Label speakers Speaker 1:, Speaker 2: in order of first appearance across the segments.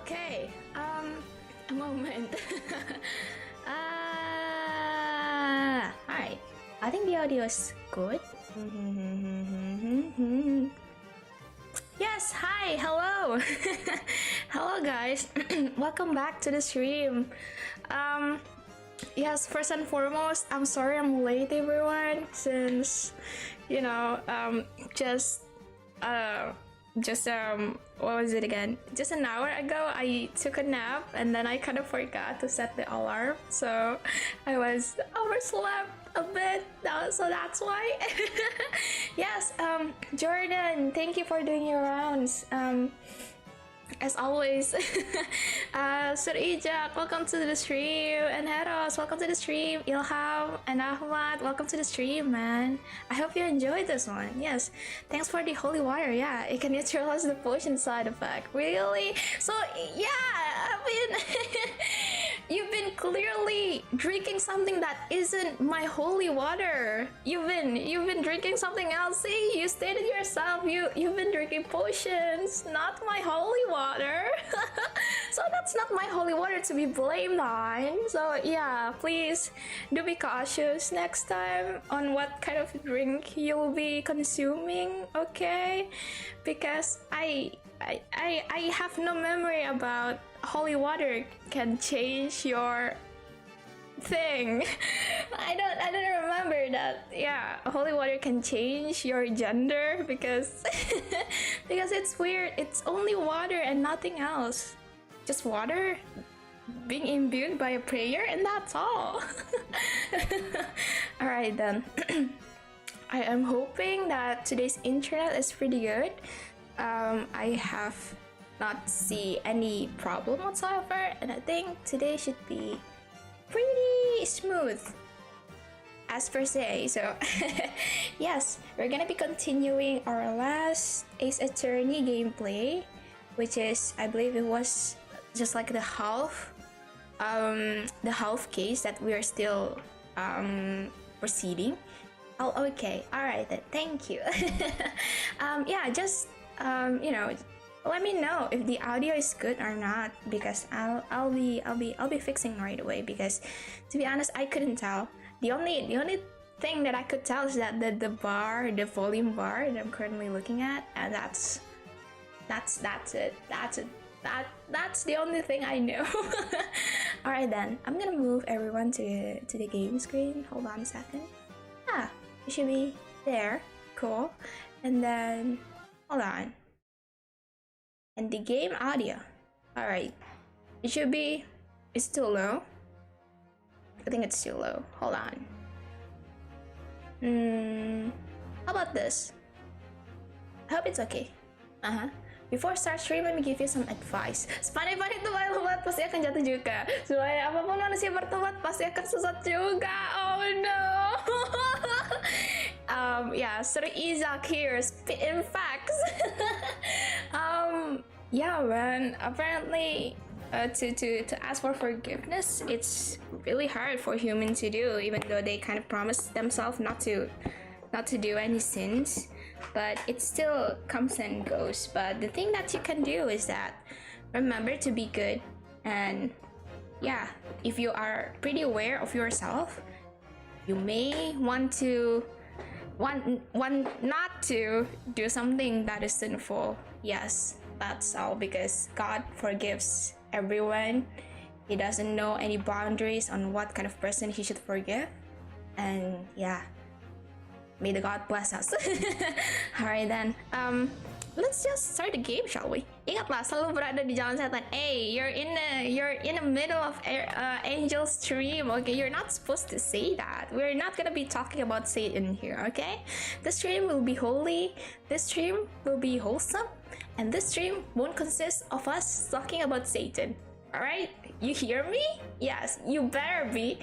Speaker 1: Okay, a moment. Hi. I think the audio is good. Yes, hi, hello. Hello guys. Welcome back to the stream. Yes, first and foremost, I'm sorry I'm late everyone, since just what was it again? Just an hour ago, I took a nap and then I kind of forgot to set the alarm, so I was overslept a bit. So that's why. Yes, Jordan, thank you for doing your rounds. As always, Sir Ijak, welcome to the stream, and Heros, welcome to the stream. Ilham and Ahmad, welcome to the stream, man. I hope you enjoyed this one. Yes, thanks for the holy water. Yeah, it can neutralize the potion side effect. Really? So yeah, I mean, you've been clearly drinking something that isn't my holy water. You've been drinking something else. See, you stated yourself. You've been drinking potions, not my holy water. So that's not my holy water to be blamed on. So yeah, please do be cautious next time on what kind of drink you'll be consuming, okay? Because I have no memory about holy water can change your thing. I don't remember that. Yeah, holy water can change your gender because because it's weird. It's only water and nothing else. Just water being imbued by a prayer, and that's all. All right then. I am hoping that today's internet is pretty good. I have not see any problem whatsoever, and I think today should be pretty smooth as per se. So yes, we're gonna be continuing our last Ace Attorney gameplay, which is, I believe it was just like the half case that we are still proceeding. Oh, okay, all right then, thank you. Yeah, just let me know if the audio is good or not, because I'll be fixing right away, because to be honest, I couldn't tell. The only thing that I could tell is that the volume bar that I'm currently looking at, and that's it. That's the only thing I know. All right then, I'm gonna move everyone to the game screen. Hold on a second. Ah, it should be there. Cool. And then hold on. And the game audio. Alright. It should be... It's too low. I think it's too low. Hold on. How about this? I hope it's okay. Before start stream, let me give you some advice. Sepandai-pandai tupai lompat pasti akan jatuh juga. Supaya apapun manusia bertobat pasti akan sesat juga. Oh no. Yeah, Sir Isaac here, spitting facts. Yeah, man. Apparently, to ask for forgiveness, it's really hard for humans to do, even though they kind of promise themselves not to do any sins. But it still comes and goes. But the thing that you can do is that remember to be good, and yeah, if you are pretty aware of yourself, you may want not to do something that is sinful. Yes, that's all, because God forgives everyone. He doesn't know any boundaries on what kind of person he should forgive. And yeah, may the God bless us. Alright then, let's just start the game, shall we? Ingatlah, selalu berada di jalan setan. Hey, you're in the middle of angel stream. Okay, you're not supposed to say that. We're not gonna be talking about Satan here. Okay, this stream will be holy. This stream will be wholesome, and this stream won't consist of us talking about Satan. Alright, you hear me? Yes, you better be.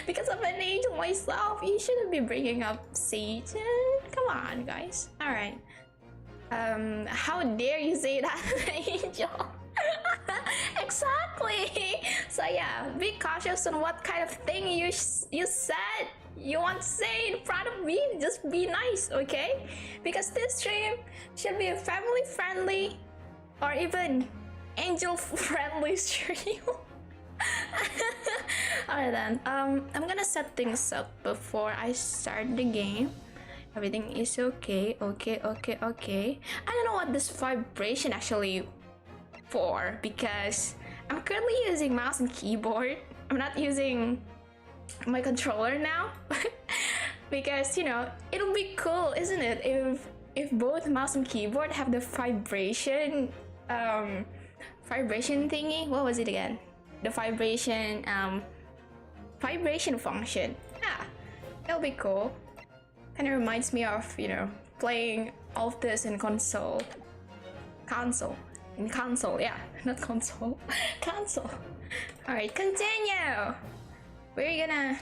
Speaker 1: Because I'm an angel myself, you shouldn't be bringing up Satan. Come on, guys. Alright. How dare you say that, angel? Exactly. So yeah, be cautious on what kind of thing you said. You want to say in front of me, just be nice, okay? Because this stream should be family friendly, or even angel friendly stream. Alright then, I'm gonna set things up before I start the game. Everything is okay. I don't know what this vibration actually for, because I'm currently using mouse and keyboard. I'm not using my controller now. Because, you know, it'll be cool, isn't it, if both mouse and keyboard have the vibration thingy. What was it again? The vibration function. Yeah, it'll be cool. Kind of reminds me of, you know, playing all of this in console. Yeah, not console. Console. Alright, continue. We're gonna...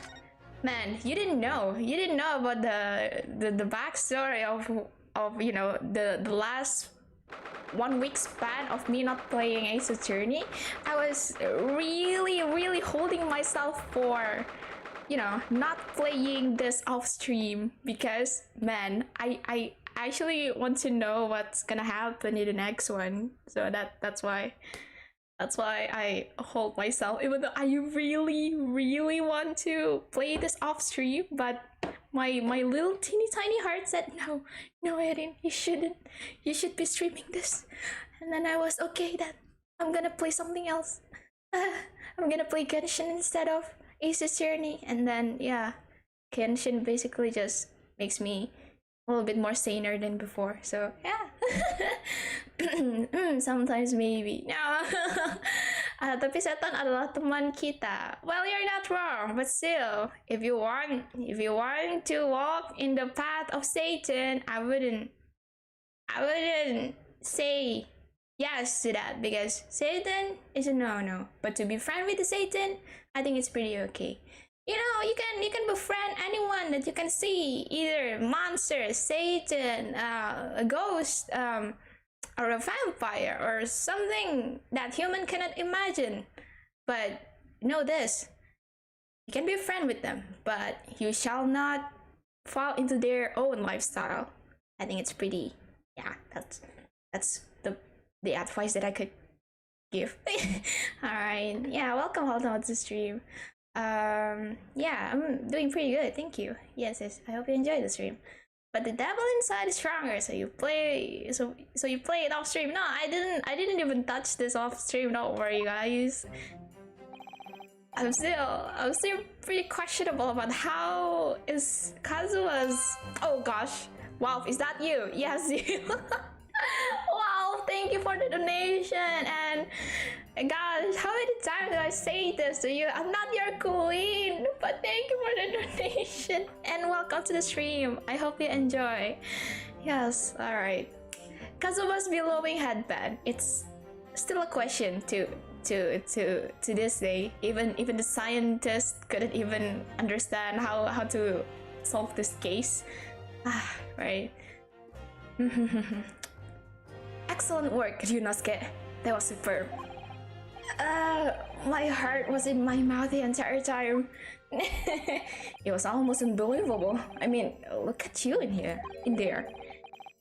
Speaker 1: Man, you didn't know about the backstory of you know, the last 1 week span of me not playing Ace Attorney. I was really holding myself for, you know, not playing this off stream, because man, I actually want to know what's gonna happen in the next one. So that's why I hold myself, even though I really want to play this off stream, but my little teeny tiny heart said no, Erin, you shouldn't. You should be streaming this. And then I was okay, then I'm gonna play something else. I'm gonna play Genshin instead of Ace Attorney. And then yeah, Genshin basically just makes me a little bit more saner than before. So yeah. Sometimes maybe. No. Tapi setan adalah teman kita. Well, you're not wrong, but still, if you want to walk in the path of Satan, I wouldn't say yes to that, because Satan is a no-no. But to be friend with the Satan, I think it's pretty okay. You know, you can befriend anyone that you can see, either monster, Satan, a ghost, or a vampire, or something that human cannot imagine. But know this, you can be a friend with them, but you shall not fall into their own lifestyle. I think it's pretty, yeah, that's the advice that I could give. Alright, yeah, welcome all to the stream. Yeah, I'm doing pretty good, thank you. Yes, I hope you enjoy the stream. But the devil inside is stronger, so you play it off stream. No, I didn't even touch this off stream, don't worry guys. I'm still pretty questionable about how is Kazua's... Oh gosh, wow, is that you? Yes, you. Wow, thank you for the donation. And gosh, how many times do I say this to you? I'm not your queen, but thank you for the donation. And welcome to the stream. I hope you enjoy. Yes, alright. Kazuma's billowing headband. It's still a question to this day. Even the scientists couldn't even understand how to solve this case. Ah, right. Excellent work, Ryunosuke. That was superb. My heart was in my mouth the entire time. It was almost unbelievable. I mean, look at you in there.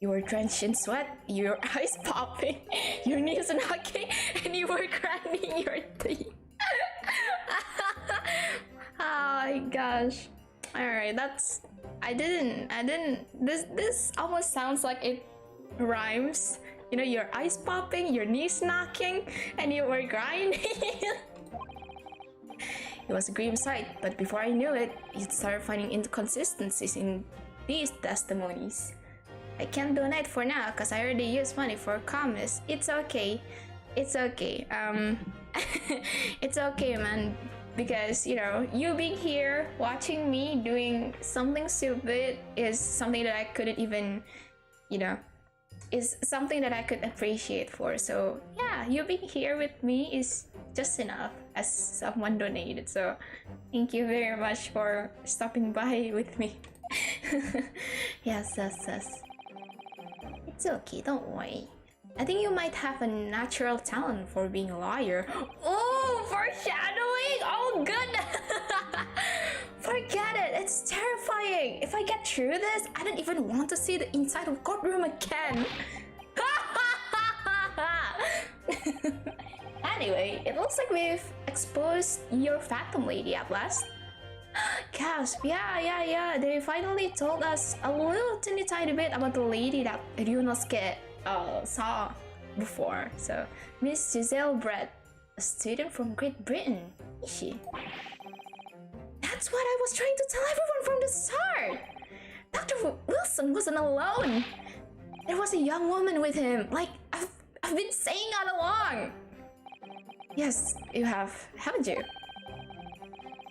Speaker 1: You were drenched in sweat, your eyes popping, your knees knocking, and you were grinding your teeth. Oh my gosh. Alright, that's... This almost sounds like it rhymes. You know, your eyes popping, your knees knocking, and you were grinding. It was a grim sight, but before I knew it, it started finding inconsistencies in these testimonies. I can't donate for now, cause I already used money for commerce. It's okay. It's okay. It's okay, man. Because, you know, you being here, watching me doing something stupid is something that I couldn't even, you know, is something that I could appreciate for. So yeah, you being here with me is just enough, as someone donated. So thank you very much for stopping by with me. Yes. It's okay, don't worry. I think you might have a natural talent for being a liar. Oh, foreshadowing! Oh, good! Forget it, it's terrifying. If I get through this, I don't even want to see the inside of courtroom again. Anyway, it looks like we've exposed your phantom lady at last. Gasp, yeah. They finally told us a little tiny bit about the lady that Ryunosuke saw before. So, Miss Giselle Brett, a student from Great Britain, is she? That's what I was trying to tell everyone from the start! Dr. Wilson wasn't alone! There was a young woman with him, like I've been saying all along! Yes, you have, haven't you?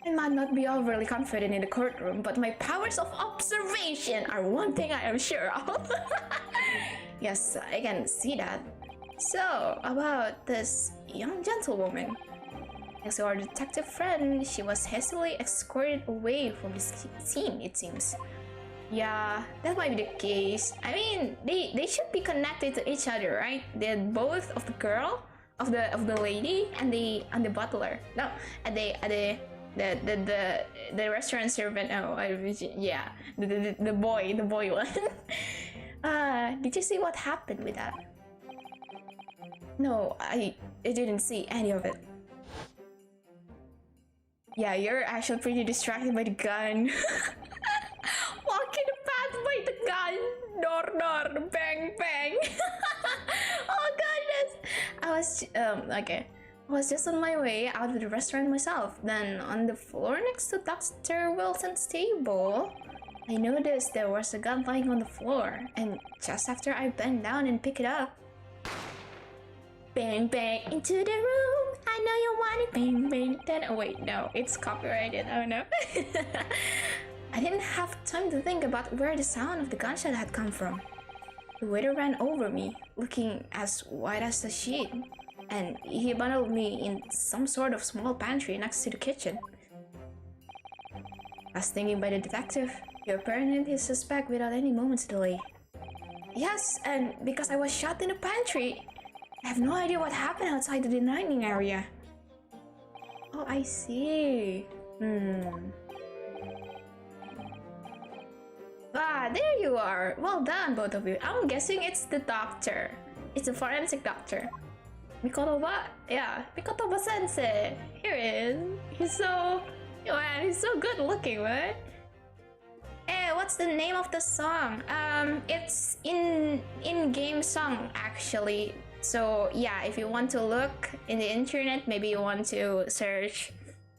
Speaker 1: I might not be overly confident in the courtroom, but my powers of observation are one thing I am sure of. Yes, I can see that. So, about this young gentlewoman. Thanks to our detective friend, she was hastily escorted away from the scene, it seems. Yeah, that might be the case. I mean, they should be connected to each other, right? They're both of the girl, of the lady, and the butler. No, and the restaurant servant. Oh, yeah, the boy one. Did you see what happened with that? No, I didn't see any of it. Yeah, you're actually pretty distracted by the gun. Walking the path by the gun. Door, bang. Oh goodness. I was just on my way out of the restaurant myself. Then on the floor next to Dr. Wilson's table, I noticed there was a gun lying on the floor. And just after I bent down and picked it up, bang into the room. I know you want it, bang. Then oh wait, no, it's copyrighted. Oh no. I didn't have time to think about where the sound of the gunshot had come from. The waiter ran over me, looking as white as a sheet, and he bundled me in some sort of small pantry next to the kitchen. As thinking by the detective, he apparently suspect without any moment's delay. Yes, and because I was shot in the pantry, I have no idea what happened outside the dining area. Oh, I see. Ah, there you are. Well done, both of you. I'm guessing it's the doctor. It's the forensic doctor. Mikotoba? Yeah, Mikotoba sensei. Here he is. He's so good looking, right? Hey, what's the name of the song? It's in-game song actually. So yeah, if you want to look in the internet, maybe you want to search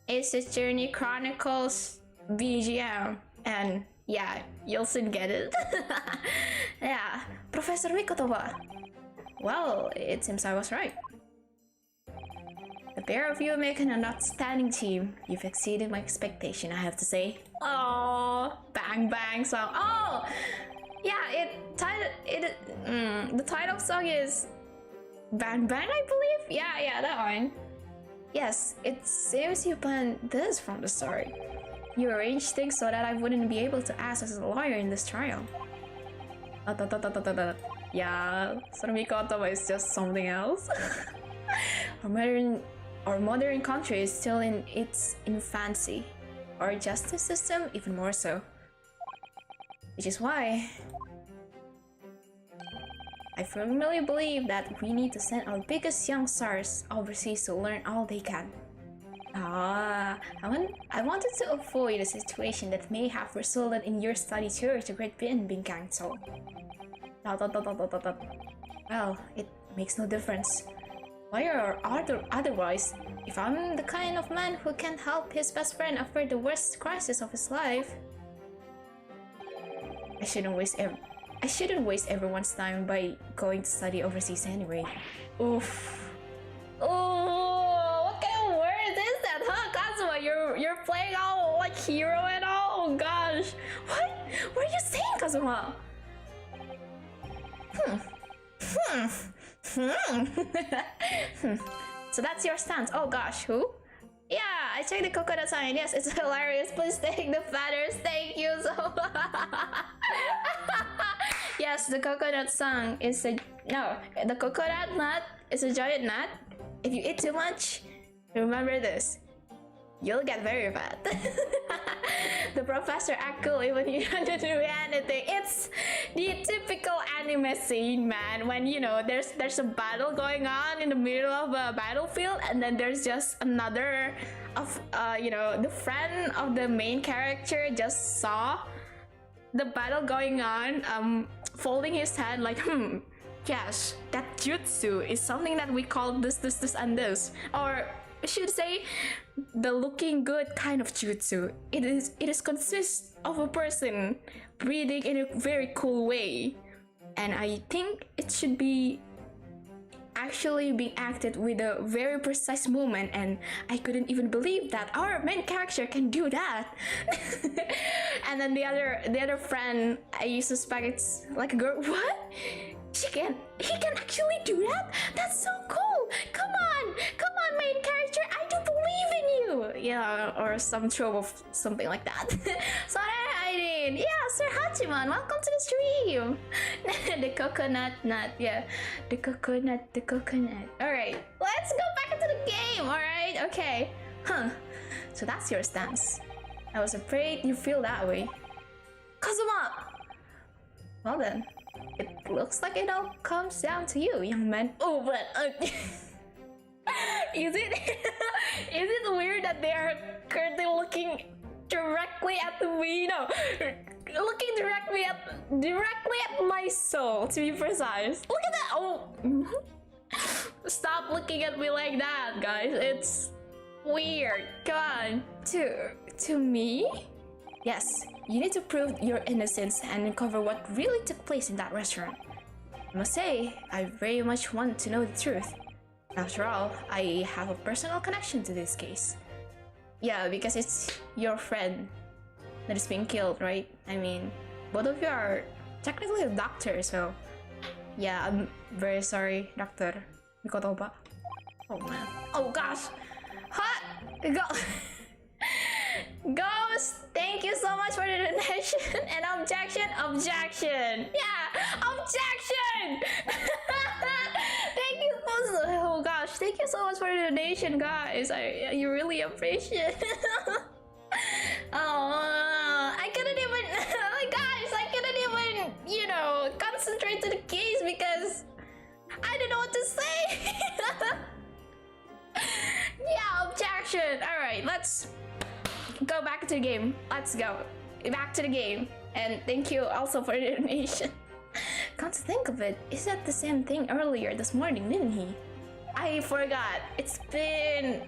Speaker 1: Ace Attorney Chronicles BGM, and yeah, you'll soon get it. Yeah, Professor Mikotoba. Well, it seems I was right. The pair of you make an outstanding team. You've exceeded my expectation, I have to say. Oh, bang song. Oh, yeah, the title song is Bang, I believe? Yeah, that one. Yes, it seems you planned this from the start. You arranged things so that I wouldn't be able to act as a lawyer in this trial. Yeah, Mikotoba is just something else. Our modern country is still in its infancy. Our justice system even more so. Which is why I firmly believe that we need to send our biggest young stars overseas to learn all they can. I wanted to avoid a situation that may have resulted in your study tour to Great Britain being cancelled. Well, it makes no difference. Why or otherwise, if I'm the kind of man who can help his best friend avoid the worst crisis of his life, I shouldn't waste everyone's time by going to study overseas anyway. Oof. Oh, what kind of word is that, huh, Kazuma? You're playing all like hero and all? Oh gosh. What are you saying, Kazuma? So that's your stance. Oh gosh, who? Yeah, I checked the coconut sign. Yes, it's hilarious. Please take the feathers. Thank you so much. Yes, the coconut song is the coconut nut is a giant nut. If you eat too much, remember this. you'll get very fat. The professor act cool even you don't do anything. It's the typical anime scene, man, when you know there's a battle going on in the middle of a battlefield, and then there's just another of you know, the friend of the main character just saw the battle going on, folding his head like, yes, that jutsu is something that we call this, and this, or I should say the looking good kind of jutsu. It is consists of a person breathing in a very cool way, and I think it should be actually being acted with a very precise movement, and I couldn't even believe that our main character can do that. And then the other friend, I suspect it's like a girl. What? He can actually do that? That's so cool! Come on, main character, I do believe in you! Yeah, or some trope of something like that. So I did. Yeah, Sir Hachiman, welcome to the stream! The coconut nut, yeah. The coconut. Alright, let's go back into the game, alright? Okay. So that's your stance. I was afraid you feel that way. Kazuma! Well then. It looks like it all comes down to you, young man. Oh, but is it weird that they are currently looking directly at me? No, looking directly at my soul, to be precise. Look at that! Oh, stop looking at me like that, guys. It's weird. Come on, to me. Yes, you need to prove your innocence and uncover what really took place in that restaurant. I must say, I very much want to know the truth. After all, I have a personal connection to this case. Yeah, because it's your friend that is being killed, right? I mean, both of you are technically a doctor, so... Yeah, I'm very sorry, Doctor Mikotoba. Oh man. Oh gosh! Hot! Ghost, thank you so much for the donation. And objection. Yeah, objection. Thank you so. Oh gosh, thank you so much for the donation, guys. You really appreciate. I couldn't even, guys. I couldn't even, you know, concentrate to the case because I don't know what to say. Yeah, objection. All right, let's go back to the game. Let's go back to the game. And thank you also for the donation. Come to think of it, he said the same thing earlier this morning, didn't he? I forgot. It's been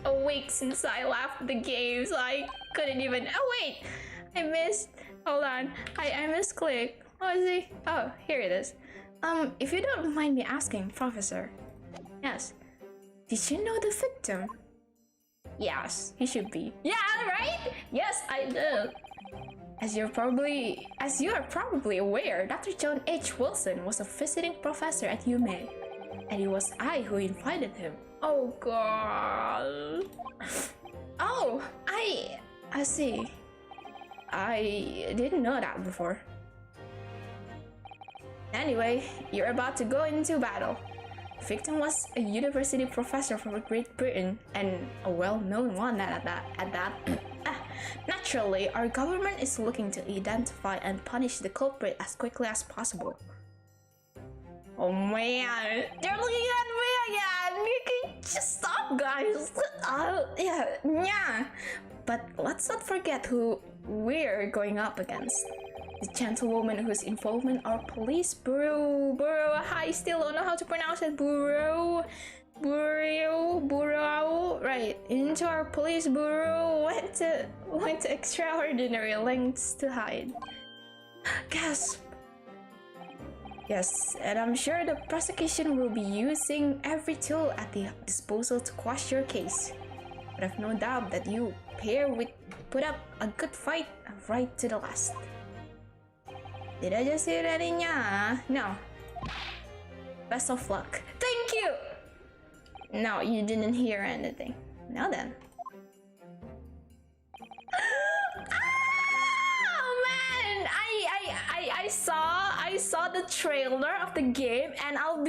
Speaker 1: a week since I left the game, so I couldn't even. Oh wait, I missed. Hold on, I misclicked. What is he? Oh, here it is. If you don't mind me asking, Professor. Yes. Did you know the victim? Yes, he should be. Yeah, right? Yes, I do. As you are probably aware, Dr. John H. Wilson was a visiting professor at UMA, and it was I who invited him. Oh god. Oh, I see. I didn't know that before. Anyway, you're about to go into battle. The victim was a university professor from Great Britain, and a well-known one at that. Naturally, our government is looking to identify and punish the culprit as quickly as possible. Oh man, they're looking at me again! You can just stop, guys! Yeah. But let's not forget who we're going up against. The gentlewoman whose involvement our police bureau, I still don't know how to pronounce it, bureau, right, into our police bureau went to extraordinary lengths to hide. Gasp. Yes, and I'm sure the prosecution will be using every tool at their disposal to quash your case. But I've no doubt that you pair would put up a good fight right to the last. Did I just hear anynya? No. Best of luck. Thank you! No, you didn't hear anything. Now then. Oh man! I saw the trailer of the game, and I'm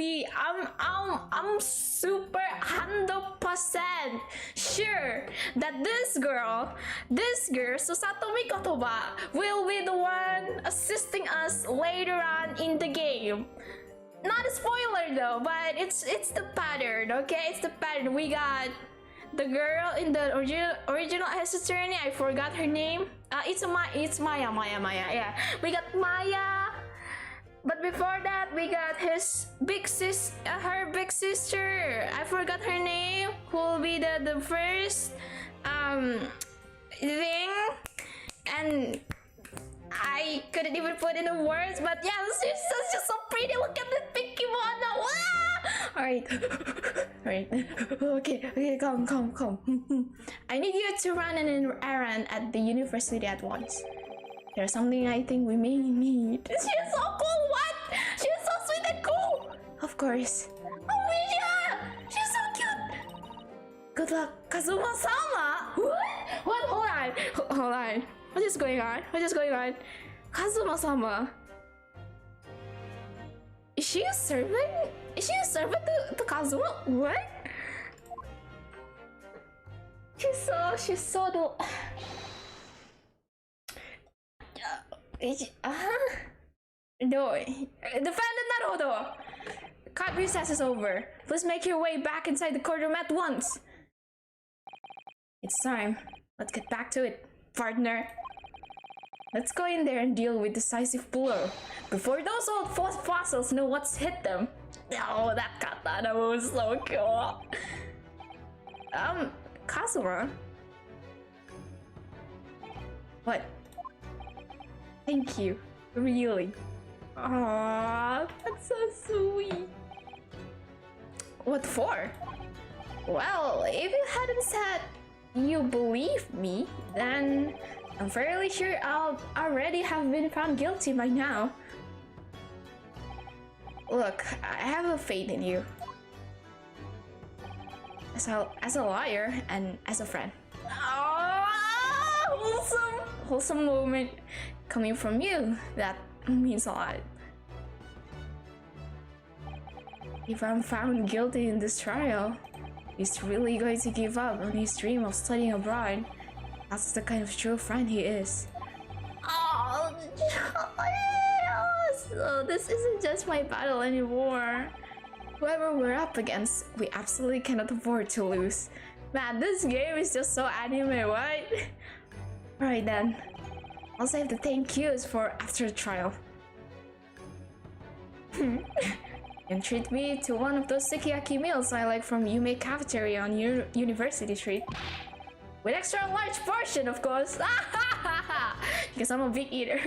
Speaker 1: super 100% sure that this girl, Susatomi Kotoba, will be the one assisting us later on in the game. Not a spoiler though, but it's the pattern, okay? It's the pattern. We got the girl in the original Ace Attorney. I forgot her name. It's Maya. Yeah, we got Maya. But before that, we got her big sister. I forgot her name. Who will be the first thing, and I couldn't even put in the words, but yeah, she's just so pretty. Look at this big kimono. Alright. Okay, calm. I need you to run an errand at the university at once. There's something I think we may need. She's so cool. What? She's so sweet and cool. Of course. Oh yeah, she's so cute. Good luck, Kazuma-sama. What? Hold on. What is going on? Kazuma-sama. Is she a servant? To Kazuma? What? She's so No. Defendant Naruto! Cut recess is over. Please make your way back inside the courtroom at once. It's time. Let's get back to it, partner. Let's go in there and deal with decisive blow before those old fossils know what's hit them. Oh, that katana was so cool. Kazuma? What? Thank you. Really? Aww, that's so sweet. What for? Well, if you hadn't said you believe me, then I'm fairly sure I'll already have been found guilty by now. Look, I have a faith in you. As a lawyer and as a friend. Oh, wholesome moment coming from you. That means a lot. If I'm found guilty in this trial, he's really going to give up on his dream of studying abroad. That's the kind of true friend he is. Oh, so this isn't just my battle anymore. Whoever we're up against, we absolutely cannot afford to lose. Man, this game is just so anime, what? Alright then. I'll save the thank yous for after the trial. And treat me to one of those sukiyaki meals I like from Yume Cafeteria on University Street. With extra large portion, of course. Because I'm a big eater.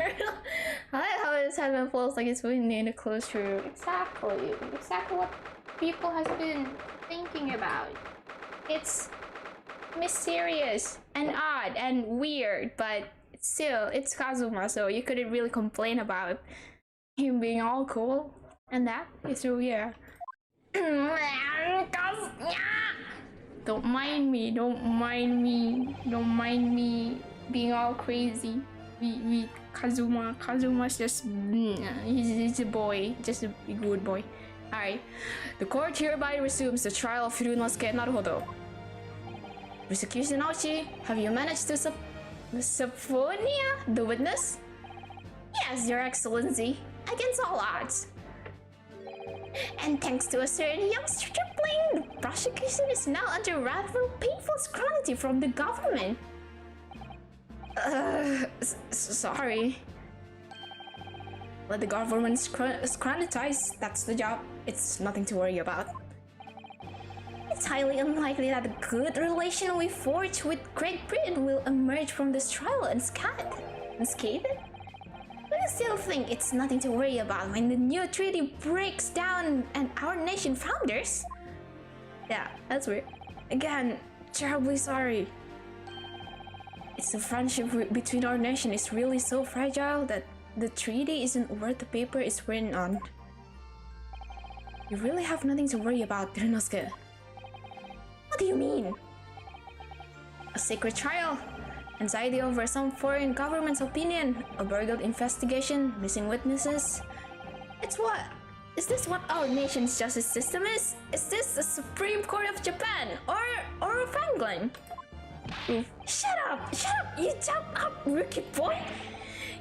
Speaker 1: I like how this headband flows like it's windy in a closed room. Exactly what people has been thinking about. It's mysterious and odd and weird, but still, it's Kazuma, so you couldn't really complain about him being all cool and that. So yeah. Don't mind me being all crazy. Kazuma's just he's a boy, just a good boy. Alright. The court hereby resumes the trial of Hirunosuke Naruhodo. Prosecution Aoshi, have you managed to subpoena the witness? Yes, Your Excellency. Against all odds. And thanks to a certain young stripling, the prosecution is now under rather painful scrutiny from the government. Sorry. Let the government scrutinize, that's the job. It's nothing to worry about. It's highly unlikely that a good relation we forge with Great Britain will emerge from this trial unscathed. But I still think it's nothing to worry about when the new treaty breaks down and our nation founders. Yeah, that's weird. Again, terribly sorry. It's the friendship between our nation is really so fragile that the treaty isn't worth the paper it's written on. You really have nothing to worry about, Hirunosuke. What do you mean? A secret trial? Anxiety over some foreign government's opinion? A burgled investigation? Missing witnesses? It's what? Is this what our nation's justice system is? Is this the Supreme Court of Japan or of England? Shut up! Shut up! You jump up, rookie boy!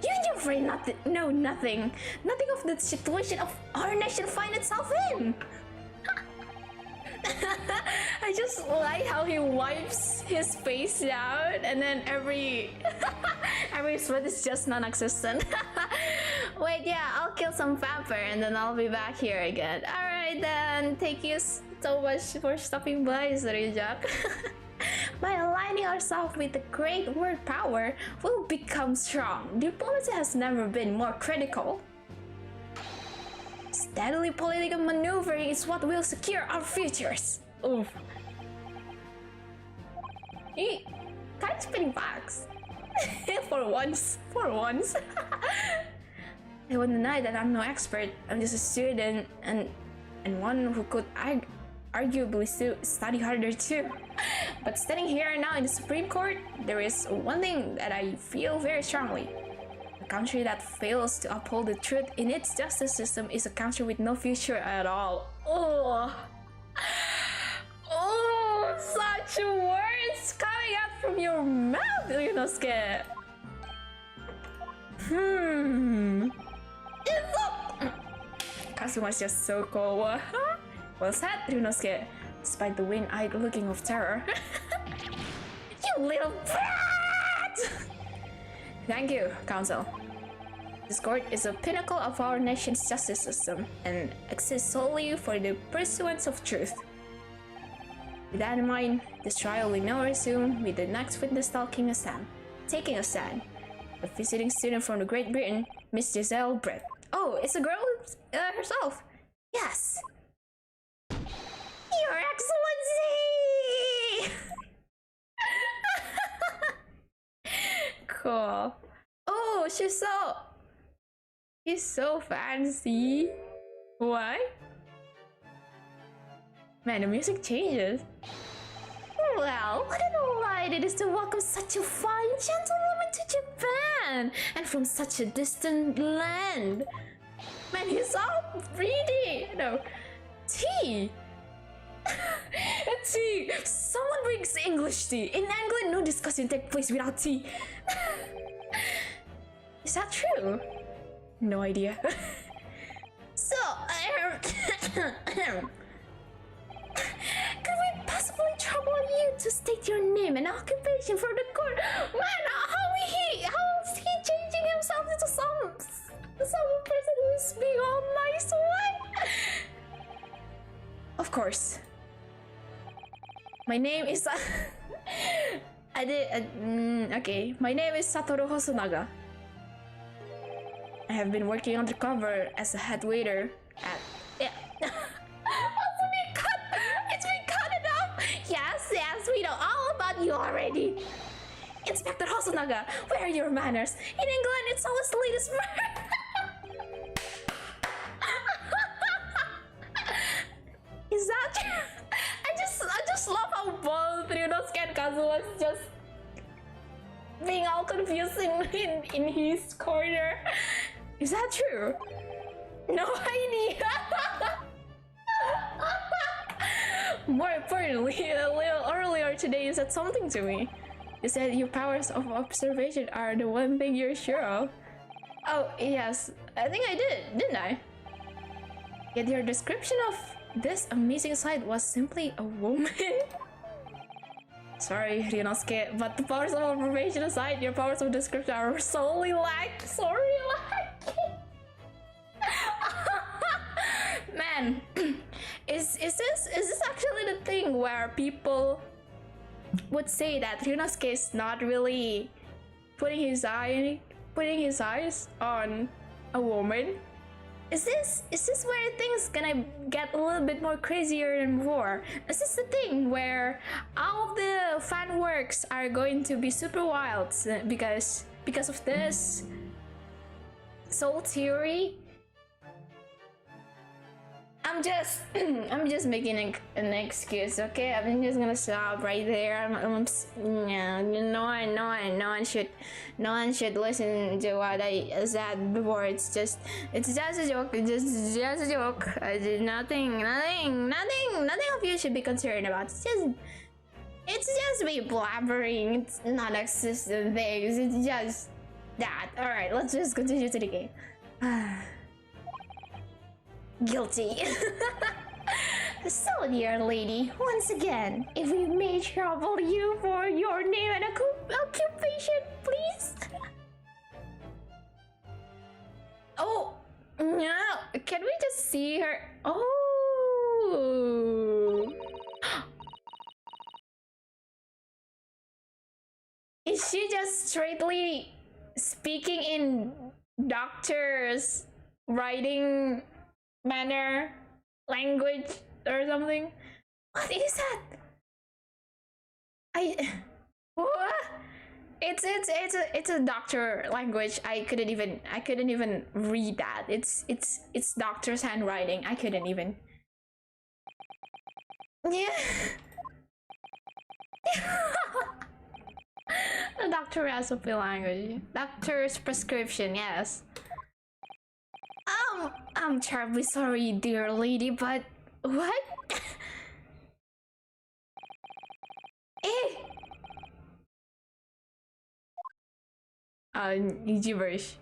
Speaker 1: You and your brain know nothing of the situation of our nation find itself in. I just like how he wipes his face down and then every sweat is just non-existent. Wait, yeah, I'll kill some vampire and then I'll be back here again. Alright then, thank you so much for stopping by, Jack. By aligning ourselves with the great world power, we'll become strong. Diplomacy has never been more critical. Steadily political maneuvering is what will secure our futures. Oof. He kind of spinning facts. For once. I won't deny that I'm no expert. I'm just a student and one who could arguably study harder too. But standing here now in the Supreme Court, there is one thing that I feel very strongly. A country that fails to uphold the truth in its justice system is a country with no future at all. Oh, such words coming out from your mouth, Ryunosuke. Kazuma's just so cool. Well said, Ryunosuke, despite the wing-eyed looking of terror. You little brat! Thank you, Council. This court is the pinnacle of our nation's justice system and exists solely for the pursuance of truth. With that in mind, this trial will now resume with the next witness taking a stand. A visiting student from the Great Britain, Miss Giselle Brett. Oh, it's a girl herself. Yes. Your Excellency! Cool. Oh, she's so fancy. Why? Man, the music changes. Well, what a delight it is to welcome such a fine gentlewoman to Japan, and from such a distant land. Man, he's so pretty. No, tea. Tea. Someone brings English tea. In England, no discussion takes place without tea. Is that true? No idea. So, could we possibly trouble you to state your name and occupation for the court? Man, how is he changing himself into some person who's being all nice? What? Of course. My name is okay. My name is Satoru Hosonaga. I have been working undercover as a head waiter at It's been cut enough. Yes, we know all about you already. Inspector Hosonaga, where are your manners? In England, it's always the latest murder. Is that true? I just love how both Ryunosuke and Kazuma is just being all confusing in his corner. Is that true? No idea. More importantly, a little earlier today you said something to me. You said your powers of observation are the one thing you're sure of. Oh, yes. I think I did, didn't I? Yet your description of this amazing sight was simply a woman. Sorry, Ryunosuke, but the powers of observation aside, your powers of description are solely lacking. Man, is this actually the thing where people would say that Ryunosuke is not really putting his eyes on a woman? Is this where things gonna get a little bit more crazier and more? Is this the thing where all of the fan works are going to be super wild because of this soul theory? I'm just making an excuse, okay? I'm just gonna stop right there. No one should listen to what I said before. It's just a joke. It's just a joke. Nothing of you should be concerned about. It's just me blabbering. It's not existent things. It's just that. All right, let's just continue to the game. Guilty. So, dear lady, once again, if we may trouble you for your name and occupation, please. Oh, no. Can we just see her? Oh. Is she just straightly speaking in doctor's writing manner, language, or something? What is that? What? It's a doctor language. I couldn't even read that. It's doctor's handwriting. I couldn't even. Yeah. The doctor recipe language. Doctor's prescription, yes. I'm terribly sorry, dear lady, but what? Gibberish.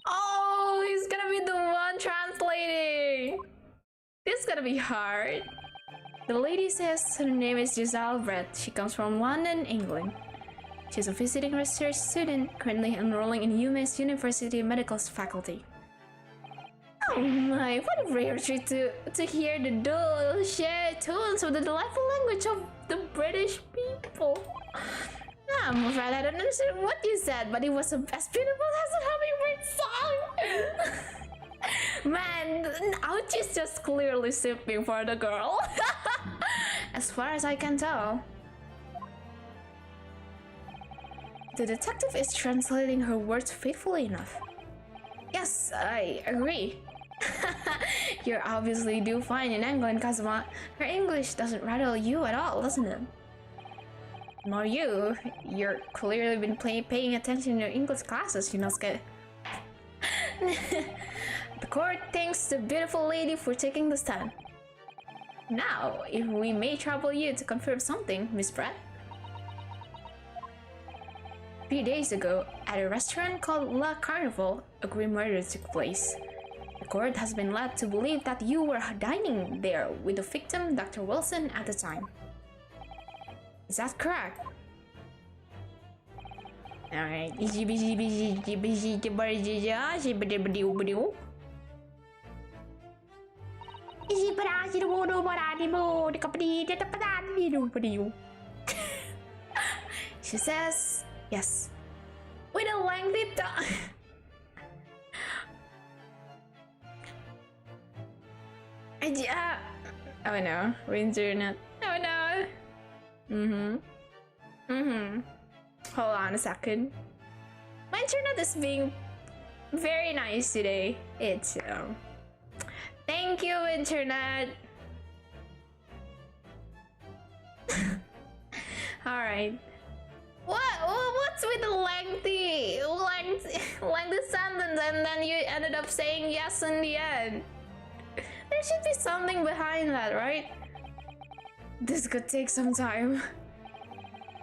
Speaker 1: Oh, he's gonna be the one translating. This is gonna be hard. The lady says her name is Giselle Brett. She comes from London, England. She's a visiting research student, currently enrolling in UMass University Medical faculty. Oh my, what a rare treat to hear the dull, shared tones of the delightful language of the British people. I'm afraid I don't understand what you said, but it was the best beautiful as a hummingbird song. Man, Ouchie's just clearly sipping for the girl. As far as I can tell. The detective is translating her words faithfully enough. Yes, I agree. You obviously do fine in England, Kazuma. Her English doesn't rattle you at all, doesn't it? Nor you. You're clearly been paying attention in your English classes, Yunosuke. The court thanks the beautiful lady for taking the stand. Now, if we may trouble you to confirm something, Miss Pratt. A few days ago, at a restaurant called La Carnival, a grim murder took place. The court has been led to believe that you were dining there with the victim, Dr. Wilson, at the time. Is that correct? Alright. She says yes. With a lengthy tongue. Oh no, internet. Oh no. Hold on a second. My internet is being very nice today. It's thank you, internet. All right. What's with the lengthy sentence and then you ended up saying yes in the end? There should be something behind that, right? This could take some time.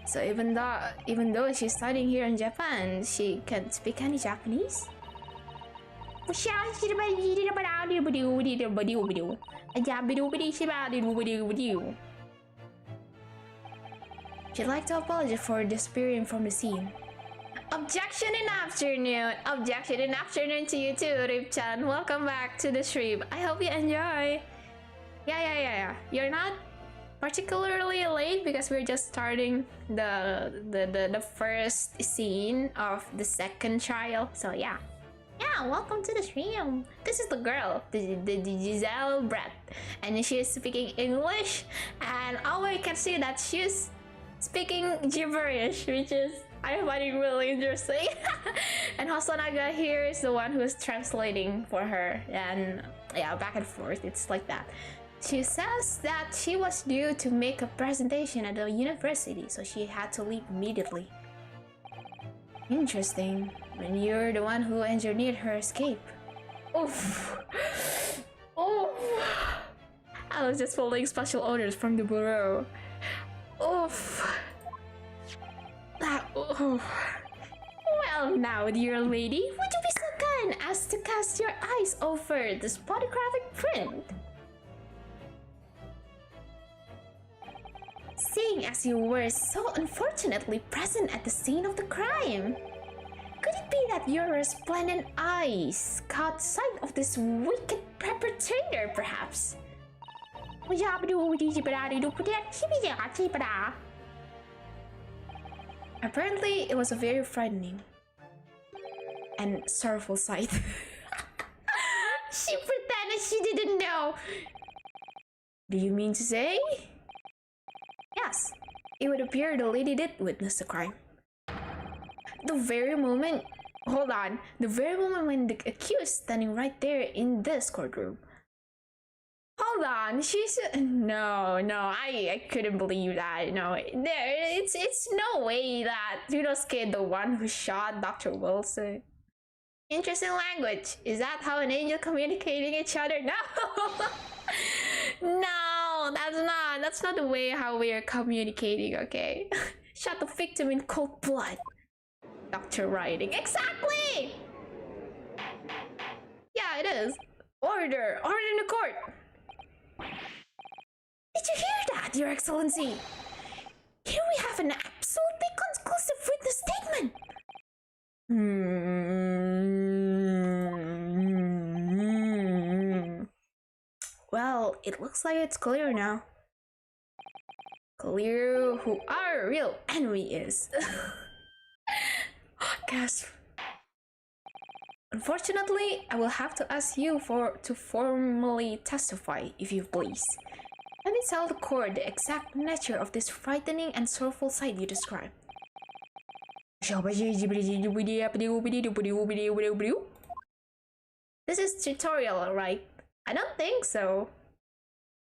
Speaker 1: So even though she's studying here in Japan, she can't speak any Japanese? She'd like to apologize for disappearing from the scene. Objection in afternoon! Objection in afternoon to you too, Rip-chan. Welcome back to the stream. I hope you enjoy. Yeah. You're not particularly late because we're just starting the first scene of the second trial. So yeah. Yeah, welcome to the stream. This is the girl, the Giselle Brett, and she's speaking English, and I can see that she's speaking gibberish, which is I find it really interesting. And Hosonaga here is the one who's translating for her, and Yeah, back and forth. It's like that. She says that she was due to make a presentation at the university, so she had to leave immediately. Interesting. When you're the one who engineered her escape. Oof. Oof. I was just following special orders from the bureau. Oof. Oof. Well, now, dear lady, would you be so kind as to cast your eyes over this photographic print? Seeing as you were so unfortunately present at the scene of the crime, could it be that your resplendent eyes caught sight of this wicked perpetrator, perhaps? Apparently, it was a very frightening and sorrowful sight. She pretended she didn't know. Do you mean to say? Yes, it would appear the lady did witness the crime. The very moment when the accused standing right there in this courtroom. Hold on, I couldn't believe that. No, it's no way that Yunosuke, the one who shot Dr. Wilson. Interesting language. Is that how an angel communicating each other? No. No, that's not the way how we are communicating, okay? Shot the victim in cold blood. Doctor writing. Exactly! Yeah, it is. Order in the court. Did you hear that, Your Excellency? Here we have an absolutely conclusive witness statement. Well, it looks like it's clear now. Clear who our real enemy is. Gasp. Unfortunately, I will have to ask you to formally testify, if you please. Let me tell the court the exact nature of this frightening and sorrowful sight you described. This is tutorial, right? I don't think so.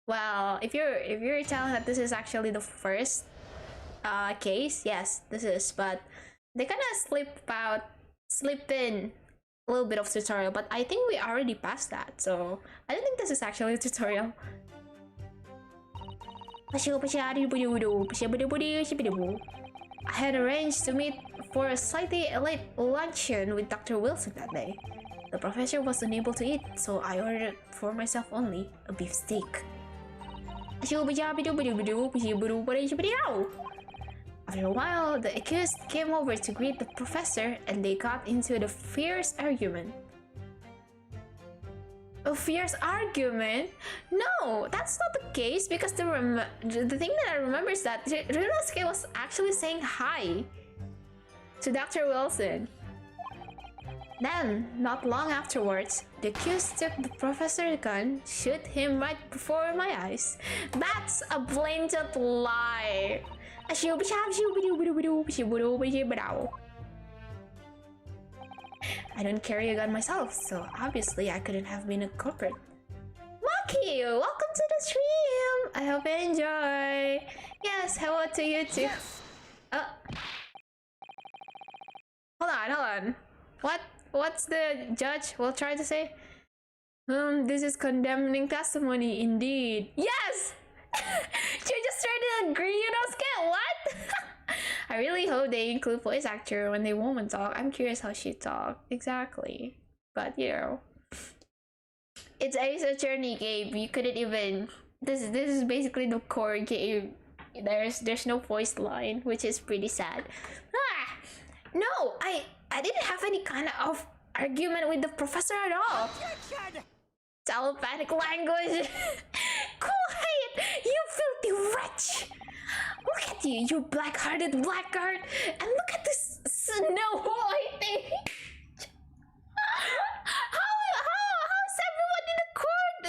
Speaker 1: Well, if you're telling that this is actually the first case, yes, this is. But they kind of slip in a little bit of tutorial. But I think we already passed that, so I don't think this is actually a tutorial. I had arranged to meet for a slightly late luncheon with Dr. Wilson that day. The professor was unable to eat, so I ordered for myself only a beef steak. After a while, the accused came over to greet the professor and they got into the fierce argument. A fierce argument? No, that's not the case because the thing that I remember is that Ryunosuke was actually saying hi to Dr. Wilson. Then, not long afterwards, the accused took the professor's gun, shoot him right before my eyes. That's a blatant lie. I don't carry a gun myself, so obviously I couldn't have been a culprit. Maki, welcome to the stream! I hope you enjoy! Yes, hello to you too. Hold on. What's the judge will try to say? This is condemning testimony indeed. Yes! You just tried to agree, Yunosuke? What? I really hope they include voice actor when they woman talk. I'm curious how she talk exactly. But it's Ace Attorney game. You couldn't even. This is basically the core game. There's no voice line, which is pretty sad. No, I didn't have any kind of argument with the professor at all. Telepathic language. Quiet, you filthy wretch. Look at you, you black-hearted blackguard, and look at this Snow White thing. How's everyone in the court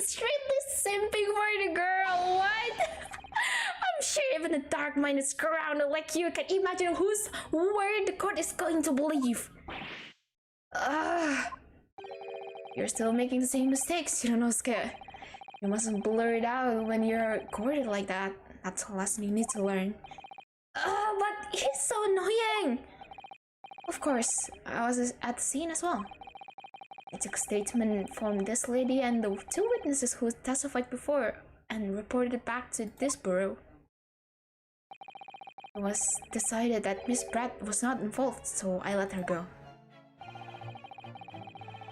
Speaker 1: straightly simping for the girl? What? I'm sure even a dark-minded scrounger like you can imagine whose word the court is going to believe. You're still making the same mistakes, Shironosuke. You mustn't blur it out when you're courted like that. That's a lesson you need to learn. But he's so annoying! Of course, I was at the scene as well. I took a statement from this lady and the two witnesses who testified before and reported it back to this bureau. It was decided that Miss Pratt was not involved, so I let her go.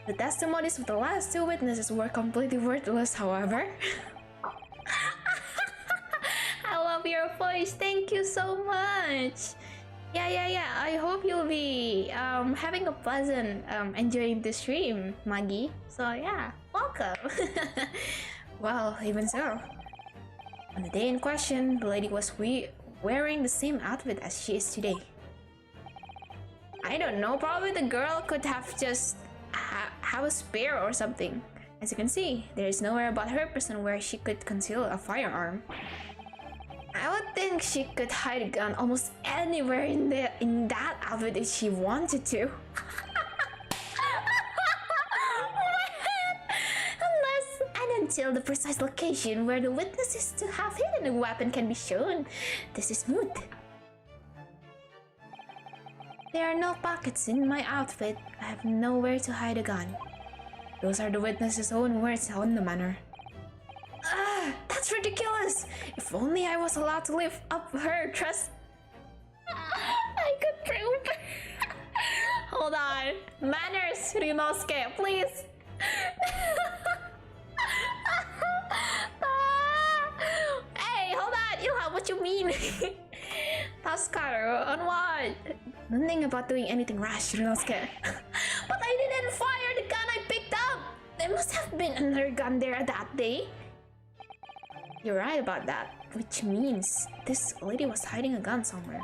Speaker 1: The testimonies of the last two witnesses were completely worthless, however. I love your voice, thank you so much! Yeah, I hope you'll be having a pleasant enjoying the stream, Maggie. So yeah, welcome! Well, even so. On the day in question, the lady was wearing the same outfit as she is today. I don't know, probably the girl could have just have a spear or something. As you can see, there is nowhere about her person where she could conceal a firearm. I would think she could hide a gun almost anywhere in that outfit if she wanted to. Unless and until the precise location where the witnesses to have hidden a weapon can be shown, this is moot. There are no pockets in my outfit. I have nowhere to hide a gun. Those are the witnesses' own words on the matter. That's ridiculous! If only I was allowed to live up her trust. I could prove. Hold on. Manners, Rinosuke, please. Hey, hold on. Ilha, what you mean? Tascar, on what? Nothing about doing anything rash, Rinosuke. But I didn't fire the gun I picked up. There must have been another gun there that day. You're right about that, which means this lady was hiding a gun somewhere.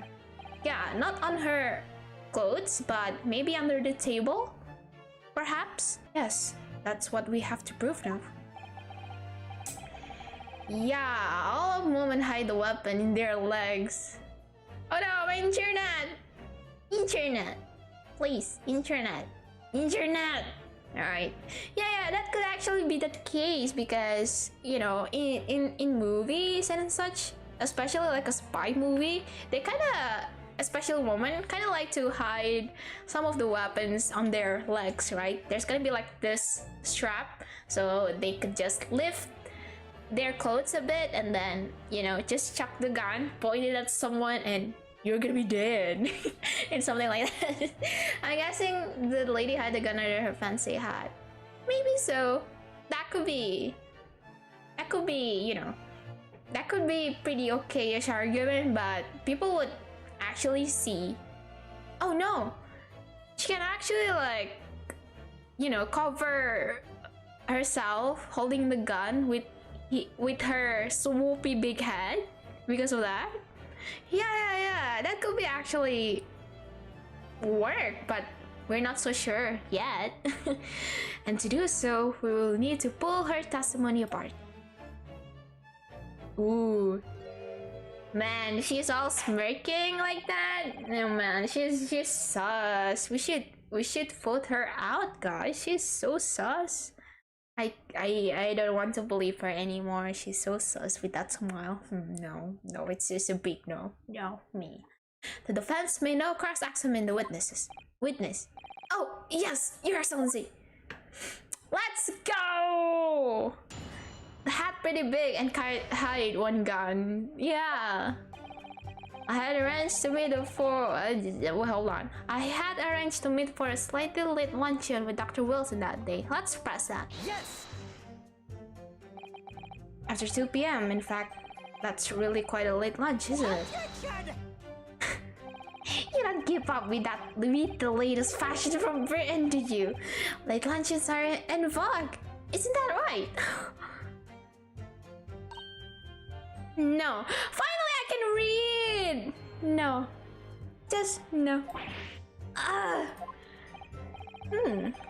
Speaker 1: Yeah, not on her clothes, but maybe under the table? Perhaps? Yes, that's what we have to prove now. Yeah, all of women hide the weapon in their legs. Oh no, my internet! Internet! Please, internet! Internet! Alright. Yeah, that could actually be the case because, you know, in movies and such, especially like a spy movie, they kinda, especially women, kinda like to hide some of the weapons on their legs, right? There's gonna be like this strap, so they could just lift their clothes a bit and then, you know, just chuck the gun, point it at someone, and you're gonna be dead. And something like that. I'm guessing the lady had the gun under her fancy hat. Maybe so. That could be, you know, that could be pretty okay-ish argument, but people would actually see. Oh no! She can actually like, you know, cover herself holding the gun with her swoopy big head because of that. Yeah, that could be actually work, but we're not so sure yet. And to do so, we will need to pull her testimony apart. Ooh. Man, she's all smirking like that. No man, she's sus. We should vote her out, guys. She's so sus. I don't want to believe her anymore. She's so sus with that smile. No, it's just a big no. No, me. The defense may now cross-examine the witness. Oh, yes, Your Excellency. Let's go! The hat pretty big and hide one gun. Yeah. I had arranged to meet for hold on. I had arranged to meet for a slightly late luncheon with Dr. Wilson that day. Let's press that. Yes. After 2 p.m. In fact, that's really quite a late lunch, isn't it? You don't keep up with the latest fashion from Britain, do you? Late lunches are in vogue. Isn't that right? No. Finally, I can read! No. Just no.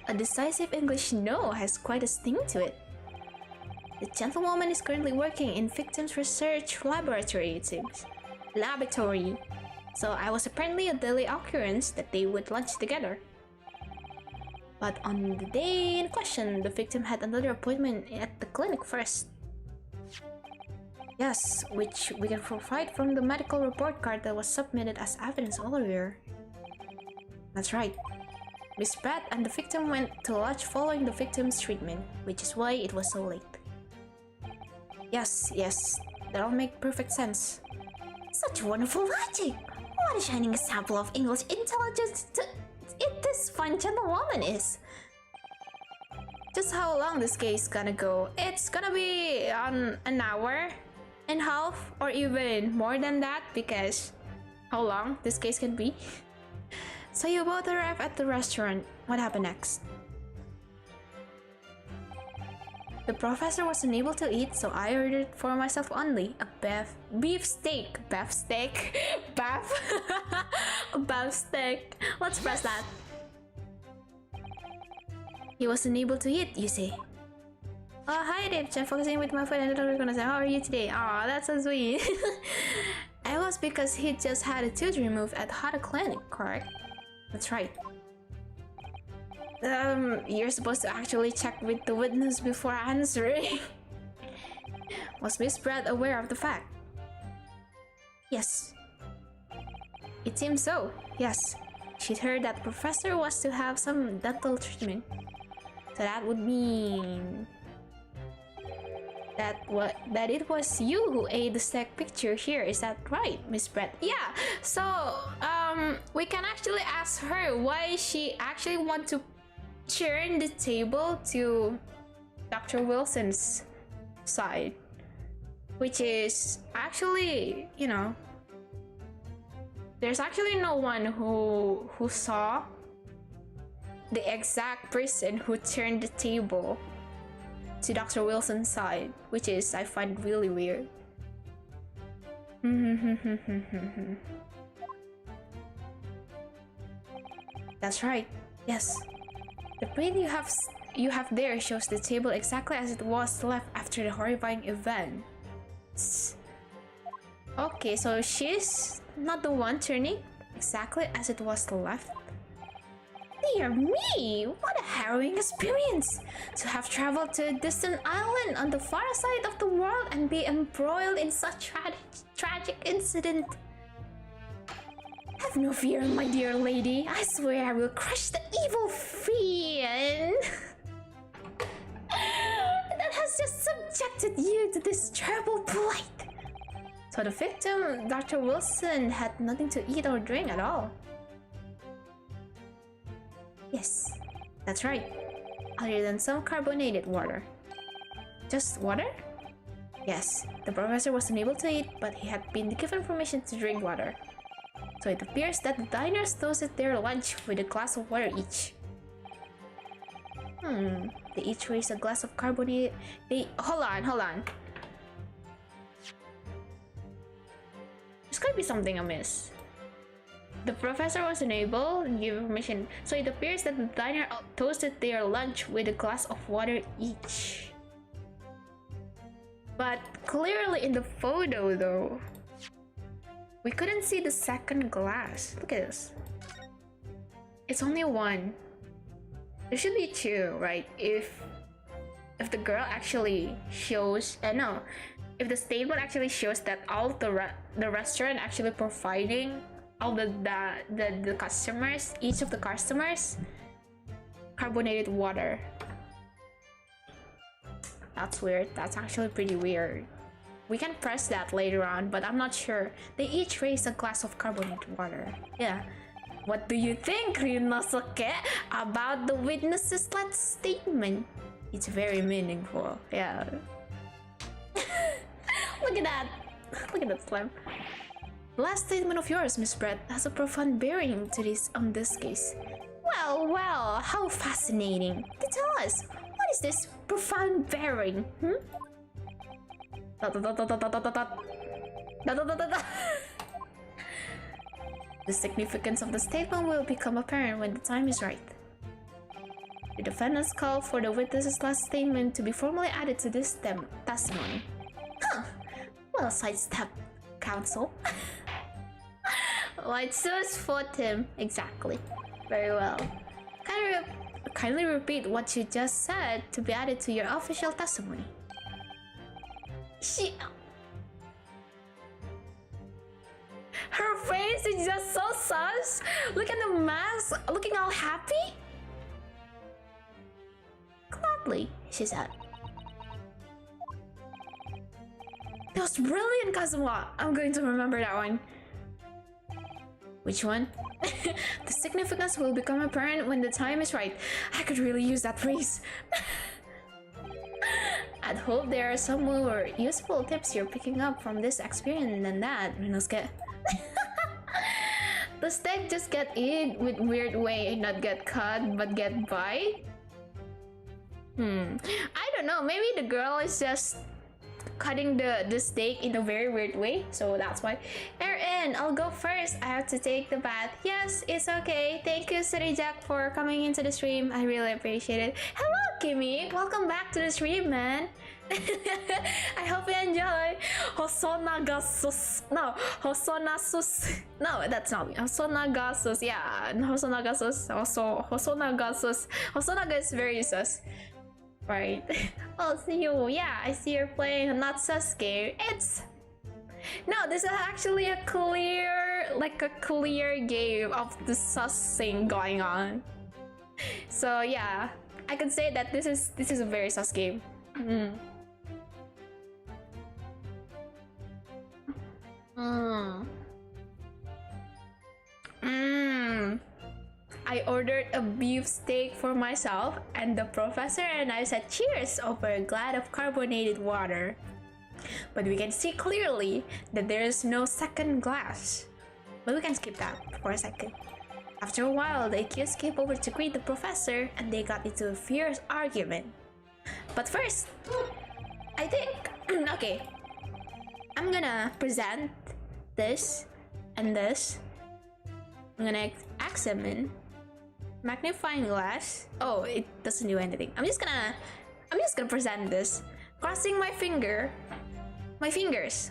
Speaker 1: A decisive English no has quite a sting to it. The gentlewoman is currently working in victims research laboratory, it seems. So I was apparently a daily occurrence that they would lunch together. But on the day in question, the victim had another appointment at the clinic first. Yes, which we can provide from the medical report card that was submitted as evidence earlier. That's right. Miss Pratt and the victim went to lodge following the victim's treatment, which is why it was so late. Yes, that'll make perfect sense. Such wonderful logic! What a shining example of English intelligence this fine gentlewoman is. Just how long this case gonna go? It's gonna be an hour and a half or even more than that, because how long this case can be. So you both arrived at the restaurant. What happened next? The professor was unable to eat, so I ordered for myself only a beef steak. Beef steak? Beef steak. Let's press that. He was unable to eat, you see. Oh, hi Dave, just focusing with my friend and I was gonna say, how are you today? Aw, that's so sweet. It was because he just had a tooth removed at Hata Clinic, correct? That's right. You're supposed to actually check with the witness before answering. Was Miss Pratt aware of the fact? Yes. It seems so, yes. She'd heard that the professor was to have some dental treatment. So that would mean that it was you who ate the steak picture here, is that right, Miss Pratt? Yeah, so we can actually ask her why she actually want to turn the table to Dr. Wilson's side, which is actually, you know, there's actually no one who saw the exact person who turned the table to Dr. Wilson's side, which is, I find really weird. That's right, yes. The print you have there shows the table exactly as it was left after the horrifying event. Okay, so she's not the one turning exactly as it was left. Dear me, what a harrowing experience! To have traveled to a distant island on the far side of the world and be embroiled in such tragic incident. Have no fear, my dear lady. I swear I will crush the evil fiend that has just subjected you to this terrible plight. So the victim, Dr. Wilson, had nothing to eat or drink at all. Yes, that's right. Other than some carbonated water. Just water? Yes, the professor was unable to eat, but he had been given permission to drink water. So it appears that the diners toasted their lunch with a glass of water each. They each raised a glass of carbonated... Hold on. There's gotta be something amiss. The professor was unable to give permission, so it appears that the diner toasted their lunch with a glass of water each. But clearly in the photo though, we couldn't see the second glass. Look at this. It's only one. There should be two, right? If the girl actually shows, no, if the statement actually shows that all the restaurant actually providing all the customers, each of the customers, carbonated water. That's weird. That's actually pretty weird. We can press that later on, but I'm not sure. They each raised a glass of carbonated water. Yeah. What do you think, Rinosuke, about the witness's last statement? It's very meaningful. Yeah. Look at that. Look at that slime. The last statement of yours, Miss Pratt, has a profound bearing to this case. Well, how fascinating. Tell us, what is this profound bearing? The significance of the statement will become apparent when the time is right. The defendants call for the witness's last statement to be formally added to this testimony. Well sidestepped, counsel. White source for him, exactly. Very well. Kindly repeat what you just said to be added to your official testimony. Her face is just so sus. Look at the mask, looking all happy. Gladly, she said. That was brilliant, Kazuma. I'm going to remember that one. Which one? The significance will become apparent when the time is right. I could really use that phrase. I'd hope there are some more useful tips you're picking up from this experience than that, Rinosuke. The steak just get eat with weird way, not get cut but get bite? I don't know, maybe the girl is just cutting the steak in a very weird way, so that's why. Erin, I'll go first. I have to take the bath. Yes, it's okay. Thank you, Jack, for coming into the stream. I really appreciate it. Hello, Kimmy. Welcome back to the stream, man. I hope you enjoy. Hosonagasus. No, Hosonasus. No, that's not me. Hosonagasus. Yeah, Hosonagasus. Hosonagasus. Hosonaga is very sus. Right. Oh, see you. Yeah, I see you're playing a not sus game. No, this is actually a clear game of the sus thing going on. So yeah, I could say that this is a very sus game. I ordered a beef steak for myself, and the professor and I said cheers over a glass of carbonated water. But we can see clearly that there is no second glass. But we can skip that for a second. After a while, the accused came over to greet the professor, and they got into a fierce argument. But first, I think, okay, I'm gonna present this and this. I'm gonna examine magnifying glass. Oh, it doesn't do anything. I'm just gonna present this, crossing my fingers.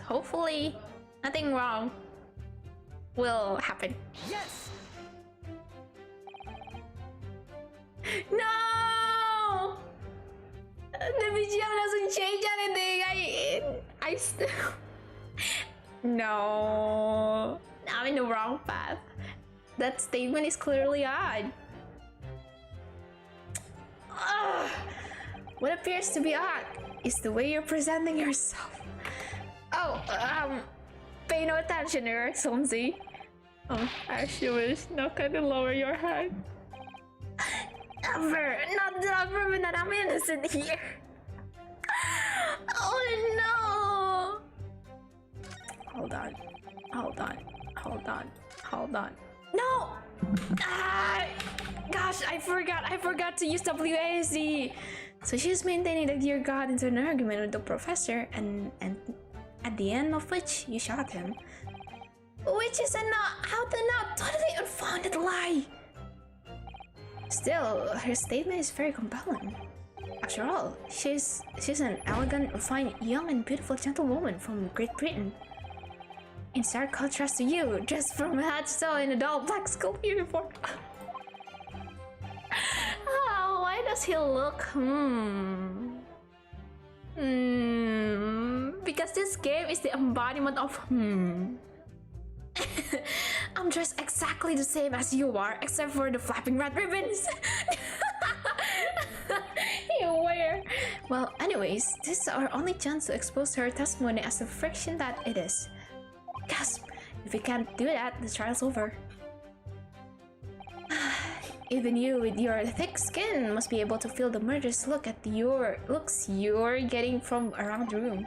Speaker 1: Hopefully, nothing wrong will happen.
Speaker 2: Yes.
Speaker 1: No, the BGM doesn't change anything. I still. No, I'm in the wrong path. That statement is clearly odd. What appears to be odd is the way you're presenting yourself. Oh, pay no attention, Your Excellency. Oh, I actually was not gonna lower your head. Never, not ever, but I'm innocent here. Oh no! Hold on. No! Gosh, I forgot to use WASD. So she's maintaining that you got into an argument with the professor, and at the end of which you shot him. Which is how to not totally unfounded lie. Still, her statement is very compelling. After all, she's an elegant, refined, young and beautiful gentlewoman from Great Britain. In stark contrast to you, dressed from head to toe in a dull black school uniform. Oh, why does he look? Because this game is the embodiment of I'm dressed exactly the same as you are, except for the flapping red ribbons. You wear. Well, anyways, this is our only chance to expose her testimony as the friction that it is. Gasp! If we can't do that, the trial's over. Even you, with your thick skin, must be able to feel the murderous looks you're getting from around the room.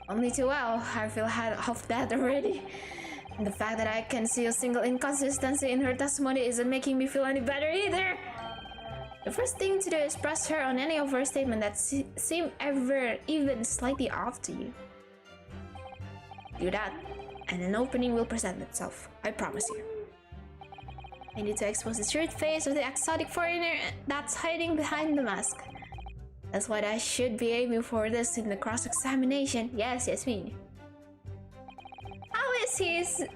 Speaker 1: Only too well, I feel half that already. And the fact that I can see a single inconsistency in her testimony isn't making me feel any better either. The first thing to do is press her on any of her statements that seem ever even slightly off to you. Do that, and an opening will present itself. I promise you. I need to expose the true face of the exotic foreigner that's hiding behind the mask. That's what I should be aiming for this in the cross-examination. Yes, me. How is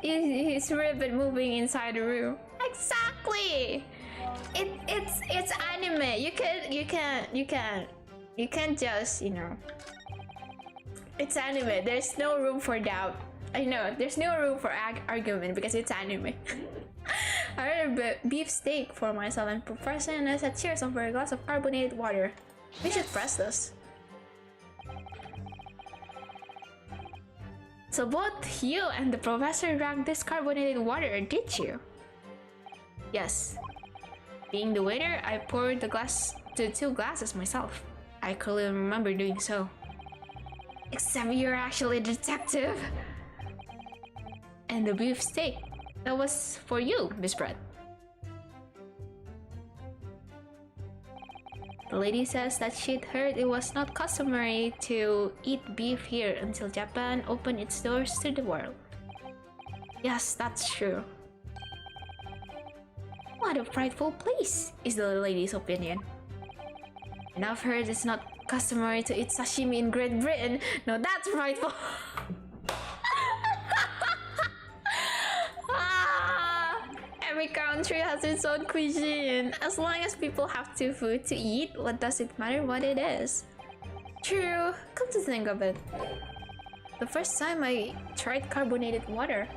Speaker 1: his ribbon moving inside the room? Exactly! It's it's anime. You can't just, you know. It's anime. There's no room for doubt. I know there's no room for argument because it's anime. I ordered a beef steak for myself and Professor, and I said cheers over a glass of carbonated water. We should press this. So both you and the professor drank this carbonated water, did you? Yes. Being the waiter, I poured the 2 glasses myself. I clearly remember doing so. Except you're actually a detective. And the beef steak, that was for you, Miss Brett. The lady says that she'd heard it was not customary to eat beef here until Japan opened its doors to the world. Yes, that's true. What a frightful place, is the lady's opinion. And I've heard it's not customary to eat sashimi in Great Britain. No, that's frightful. Every country has its own cuisine. As long as people have 2 food to eat, what does it matter what it is? True, come to think of it. The first time I tried carbonated water.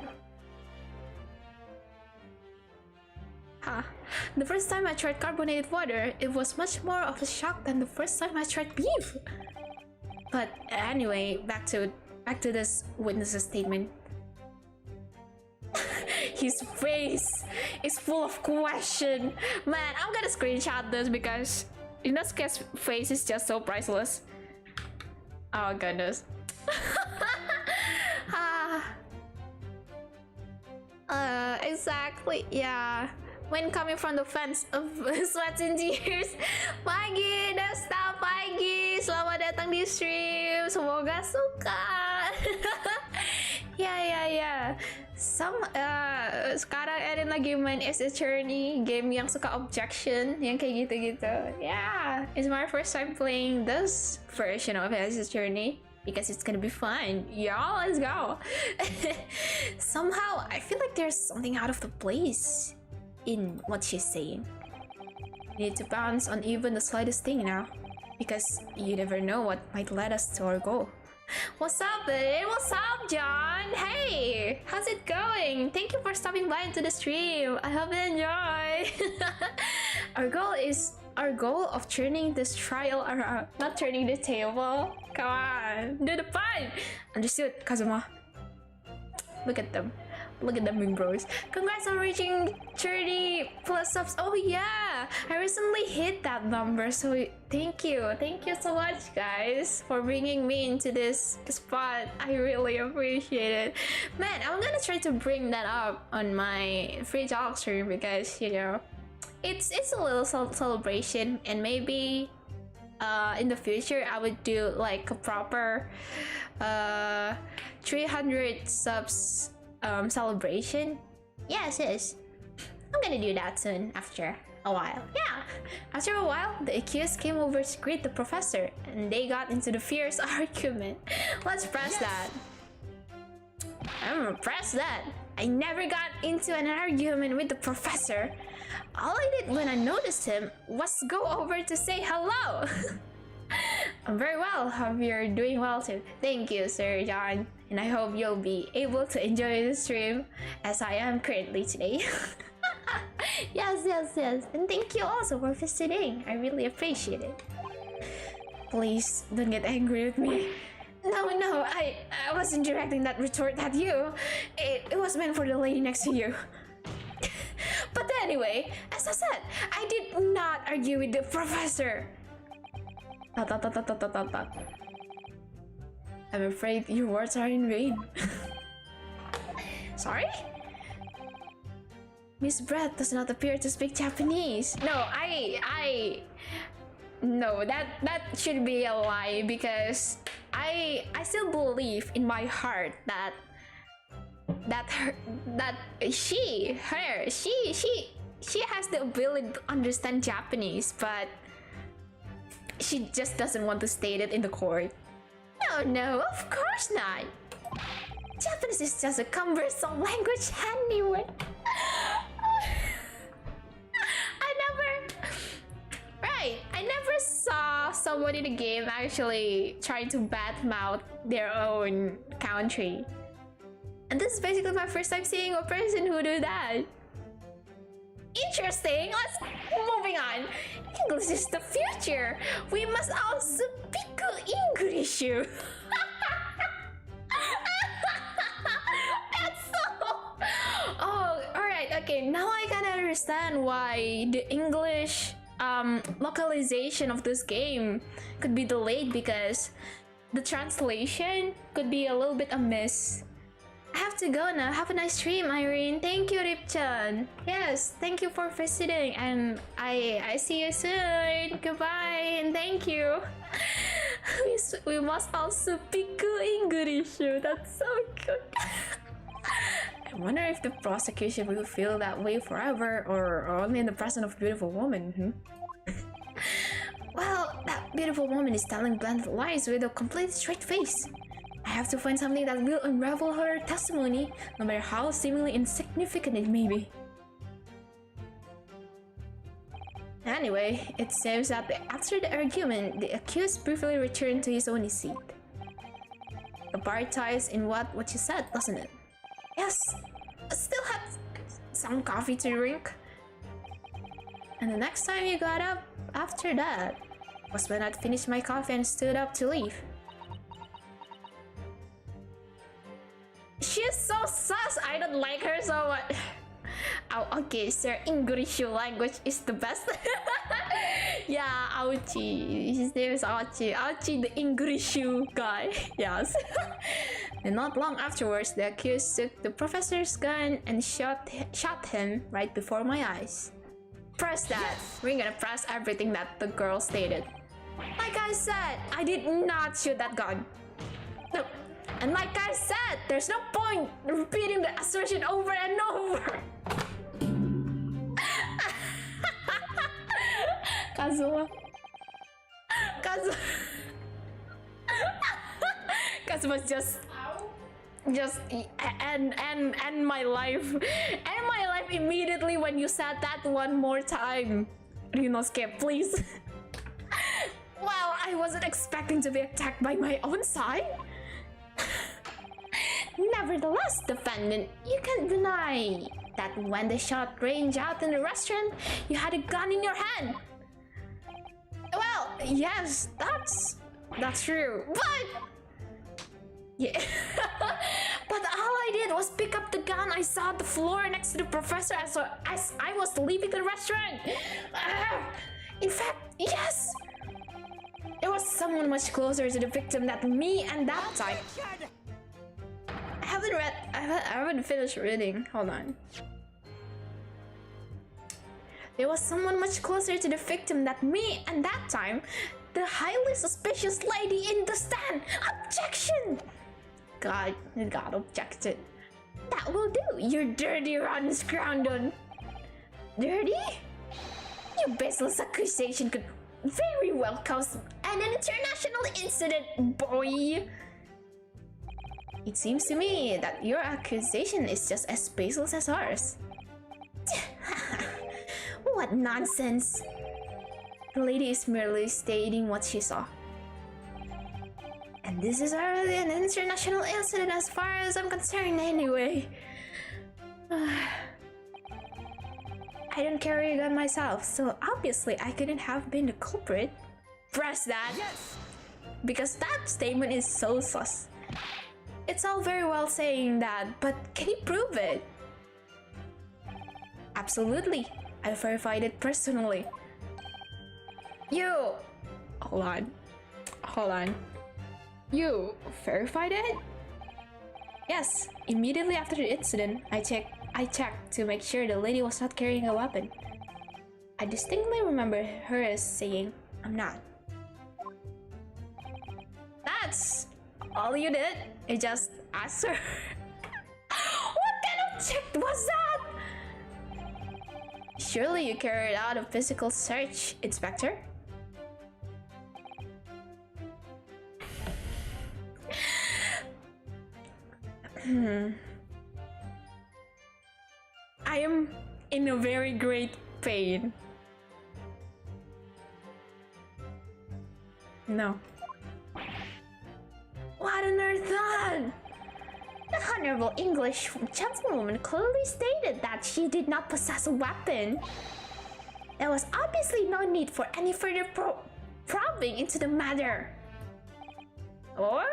Speaker 1: The first time I tried carbonated water, it was much more of a shock than the first time I tried beef. But anyway, back to this witness's statement. His face is full of question. Man, I'm gonna screenshot this because Inosuke's face is just so priceless. Oh goodness. Exactly, yeah. When coming from the fans of Sweats and Tears. Pagi, Desta, pagi. Selamat datang di stream. Semoga suka. Ya. Sekarang Erin lagi main Ace Attorney, game yang suka objection, yang kayak gitu-gitu. Yeah, it's my first time playing this version of Ace Attorney because it's gonna be fun. Yeah, let's go. Somehow, I feel like there's something out of the place in what she's saying. You need to bounce on even the slightest thing now, because you never know what might lead us to our goal. What's up, babe? What's up, John? Hey, how's it going? Thank you for stopping by into the stream. I hope you enjoy. Our goal of turning this trial around, not turning the table. Come on, do the pun. Understood, Kazuma. Look at them. Look at them big bros. Congrats on reaching 30 plus subs. Oh yeah, I recently hit that number, so thank you so much guys for bringing me into this spot. I really appreciate it. Man, I'm gonna try to bring that up on my free talk stream because, you know, it's a little celebration, and maybe in the future I would do like a proper 300 subs celebration. Yes, I'm gonna do that soon after a while. Yeah, after a while, the accused came over to greet the professor, and they got into the fierce argument. Let's press that. I'm gonna press that. I never got into an argument with the professor. All I did when I noticed him was go over to say hello. I'm very well. Hope you're doing well too. Thank you, Sir John. And I hope you'll be able to enjoy the stream as I am currently today. Yes. And thank you also for visiting. I really appreciate it. Please don't get angry with me. No, I wasn't directing that retort at you. It was meant for the lady next to you. But anyway, as I said, I did not argue with the professor. I'm afraid your words are in vain. Sorry? Miss Brett does not appear to speak Japanese. No, no, that should be a lie, because I still believe in my heart that she has the ability to understand Japanese, but she just doesn't want to state it in the court. No, of course not. Japanese is just a cumbersome language anyway. someone in the game actually trying to badmouth their own country. And this is basically my first time seeing a person who do that. Interesting. Let's moving on. English is the future. We must all speak English. That's so. Oh, all right. Okay, now I can understand why the English localization of this game could be delayed, because the translation could be a little bit amiss. I have to go now. Have a nice stream, Irene. Thank you, Ripchan. Yes, thank you for visiting, and I see you soon. Goodbye and thank you. We must also speak English. That's so good. I wonder if the prosecution will feel that way forever, or only in the presence of beautiful woman. Well, that beautiful woman is telling blunt lies with a complete straight face. I have to find something that will unravel her testimony, no matter how seemingly insignificant it may be. Anyway, it seems that after the argument, the accused briefly returned to his own seat. The part ties in what you said, doesn't it? Yes, I still had some coffee to drink. And the next time you got up after that was when I'd finished my coffee and stood up to leave. She's so sus. I don't like her so much. Oh, okay, sir. English language is the best. Yeah, Ouchie. His name is Ouchie. Ouchie, the English guy. Yes. And not long afterwards, the accused took the professor's gun and shot him right before my eyes. Press that. Yes. We're gonna press everything that the girl stated. Like I said, I did not shoot that gun. No. And like I said, there's no point repeating the assertion over and over. Kazuma. Kazuma's just end my life. End my life immediately when you said that one more time. Rinosuke, please. Well, I wasn't expecting to be attacked by my own side. Nevertheless, defendant, you can't deny that when the shot rang out in the restaurant, you had a gun in your hand. Well, yes, that's true, but yeah. But all I did was pick up the gun I saw on the floor next to the professor as I was leaving the restaurant. In fact, yes, there was someone much closer to the victim than me and that time. I haven't finished reading. Hold on. There was someone much closer to the victim than me, and that time, the highly suspicious lady in the stand. Objection! God objected. That will do, you dirty, rotten scoundrel. Dirty? Your baseless accusation could very well cause an international incident, boy. It seems to me that your accusation is just as baseless as ours. What nonsense! The lady is merely stating what she saw. And this is already an international incident as far as I'm concerned anyway. I don't carry a gun myself, so obviously I couldn't have been the culprit. Press that! Yes! Because that statement is so sus. It's all very well saying that, but can you prove it? Absolutely. I verified it personally. You... Hold on. You verified it? Yes. Immediately after the incident, I checked to make sure the lady was not carrying a weapon. I distinctly remember her as saying, "I'm not." That's all you did? You just asked her? What kind of check was that? Surely you carried out a physical search, Inspector? I am in a very great pain. No. What on earth then? The Honorable English gentlewoman clearly stated that she did not possess a weapon. There was obviously no need for any further probing into the matter. Or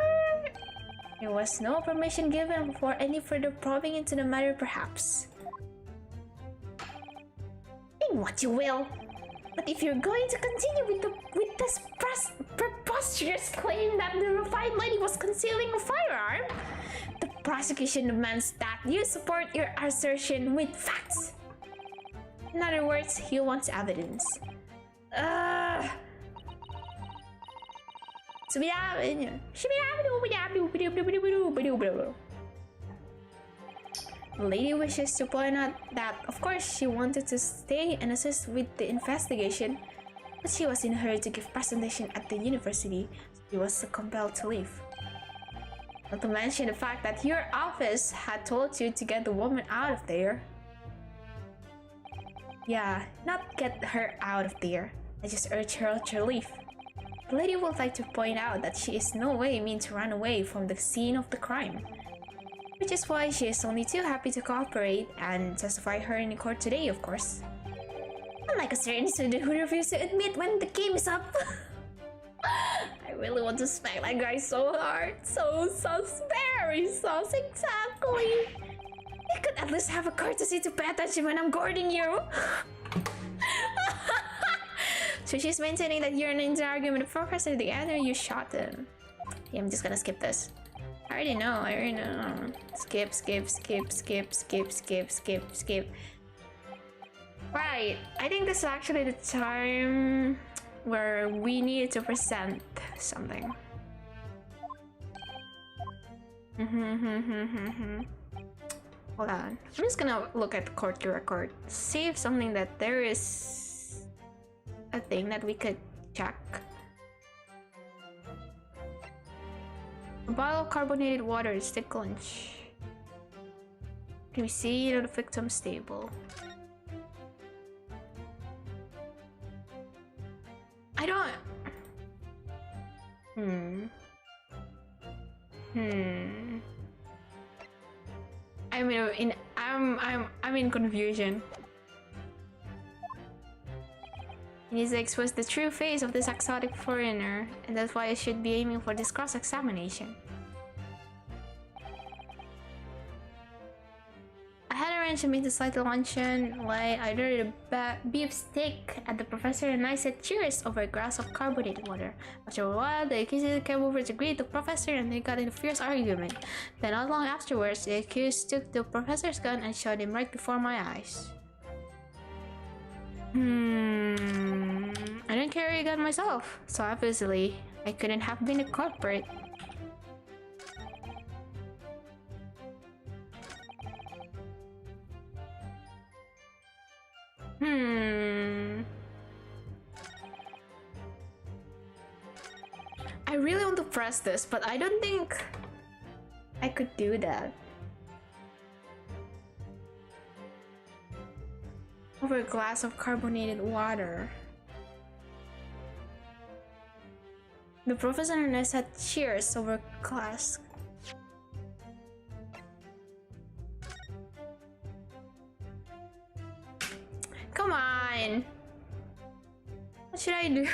Speaker 1: there was no permission given for any further probing into the matter, perhaps. Think what you will. But if you're going to continue with this preposterous claim that the refined lady was concealing a firearm, the prosecution demands that you support your assertion with facts. In other words, he wants evidence. The lady wishes to point out that, of course, she wanted to stay and assist with the investigation, but she was in a hurry to give presentation at the university, so she was compelled to leave. Not to mention the fact that your office had told you to get the woman out of there. Yeah, not get her out of there. I just urge her to leave. The lady would like to point out that she is no way mean to run away from the scene of the crime, which is why she is only too happy to cooperate and testify her in court today, of course. Unlike a certain student who refuses to admit when the game is up. I really want to smack that guy so hard. So very sus, exactly. You could at least have a courtesy to pay attention when I'm guarding you. So she's maintaining that you're in an argument with the professor the other you shot him. Yeah, I'm just gonna skip this. I already know. Skip. Right, I think this is actually the time where we need to present something. Hold on. I'm just gonna look at the court record. See if something that there is a thing that we could check. A bottle of carbonated water is the lunch. Can we see the victim's table? I don't. I'm in confusion. He needs to expose the true face of this exotic foreigner, and that's why I should be aiming for this cross-examination. I had arranged to meet the slight luncheon, like I ordered a beef steak at the professor and I said cheers over a glass of carbonated water. After a while, the accused came over to greet the professor and they got in a fierce argument. Then not long afterwards, the accused took the professor's gun and shot him right before my eyes. I didn't carry a gun myself, so obviously I couldn't have been a culprit. I really want to press this, but I don't think I could do that. Over a glass of carbonated water. The professor and I said cheers over a glass. Come on! What should I do?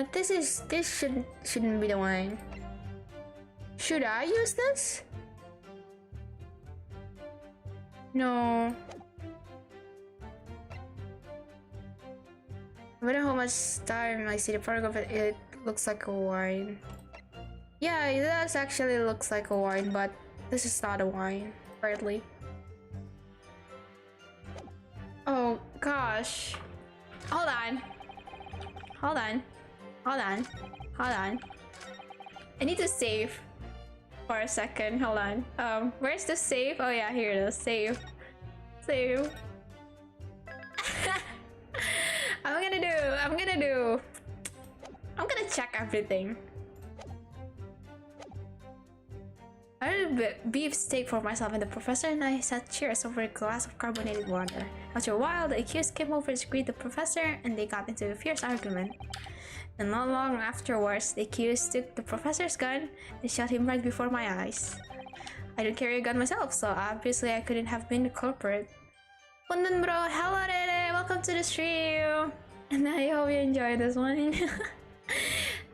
Speaker 1: This shouldn't be the wine. Should I use this? No. I wonder how much time I see the paragraph. It looks like a wine. Yeah, it does actually looks like a wine, but this is not a wine, apparently. Oh gosh. Hold on. I need to save for a second. Hold on. Where's the save? Oh yeah, here it is. Save. I'm gonna check everything. I ordered beef steak for myself, and the professor and I said cheers over a glass of carbonated water. After a while, the accused came over to greet the professor, and they got into a fierce argument. And not long afterwards, the accused took the professor's gun and shot him right before my eyes. I don't carry a gun myself, so obviously I couldn't have been the culprit. Punten bro, hello Dede, welcome to the stream! And I hope you enjoy this one.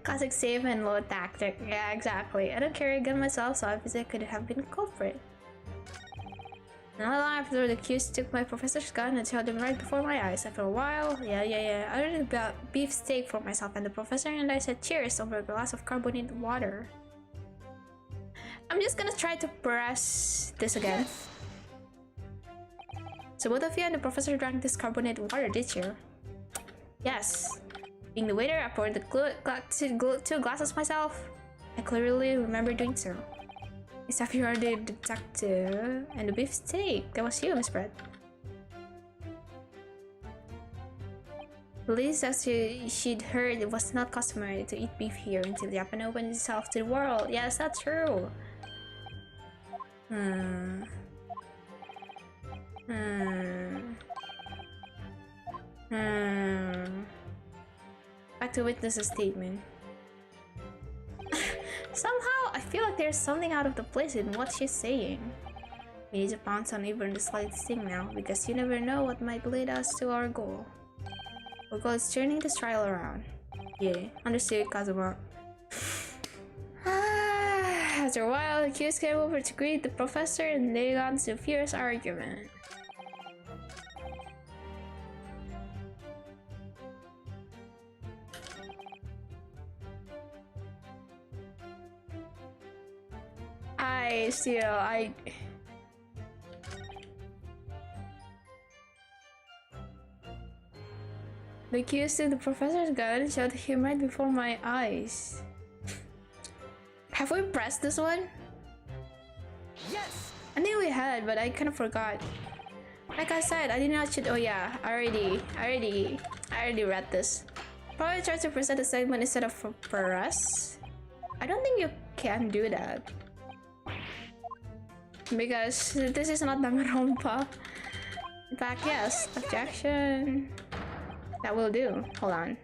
Speaker 1: Classic safe and low tactic. Yeah, exactly. I don't carry a gun myself, so obviously I couldn't have been the culprit. Not long after, the accused took my professor's gun and shot him right before my eyes. After a while, I ordered a beef steak for myself, and the professor and I said cheers over a glass of carbonated water. I'm just gonna try to press this again. Yes. So both of you and the professor drank this carbonated water, did you? Yes. Being the waiter, I poured the 2 glasses myself. I clearly remember doing so. Except you are the detective and the beef steak. That was you, Miss Brett. Police says she'd heard it was not customary to eat beef here until Japan opened itself to the world. Yes, that's true. Back to witness's statement. Somehow, I feel like there's something out of the place in what she's saying. We need to pounce on even the slightest thing now, because you never know what might lead us to our goal. Our goal is turning this trial around. Yeah, understood, Kazuma. After a while, the accused came over to greet the professor, and they got into a fierce argument. The accused took the professor's gun and shot him right before my eyes. Have we pressed this one? Yes! I knew we had, but I kind of forgot. Like I said, I did not shoot. Oh yeah, I already read this. Probably try to present a segment instead of press. I don't think you can do that. Because this is not Danganronpa. In fact, yes, objection. That will do. Hold on.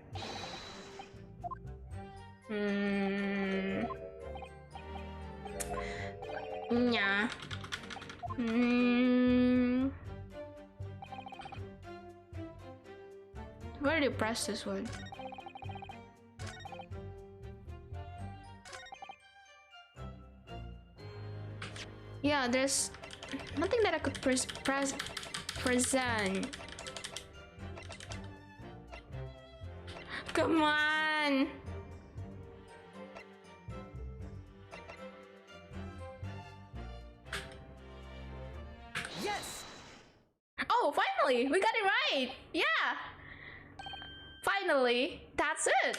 Speaker 1: Yeah. Where do you press this one? Yeah, there's nothing that I could present. Come on! Yes! Oh, finally! We got it right! Yeah! Finally! That's it!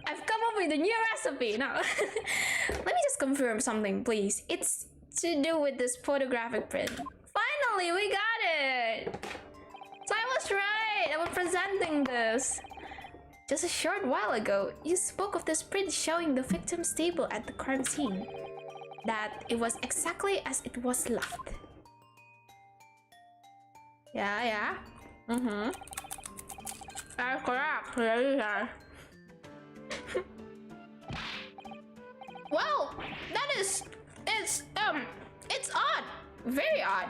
Speaker 1: I've come up with a new recipe! Now, let me just confirm something, please. It's to do with this photographic print. Finally, we got it! So I was right! I was presenting this. Just a short while ago, you spoke of this print showing the victim's table at the crime scene. That it was exactly as it was left. Yeah. That's correct. Well, it's odd. Very odd.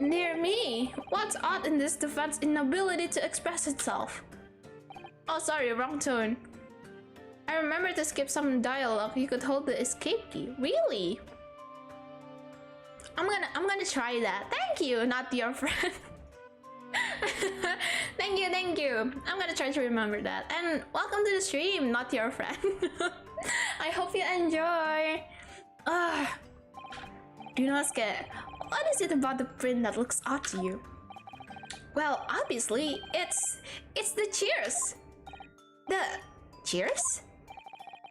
Speaker 1: Dear me, what's odd in this defense inability to express itself? Oh, sorry, wrong tone. I remember to skip some dialogue. You could hold the escape key. Really? I'm gonna try that. Thank you, not your friend. Thank you. I'm gonna try to remember that. And welcome to the stream, not your friend. I hope you enjoy. Do not scare. What is it about the print that looks odd to you? Well, obviously, it's the cheers. The cheers?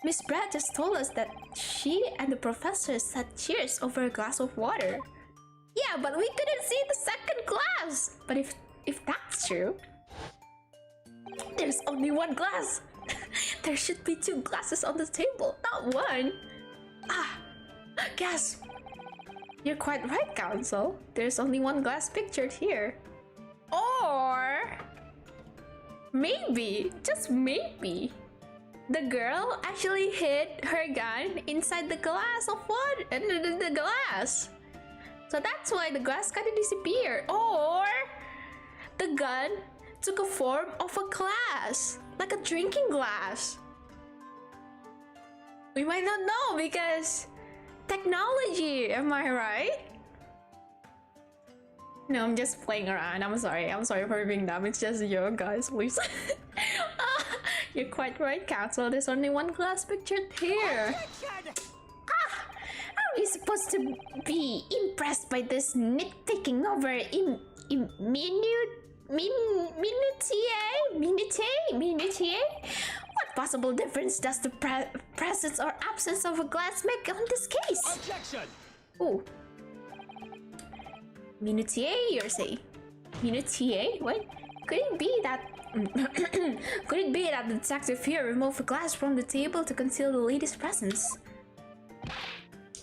Speaker 1: Miss Brad just told us that she and the professor said cheers over a glass of water. Yeah, but we couldn't see the second glass. But if that's true, there's only one glass. There should be 2 glasses on the table, not one. Yes! You're quite right, Council. There's only one glass pictured here. Or... maybe, just maybe, the girl actually hid her gun inside the glass of water, the glass. So that's why the glass kind of disappeared. Or the gun took a form of a glass, like a drinking glass. We might not know because technology, am I right? No, I'm just playing around. I'm sorry for being dumb. It's just you guys, please. You're quite right, Council. There's only one glass pictured here. How are you supposed to be impressed by this nitpicking over minutiae? What possible difference does the presence or absence of a glass make on this case?
Speaker 2: Objection!
Speaker 1: Ooh. Minutiae, you're saying? Minutiae? What? Could it be that... could it be that the detective here removed a glass from the table to conceal the lady's presence?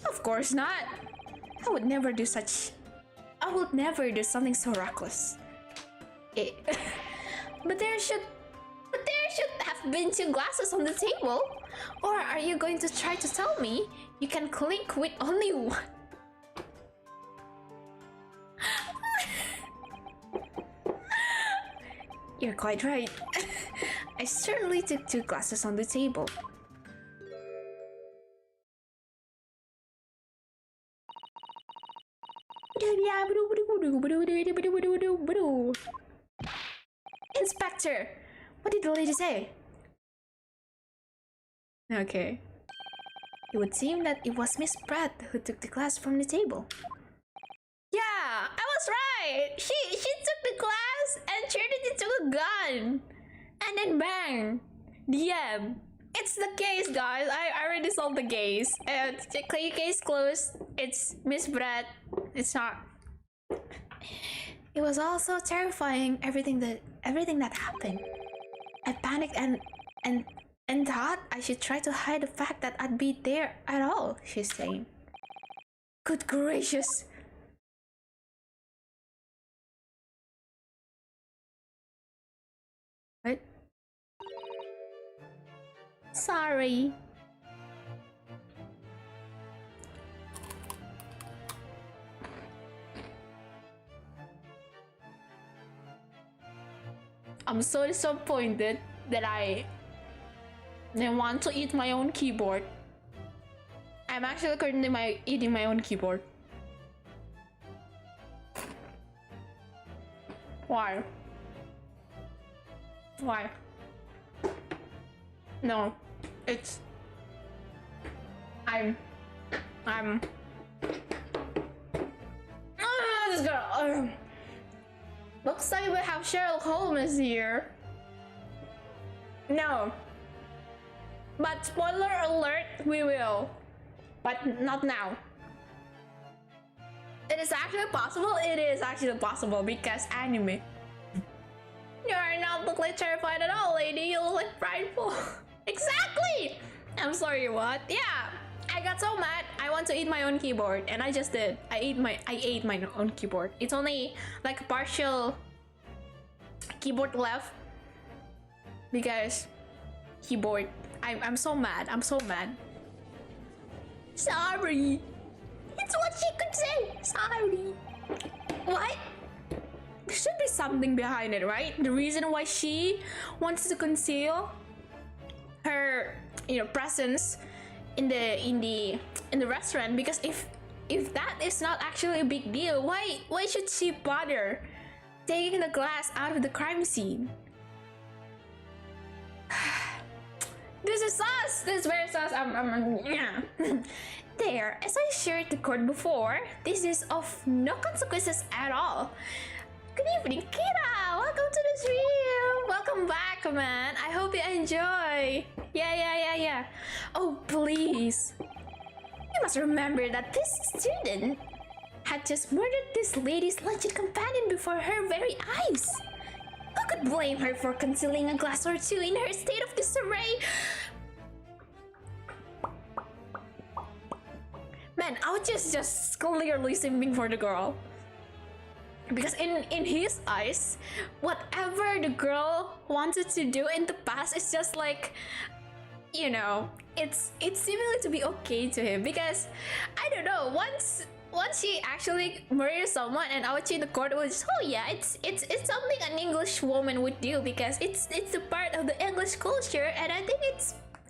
Speaker 1: Of course not. I would never do something so reckless. But there should have been two glasses on the table. Or are you going to try to tell me you can clink with only one? You're quite right. I certainly took two glasses on the table. Inspector, what did the lady say? Okay. It would seem that it was Miss Pratt who took the glass from the table. Yeah, I was right. She took the glass and turned it into a gun, and then bang, DM. It's the case, guys. I already solved the case. Case closed. It's Miss Brett. It's not. It was all so terrifying. Everything that happened. I panicked and thought I should try to hide the fact that I'd be there at all. She's saying. Good gracious. What? Sorry. I'm so disappointed that I want to eat my own keyboard. I'm actually currently eating my own keyboard. Why? Why? No, it's... This girl... Looks like we have Sherlock Holmes here. No. But spoiler alert, we will. But not now. It is actually possible? It is actually possible because anime. You are not look like terrified at all, lady. You look like prideful. Exactly! I'm sorry, what? Yeah, I got so mad. I want to eat my own keyboard, and I just did. I ate my own keyboard. It's only like a partial keyboard left because keyboard. I'm so mad. I'm so mad. Sorry. It's what she could say. Sorry. What? There should be something behind it, right? The reason why she wants to conceal her, presence in the restaurant, because if that is not actually a big deal, why should she bother taking the glass out of the crime scene? This is sus. This is very sus. Yeah. There, as I shared the court before, this is of no consequences at all. Good evening, Kira! Welcome to the stream! Welcome back, man! I hope you enjoy! Yeah. Oh, please! You must remember that this student had just murdered this lady's luncheon companion before her very eyes! Who could blame her for concealing a glass or two in her state of disarray? And Aochi is just clearly simping for the girl. Because in his eyes, whatever the girl wanted to do in the past is just like, you know, it's seemingly to be okay to him. Because I don't know, once she actually murders someone and Aochi in the court was, oh yeah, it's something an English woman would do because it's a part of the English culture, and I think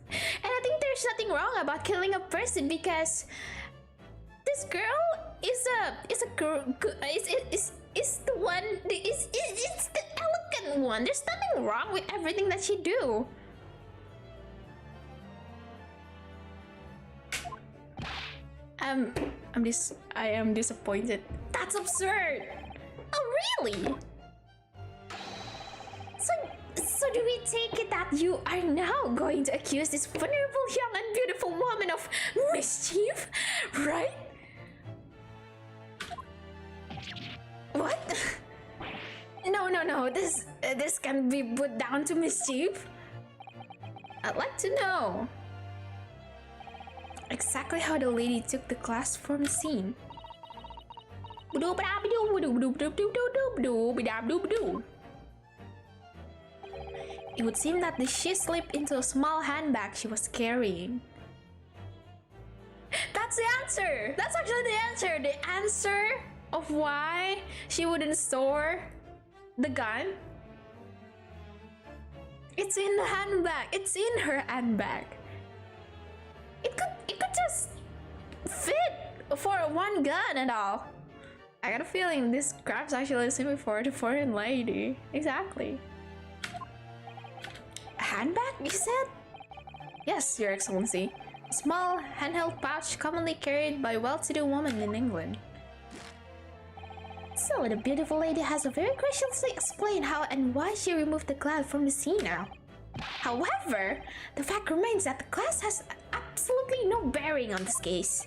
Speaker 1: there's nothing wrong about killing a person because this girl is the one, it's the elegant one. There's nothing wrong with everything that she do. I am disappointed. That's absurd. Oh really? So do we take it that you are now going to accuse this vulnerable, young, and beautiful woman of mischief, right? What? No. This can be put down to mischief. I'd like to know exactly how the lady took the class from the scene. It would seem that she slipped into a small handbag she was carrying. That's the answer! That's actually the answer! The answer of why she wouldn't store the gun. It's in the handbag. It's in her handbag. It could just fit for one gun and all. I got a feeling this crap's actually listening for the foreign lady. Exactly. A handbag, you said? Yes, Your Excellency. A small handheld pouch commonly carried by well-to-do women in England. So the beautiful lady has very graciously explained how and why she removed the cloud from the scene now. However, the fact remains that the class has absolutely no bearing on this case.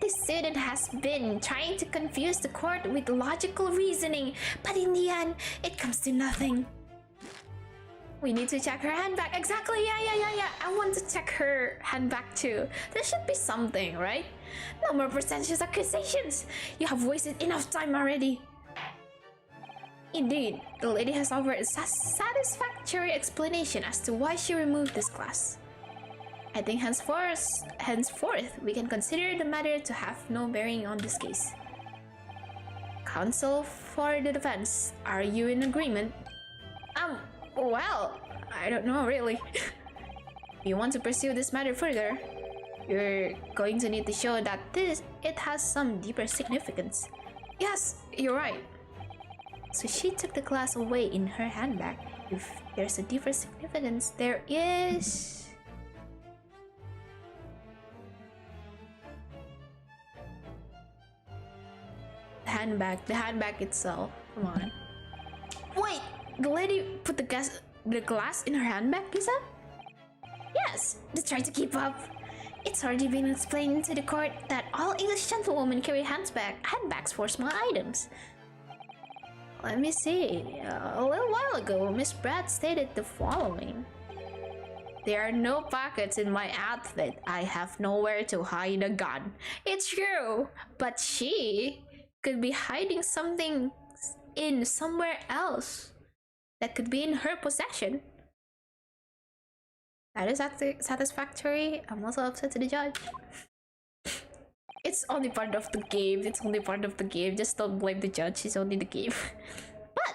Speaker 1: This student has been trying to confuse the court with logical reasoning, but in the end, it comes to nothing. We need to check her handbag. Exactly, yeah. I want to check her handbag too. There should be something, right? No more pretentious accusations. You have wasted enough time already. Indeed, the lady has offered a satisfactory explanation as to why she removed this class. I think henceforth, we can consider the matter to have no bearing on this case. Counsel for the defense, are you in agreement? Well, I don't know really. If you want to pursue this matter further, you're going to need to show that it has some deeper significance. Yes, you're right. So she took the glass away in her handbag. If there's a deeper significance, there is... The handbag itself. Come on. Wait, the lady put the glass in her handbag, you said? Yes, just try to keep up. It's already been explained to the court that all English gentlewomen carry handbags for small items. Let me see. A little while ago, Miss Pratt stated the following. There are no pockets in my outfit. I have nowhere to hide a gun. It's true, but she could be hiding something in somewhere else that could be in her possession. That is satisfactory. I'm also upset to the judge. It's only part of the game. Just don't blame the judge. It's only the game. But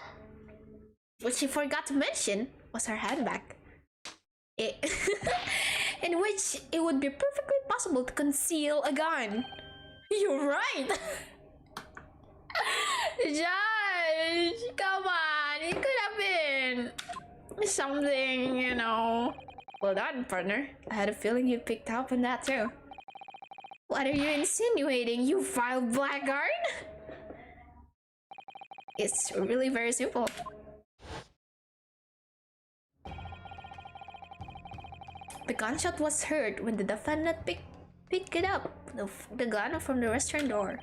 Speaker 1: what she forgot to mention was her handbag. In which it would be perfectly possible to conceal a gun. You're right. Judge, come on. It could have been something, you know. Well done, partner. I had a feeling you picked up on that too. What are you insinuating, you vile blackguard? It's really very simple. The gunshot was heard when the defendant picked it up, the gun from the restaurant door.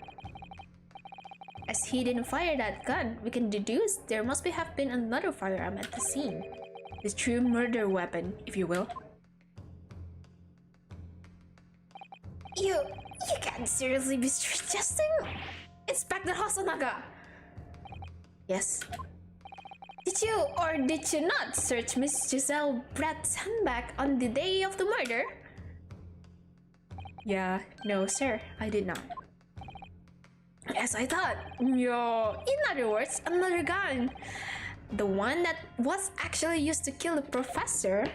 Speaker 1: As he didn't fire that gun, we can deduce there must have been another firearm at the scene. The true murder weapon, if you will. You can't seriously be suggesting? Inspector Hosonaga! Yes? Did you or did you not search Miss Giselle Brett's handbag on the day of the murder? Yeah, no sir, I did not. As I thought. In other words, another gun. The one that was actually used to kill the professor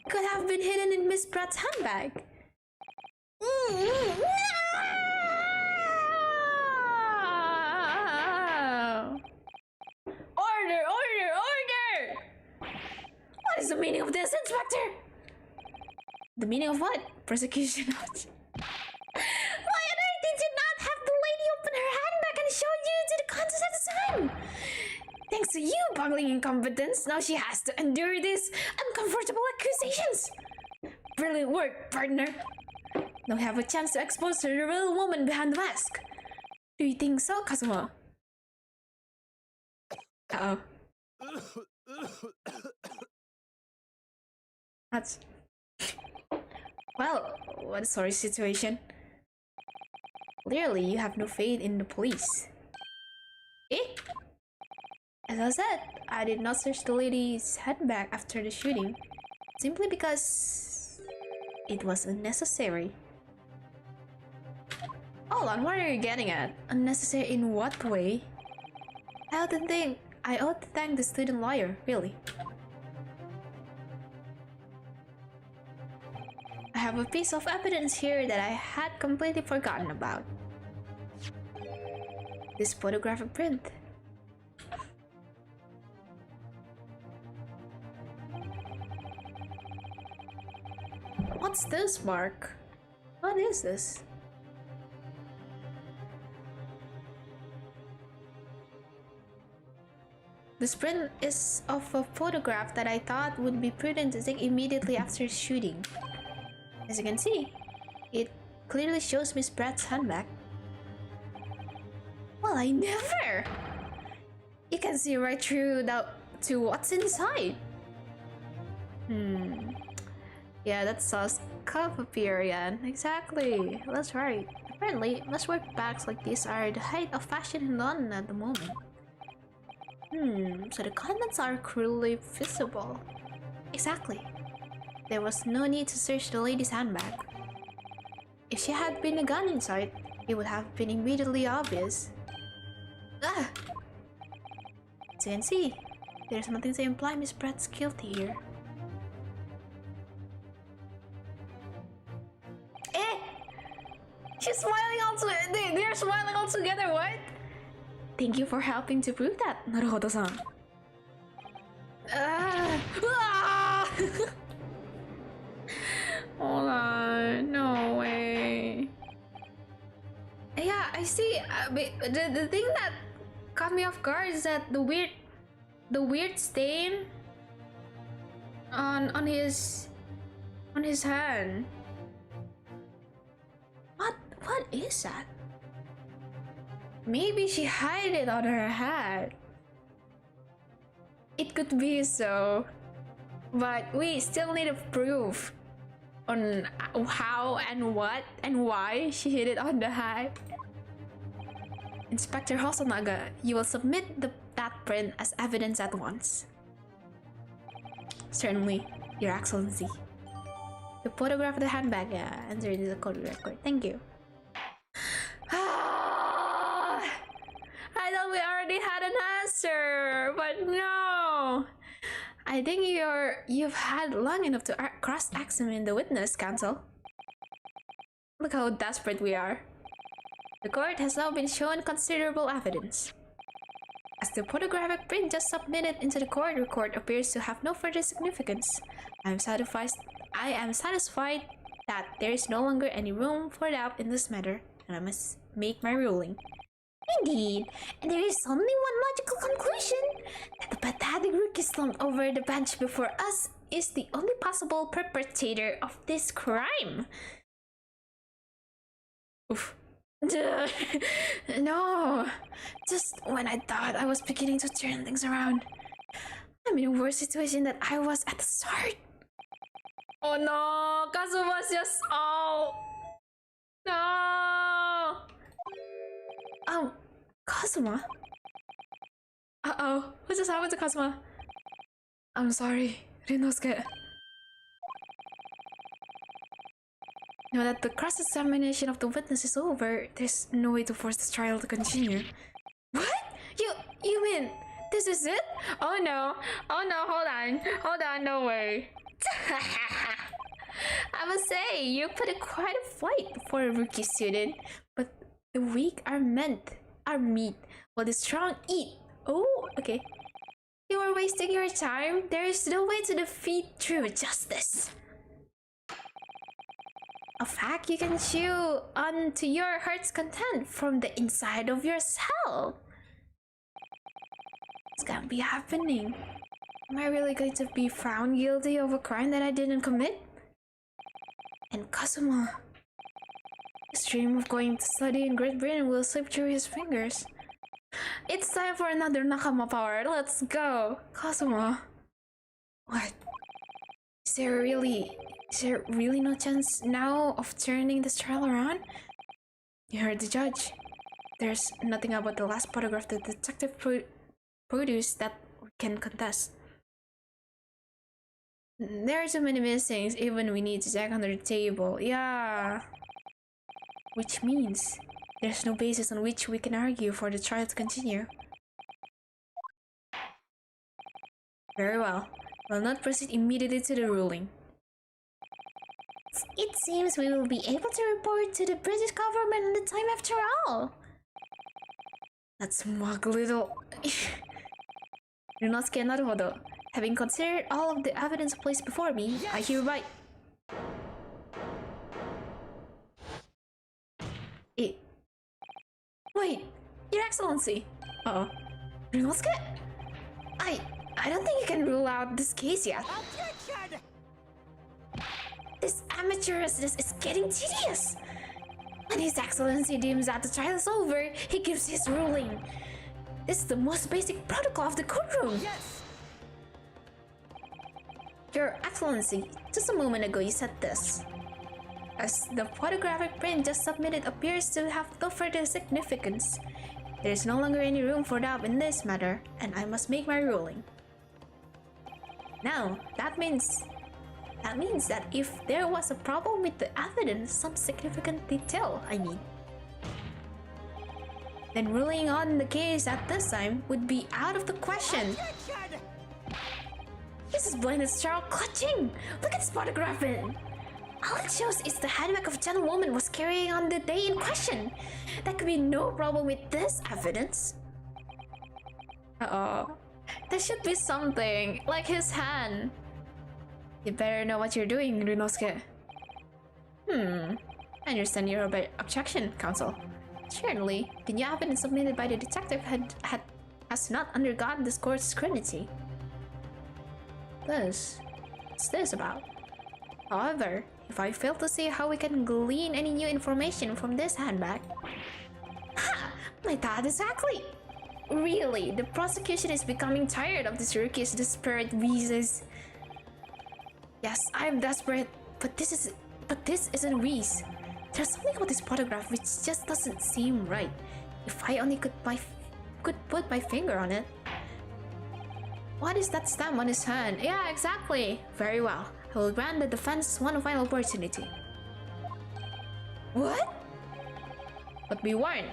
Speaker 1: could have been hidden in Miss Brett's handbag. Order! What is the meaning of this, Inspector? The meaning of what? Persecution of... Why on earth did you not have the lady open her handbag and show you to the contents at the time? Thanks to you, boggling incompetence, now she has to endure these uncomfortable accusations. Brilliant work, partner. Now we have a chance to expose the real woman behind the mask. Do you think so, Kazuma? Uh-oh. That's... Well, what a sorry situation. Clearly, you have no faith in the police. Eh? As I said, I did not search the lady's handbag after the shooting, simply because it was unnecessary. Hold on, what are you getting at? Unnecessary in what way? I ought to thank the student lawyer, really. I have a piece of evidence here that I had completely forgotten about. This photographic print. What's this, Mark? What is this? This print is of a photograph that I thought would be prudent to take immediately after shooting. As you can see, it clearly shows Miss Brett's handbag. Well, I never! You can see right through to what's inside. Yeah, that's sauce papir again. Exactly, that's right. Apparently, must-wear bags like these are the height of fashion in London at the moment. So the contents are clearly visible. Exactly. There was no need to search the lady's handbag. If she had been a gun inside, it would have been immediately obvious. Ah! As you can see, there's nothing to imply Miss Brett's guilty here. Eh! She's smiling also. They're smiling all together. What? Thank you for helping to prove that, Naruhodo-san. Hold on, no way. Yeah, I see. The thing that caught me off guard is that the weird stain on his hand. What is that? Maybe she hid it on her hat. It could be so, but we still need a proof on how and what and why she hid it on the hat. Inspector Hosonaga, you will submit that print as evidence at once. Certainly, Your Excellency. The photograph of the handbag, entered in the court record. Thank you. I thought we already had an answer, but no. I think you've had long enough to cross-examine the witness, counsel. Look how desperate we are. The court has now been shown considerable evidence. As the photographic print just submitted into the court record appears to have no further significance, I am satisfied that there is no longer any room for doubt in this matter, and I must make my ruling. Indeed, and there is only one logical conclusion, that the pathetic rookie slumped over the bench before us is the only possible perpetrator of this crime. Oof. No, just when I thought I was beginning to turn things around, I'm in a worse situation than I was at the start. Oh no, Kazuma's just Kazuma? Uh-oh, what just happened to Kazuma? I'm sorry, Rinosuke. Now that the cross-examination of the witness is over, there's no way to force this trial to continue. What? You mean this is it? Oh no, hold on, no way. I must say, you put in quite a fight for a rookie student, but the weak are meat, while the strong eat. Oh, okay. You are wasting your time. There is no way to defeat true justice. A fact you can chew on to your heart's content from the inside of yourself. It's gonna be happening. Am I really going to be found guilty of a crime that I didn't commit? And Kazuma, his dream of going to study in Great Britain will slip through his fingers. It's time for another Nakama power. Let's go, Kazuma. What? Is there really no chance now of turning this trial around? You heard the judge. There's nothing about the last photograph the detective produced that we can contest. There are too many missings, even we need to check under the table. Yeah. Which means there's no basis on which we can argue for the trial to continue. Very well. We'll not proceed immediately to the ruling. It seems we will be able to report to the British government on the time after all. That smug little... Rinosuke Naruhodo. Having considered all of the evidence placed before me, yes. I hereby... Wait, Your Excellency! Uh-oh. Rinosuke? I don't think you can rule out this case yet. Objection! This amateurishness is getting tedious! When His Excellency deems that the trial is over, he gives his ruling. This is the most basic protocol of the courtroom. Yes! Your Excellency, just a moment ago you said this. As the photographic print just submitted appears to have no further significance, there is no longer any room for doubt in this matter, and I must make my ruling. Now, that means that if there was a problem with the evidence, some significant detail I need, then ruling on the case at this time would be out of the question. This is blinded Charles clutching! Look at this photograph in! All it shows is the handbag of a gentlewoman was carrying on the day in question. There could be no problem with this evidence. Uh-oh. There should be something, like his hand. You better know what you're doing, Rinosuke. I understand your objection, counsel. Certainly, the new evidence submitted by the detective has not undergone this court's scrutiny. What's this about? However, if I fail to see how we can glean any new information from this handbag... Ha! My thought exactly! Really, the prosecution is becoming tired of this rookie's desperate wheezes. Yes, I'm desperate, but this isn't wheeze. There's something about this photograph which just doesn't seem right. If I only could put my finger on it. What is that stamp on his hand? Yeah, exactly. Very well. I will grant the defense one final opportunity. What? But be warned.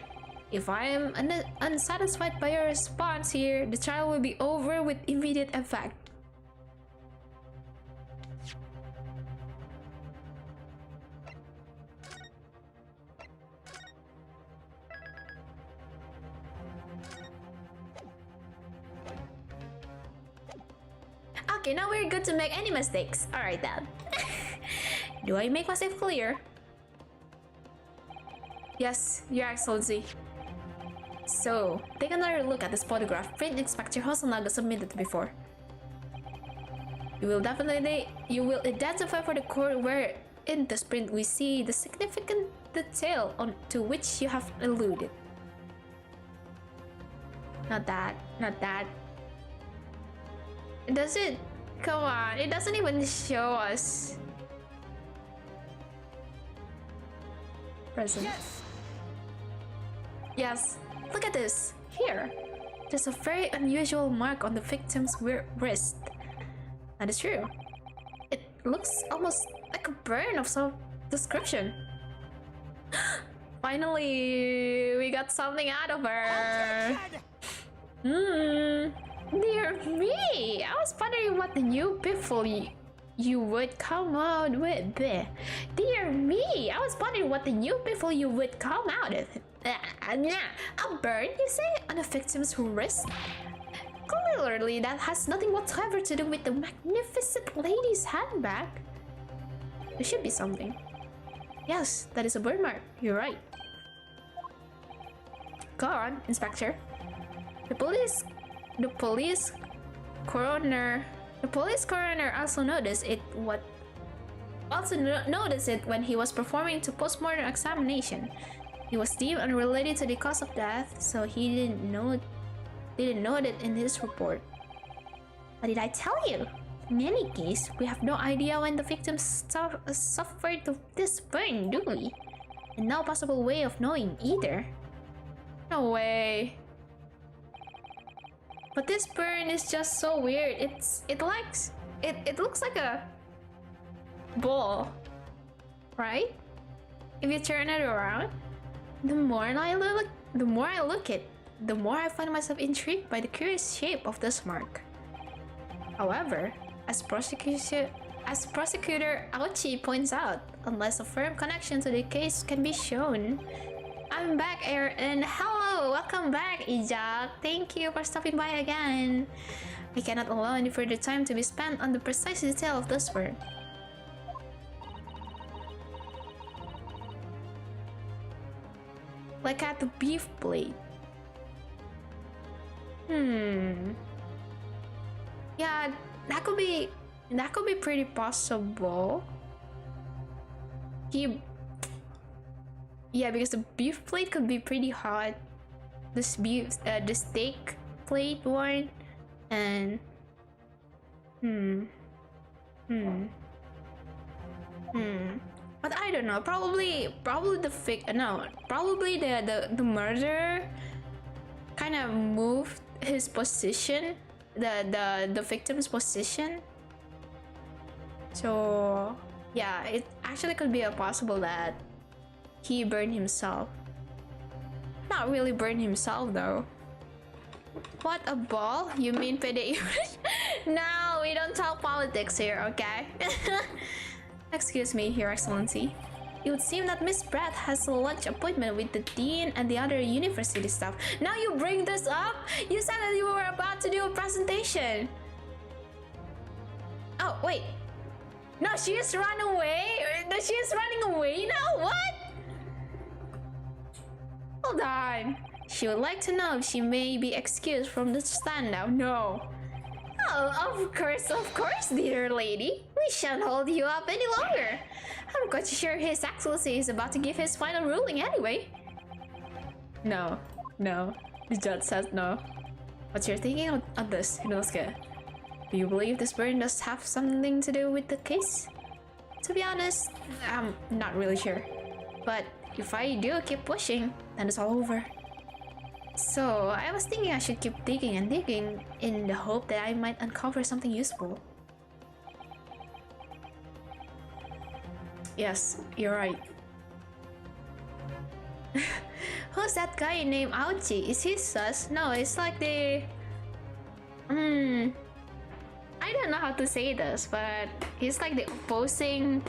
Speaker 1: If I am unsatisfied by your response here, the trial will be over with immediate effect. Okay, now we're good to make any mistakes. Alright then. Do I make myself clear? Yes, Your Excellency. So, take another look at this photograph Print Inspector Hosonaga submitted before. You will identify for the court where in this print we see the significant detail to which you have alluded. Not that. Does it? Come on, it doesn't even show us. Present. Yes, look at this. Here, there's a very unusual mark on the victim's wrist. That is true. It looks almost like a burn of some description. Finally, we got something out of her. Dear me, I was wondering what the new pitfall you would come out with. Dear me, I was wondering what the new pitfall you would come out with. A burn, you say, on the victim's wrist? Clearly, that has nothing whatsoever to do with the magnificent lady's handbag. There should be something. Yes, that is a burn mark. You're right. Go on, Inspector. The police coroner also noticed it when he was performing the postmortem examination. He was deemed unrelated to the cause of death, so he didn't note it in his report. What did I tell you? In any case, we have no idea when the victim suffered this burn, do we? And no possible way of knowing either. No way. But this burn is just so weird. It looks like a ball, right? If you turn it around, the more I look it, the more I find myself intrigued by the curious shape of this mark. However, as prosecutor Auchi points out, unless a firm connection to the case can be shown. I'm back, and hello, welcome back, Ijak. Thank you for stopping by again. We cannot allow any further time to be spent on the precise detail of this work. Like at the beef blade. Yeah, that could be pretty possible. Yeah, because the beef plate could be pretty hot. The steak plate one, and But I don't know. Probably the murderer kind of moved his position, the victim's position. So yeah, it actually could be a possible that he burned himself. Not really burned himself though. What, a ball? You mean PDI? No, we don't talk politics here, okay? Excuse me, Your Excellency. It would seem that Miss Pratt has a lunch appointment with the dean and the other university staff. Now you bring this up? You said that you were about to do a presentation. Oh, wait. No, she is run away? She is running away now? What? Hold on. She would like to know if she may be excused from the stand now. No. Oh, of course, dear lady. We shan't hold you up any longer. I'm quite sure His Excellency is about to give his final ruling anyway. No. The judge says no. What's your thinking of this, Inosuke? Do you believe this burn does have something to do with the case? To be honest, I'm not really sure. But if I do keep pushing, then it's all over. So, I was thinking I should keep digging and digging in the hope that I might uncover something useful. Yes, you're right. Who's that guy named Auchi? Is he sus? No, it's like the... I don't know how to say this, but he's like the opposing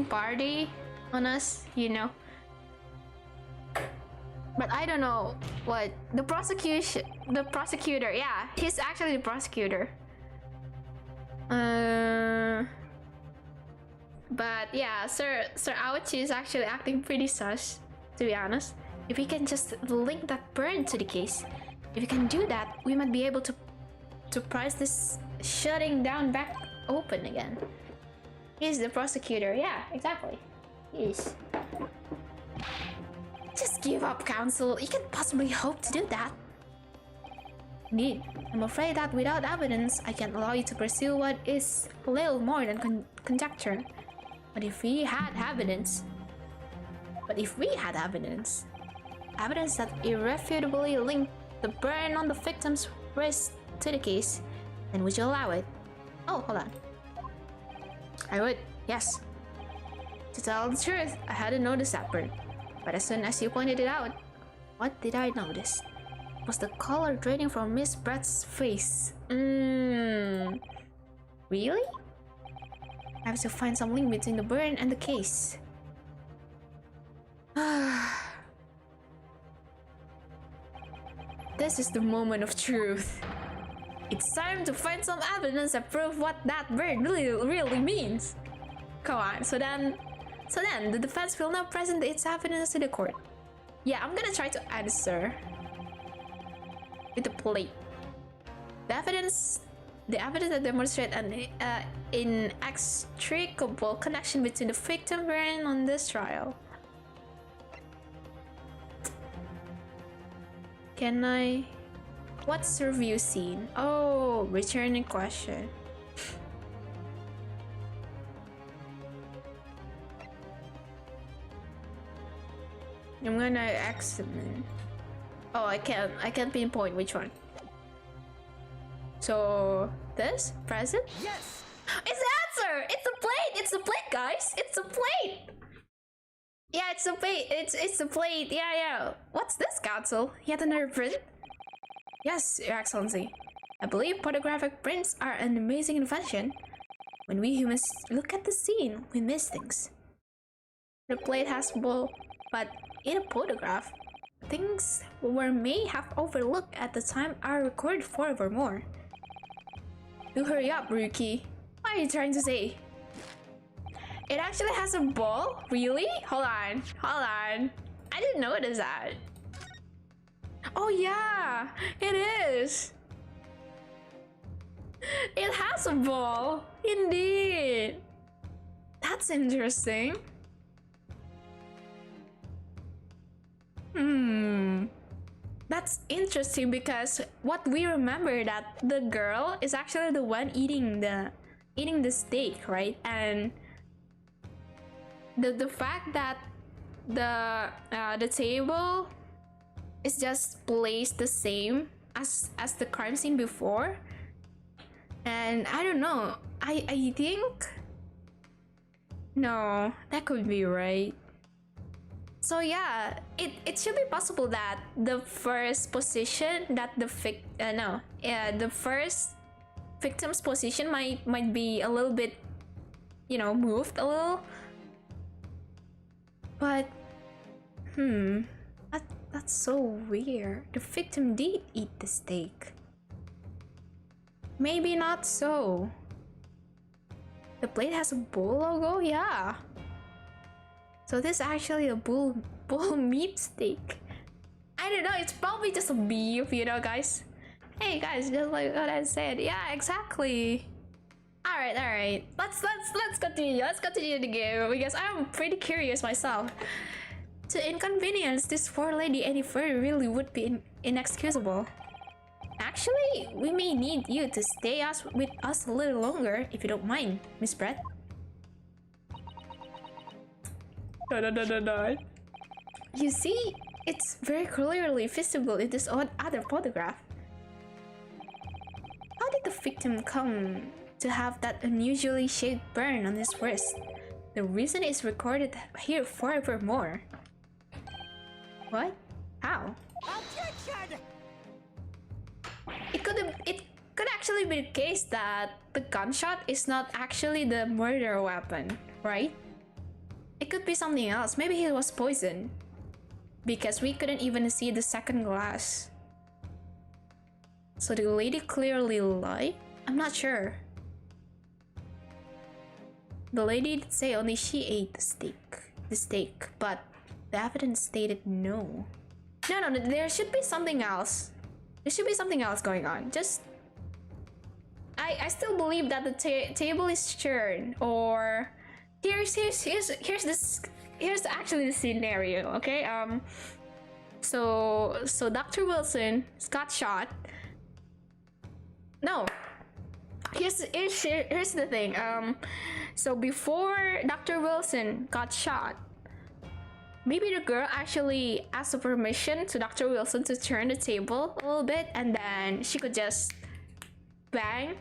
Speaker 1: party on us, you know. But I don't know what the prosecutor. Yeah, he's actually the prosecutor. But yeah, Sir Aochi is actually acting pretty sus, to be honest. If we can just link that burn to the case, if we can do that, we might be able to price this shutting down back open again. He's the prosecutor. Yeah, exactly. Yes. Just give up, counsel. You can't possibly hope to do that. Indeed, I'm afraid that without evidence, I can't allow you to pursue what is little more than conjecture. But if we had evidence, evidence that irrefutably linked the burn on the victim's wrist to the case, then would you allow it? Oh, hold on. I would, yes. To tell the truth, I hadn't noticed that burn. But as soon as you pointed it out, what did I notice? It was the color draining from Miss Brett's face. Really? I have to find some link between the burn and the case. This is the moment of truth. It's time to find some evidence that prove what that burn really means. Come on, so then the defense will now present its evidence to the court. Yeah, I'm gonna try to answer with the plate. The evidence that demonstrates an inextricable connection between the victim burn on this trial. Can I? What's the review scene? Oh, returning question. I'm gonna examine. Oh, I can't pinpoint which one. So this present?
Speaker 2: Yes.
Speaker 1: It's the answer. It's the plate. It's the plate, guys. It's the plate. Yeah, it's the plate. It's the plate. Yeah. What's this, counsel? Yet another print? Yes, Your Excellency. I believe photographic prints are an amazing invention. When we humans look at the scene, we miss things. The plate has ball, but in a photograph, things we may have overlooked at the time are recorded forevermore. Do hurry up, Rookie. What are you trying to say? It actually has a ball? Really? Hold on. I didn't notice that. Oh yeah, it is. It has a ball. Indeed. That's interesting. That's interesting because what we remember that the girl is actually the one eating the steak, right? And the fact that the table is just placed the same as the crime scene before, and I don't know. I think no, that could be right. So yeah, it should be possible that the first position that the first victim's position might be a little bit, moved a little. But that's so weird. The victim did eat the steak. Maybe not so. The plate has a bull logo, yeah. So this is actually a bull meat steak. I don't know, it's probably just a beef, guys. Hey guys, just like what I said. Yeah, exactly. Alright. Let's continue. Let's continue the game because I'm pretty curious myself. To inconvenience this poor lady any further really would be inexcusable. Actually, we may need you to stay with us a little longer if you don't mind, Miss Brett. No. You see, it's very clearly visible in this other photograph. How did the victim come to have that unusually shaped burn on his wrist? The reason is recorded here forevermore. What? How?
Speaker 2: Objection!
Speaker 1: It could actually be the case that the gunshot is not actually the murder weapon, right? It could be something else. Maybe he was poisoned. Because we couldn't even see the second glass. So the lady clearly lied? I'm not sure. The lady did say only she ate the steak, but the evidence stated no. No, there should be something else. There should be something else going on. I still believe that the table is turned, or here's actually the scenario, okay? So Dr. Wilson got shot. No. Here's the thing. So before Dr. Wilson got shot, maybe the girl actually asked for permission to Dr. Wilson to turn the table a little bit, and then she could just bang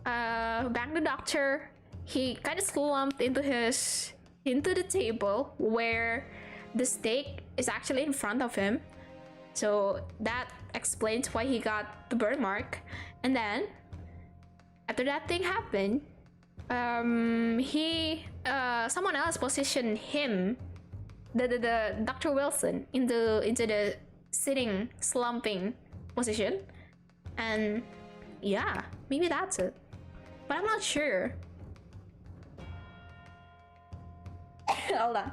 Speaker 1: the doctor. He kind of slumped into the table where the steak is actually in front of him. So that explains why he got the burn mark. And then after that thing happened, someone else positioned him, the Dr. Wilson, into the sitting, slumping position. And yeah, maybe that's it, but I'm not sure. Hold on.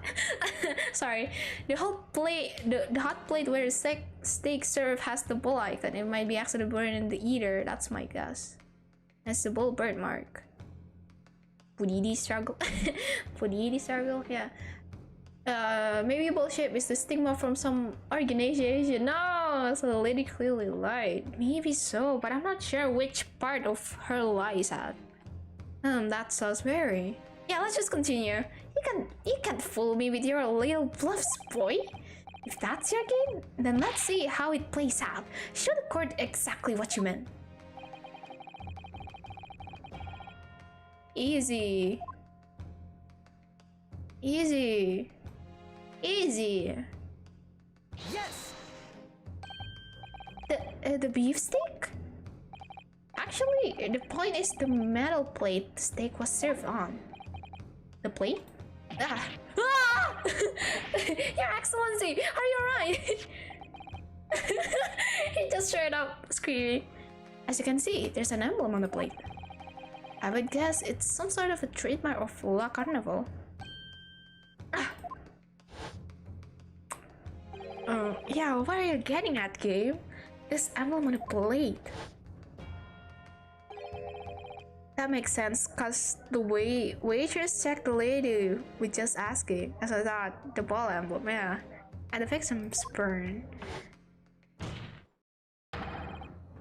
Speaker 1: Sorry. The hot plate where the steak served has the bull icon. It might be accidentally burned in the eater. That's my guess. That's the bull burn mark. Pudidi struggle. Pudidi struggle. Yeah. Maybe bullshit is the stigma from some organization. No, so the lady clearly lied. Maybe so, but I'm not sure which part of her lie is at. That sounds very. Yeah, let's just continue. You can't fool me with your little bluffs, boy. If that's your game, then let's see how it plays out. Show the court exactly what you meant. Easy. Easy. Easy.
Speaker 2: Yes.
Speaker 1: The beefsteak? Actually, the point is the metal plate the steak was served on. The plate? Ah! Ah! Your Excellency, are you alright? He just straight up screaming. As you can see, there's an emblem on the plate. I would guess it's some sort of a trademark of La Carnival. Yeah, what are you getting at, Gabe? This emblem on the plate. That makes sense, cause the way waitress checked the lady with just asking, as I thought, the ball emblem, yeah. And the victim's burn.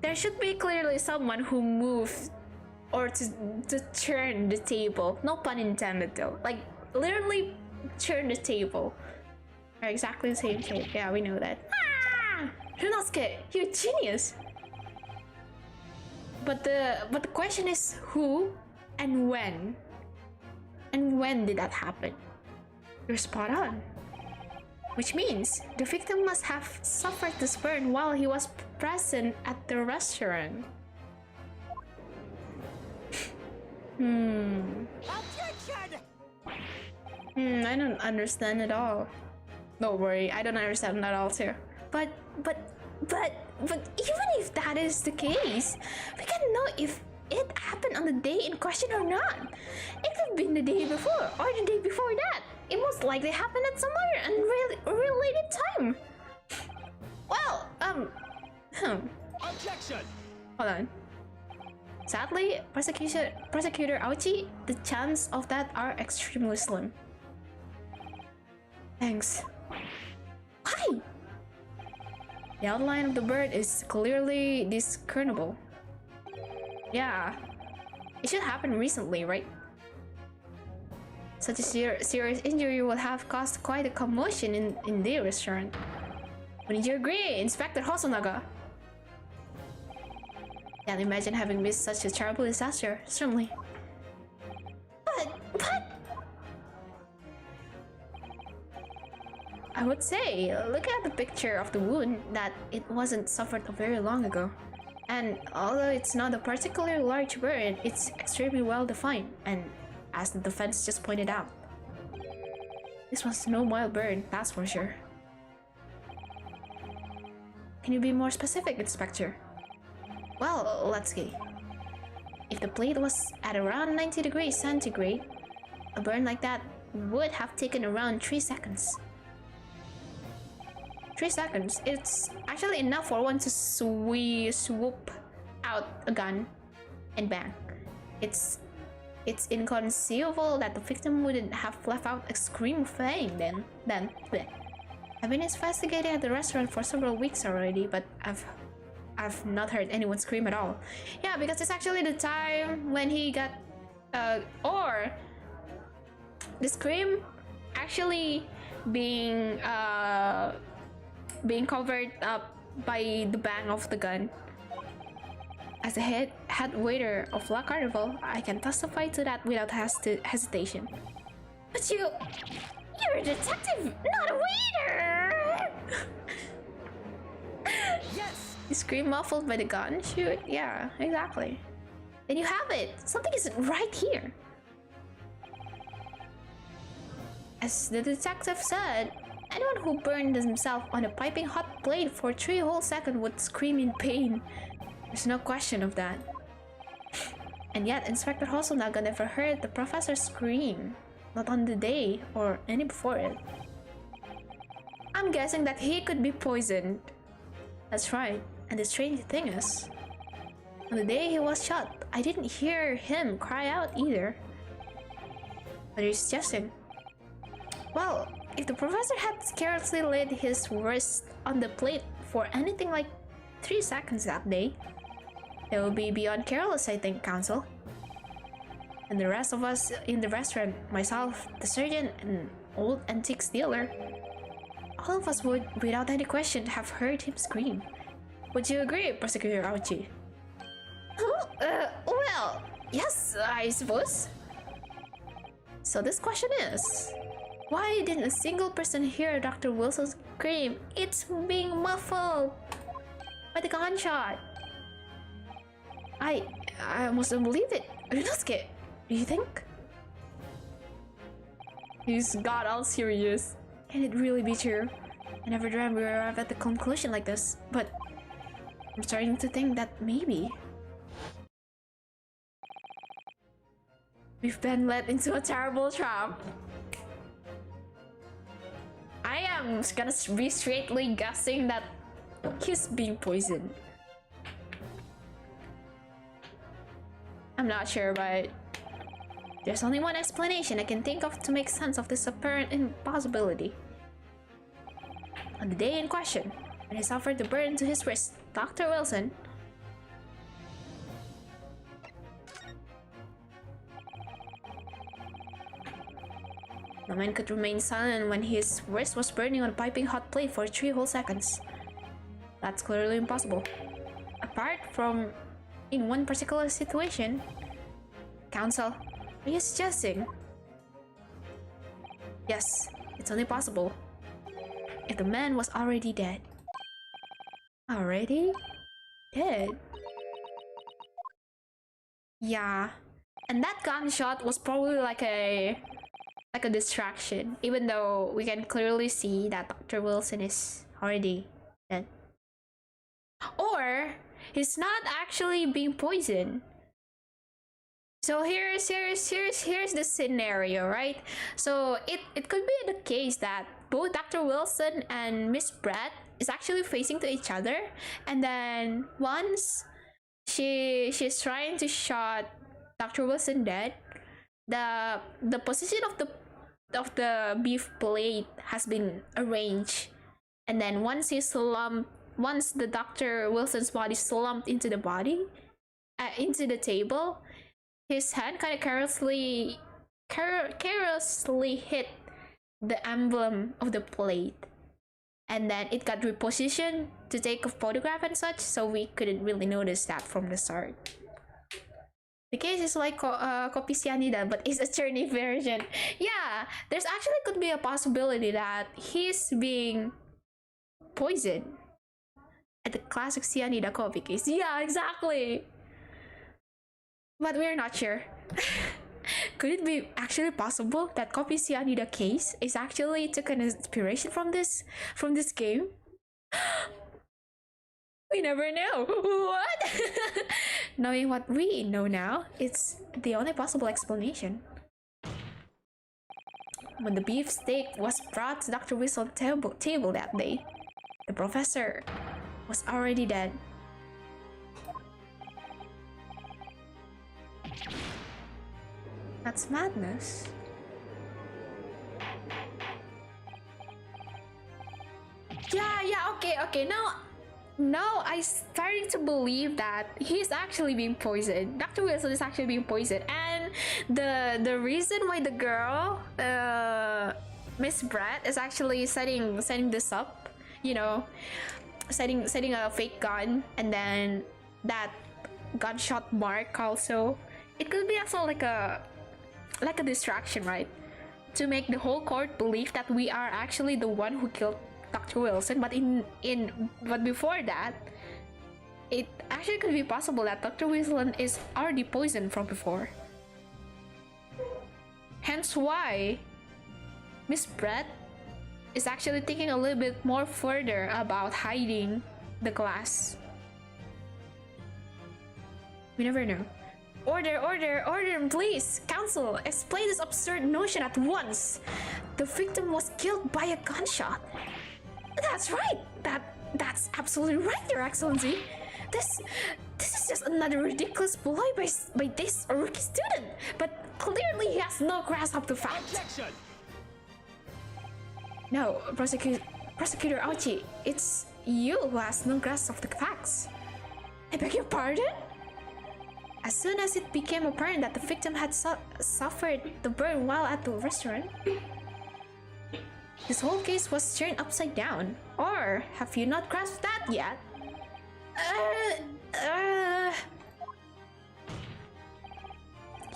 Speaker 1: There should be clearly someone who moved or to turn the table. No pun intended though. Like, literally turn the table. They're exactly the same shape. Yeah, we know that. Ah! Ryunosuke, you're a genius! But the question is who and when? And when did that happen? You're spot on. Which means the victim must have suffered this burn while he was present at the restaurant. I don't understand at all. Don't worry, I don't understand at all too. But even if that is the case, we can't know if it happened on the day in question or not. It could have been the day before or the day before that. It most likely happened at some other unrelated time. Well,
Speaker 2: Objection!
Speaker 1: Hold on. Sadly, prosecutor Auchi, the chances of that are extremely slim. Thanks. Why? The outline of the bird is clearly discernible. Yeah, it should happen recently, right? Such a serious injury would have caused quite a commotion in the restaurant. Wouldn't you agree, Inspector Hosonaga? Can't imagine having missed such a terrible disaster, certainly. But... I would say, look at the picture of the wound, that it wasn't suffered very long ago. And although it's not a particularly large burn, it's extremely well defined, and as the defense just pointed out. This was no mild burn, that's for sure. Can you be more specific, Inspector? Well, let's see. If the plate was at around 90 degrees centigrade, a burn like that would have taken around 3 seconds. 3 seconds. It's actually enough for one to swoop out a gun and bang. It's inconceivable that the victim wouldn't have left out a scream of pain then. Bleh. I've been investigating at the restaurant for several weeks already, but I've not heard anyone scream at all. Yeah, because it's actually the time when he got or the scream actually being covered up by the bang of the gun. As the head waiter of La Carnival, I can testify to that without hesitation. But you're a detective, not a waiter!
Speaker 2: Yes!
Speaker 1: You scream, muffled by the gun. Shoot, yeah, exactly. Then you have it. Something is right here. As the detective said, anyone who burned himself on a piping hot plate for 3 whole seconds would scream in pain. There's no question of that. And yet, Inspector Hosonaga never heard the professor scream. Not on the day or any before it. I'm guessing that he could be poisoned. That's right. And the strange thing is, on the day he was shot, I didn't hear him cry out either. But he's suggesting. Well, if the professor had carelessly laid his wrist on the plate for anything like 3 seconds that day, it would be beyond careless, I think, Counsel. And the rest of us in the restaurant, myself, the surgeon, and old antiques dealer, all of us would, without any question, have heard him scream. Would you agree, Prosecutor Auchi? Well, yes, I suppose. So this question is, why didn't a single person hear Dr. Wilson scream, "It's being muffled by the gunshot"? I mustn't believe it. Ryunosuke, do you think? He's got all serious. Can it really be true? I never dreamt we would arrive at the conclusion like this, but I'm starting to think that maybe we've been led into a terrible trap. I am gonna be straightly guessing that he's being poisoned. I'm not sure, but there's only one explanation I can think of to make sense of this apparent impossibility. On the day in question, when he suffered the burn to his wrist, Dr. Wilson the man could remain silent when his wrist was burning on a piping hot plate for 3 whole seconds. That's clearly impossible. Apart from in one particular situation. Counsel, are you suggesting? Yes, it's only possible if the man was already dead. Already dead? Yeah. And that gunshot was probably like a distraction, even though we can clearly see that Dr. Wilson is already dead. Or he's not actually being poisoned. So here's the scenario, right? So it could be the case that both Dr. Wilson and Miss Brett is actually facing to each other, and then once she's trying to shot Dr. Wilson dead, the position of the beef plate has been arranged, and then once the Dr. Wilson's body slumped into the into the table, his hand kind of carelessly hit the emblem of the plate, and then it got repositioned to take a photograph and such, so we couldn't really notice that from the start. The case is like Kopi Cyanida, but it's attorney version. Yeah, there's actually could be a possibility that he's being poisoned at the classic Cyanida coffee case. Yeah, exactly. But we're not sure. Could it be actually possible that Kopi Cyanida case is actually took an inspiration from this game? We never know. What? Knowing what we know now, it's the only possible explanation. When the beefsteak was brought to Dr. Wilson's table that day, the professor was already dead. That's madness. Yeah, okay. Now I starting to believe that he's actually being poisoned. Dr. Wilson is actually being poisoned, and the reason why the girl Miss Brett is actually setting this up, you know, setting a fake gun, and then that gunshot mark also. It could be also like a distraction, right? To make the whole court believe that we are actually the one who killed Dr. Wilson, but but before that, it actually could be possible that Dr. Wilson is already poisoned from before. Hence why Miss Brett is actually thinking a little bit more further about hiding the glass. We never know. Order, please! Counsel, explain this absurd notion at once! The victim was killed by a gunshot. That's right! That's absolutely right, Your Excellency! This is just another ridiculous ploy by this rookie student, but clearly he has no grasp of the fact.
Speaker 2: Objection!
Speaker 1: No, Prosecutor Auchi, it's you who has no grasp of the facts. I beg your pardon? As soon as it became apparent that the victim had suffered the burn while at the restaurant, this whole case was turned upside down. Or have you not grasped that yet?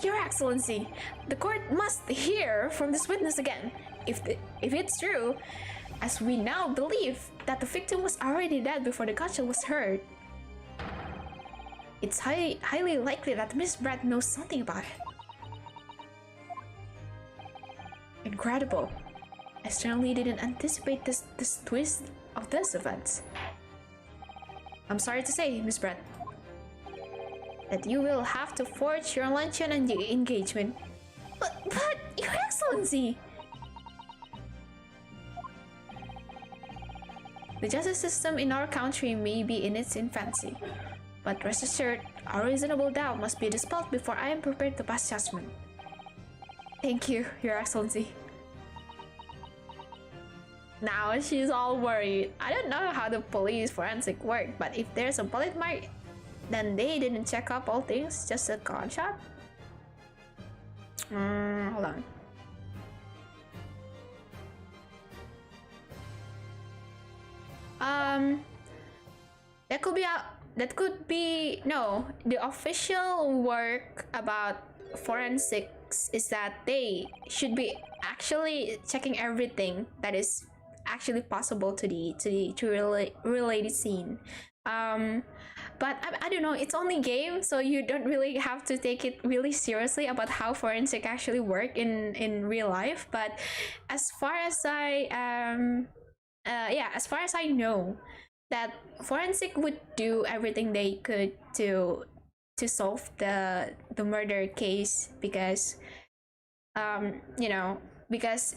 Speaker 1: Your Excellency, the court must hear from this witness again. If it's true, as we now believe that the victim was already dead before the gunshot was heard, it's highly likely that Miss Brett knows something about it. Incredible. I certainly didn't anticipate this twist of this event. I'm sorry to say, Miss Brett, that you will have to forge your luncheon and engagement. But, Your Excellency! The justice system in our country may be in its infancy, but rest assured, our reasonable doubt must be dispelled before I am prepared to pass judgment. Thank you, Your Excellency. Now she's all worried. I don't know how the police forensic work, but if there's a bullet mark, then they didn't check up all things, just a gunshot? Hold on. That could be no. The official work about forensics is that they should be actually checking everything that is actually possible to the related scene. But I don't know, it's only game, so you don't really have to take it really seriously about how forensic actually work in real life. But as far as as far as I know, that forensic would do everything they could to solve the murder case, because because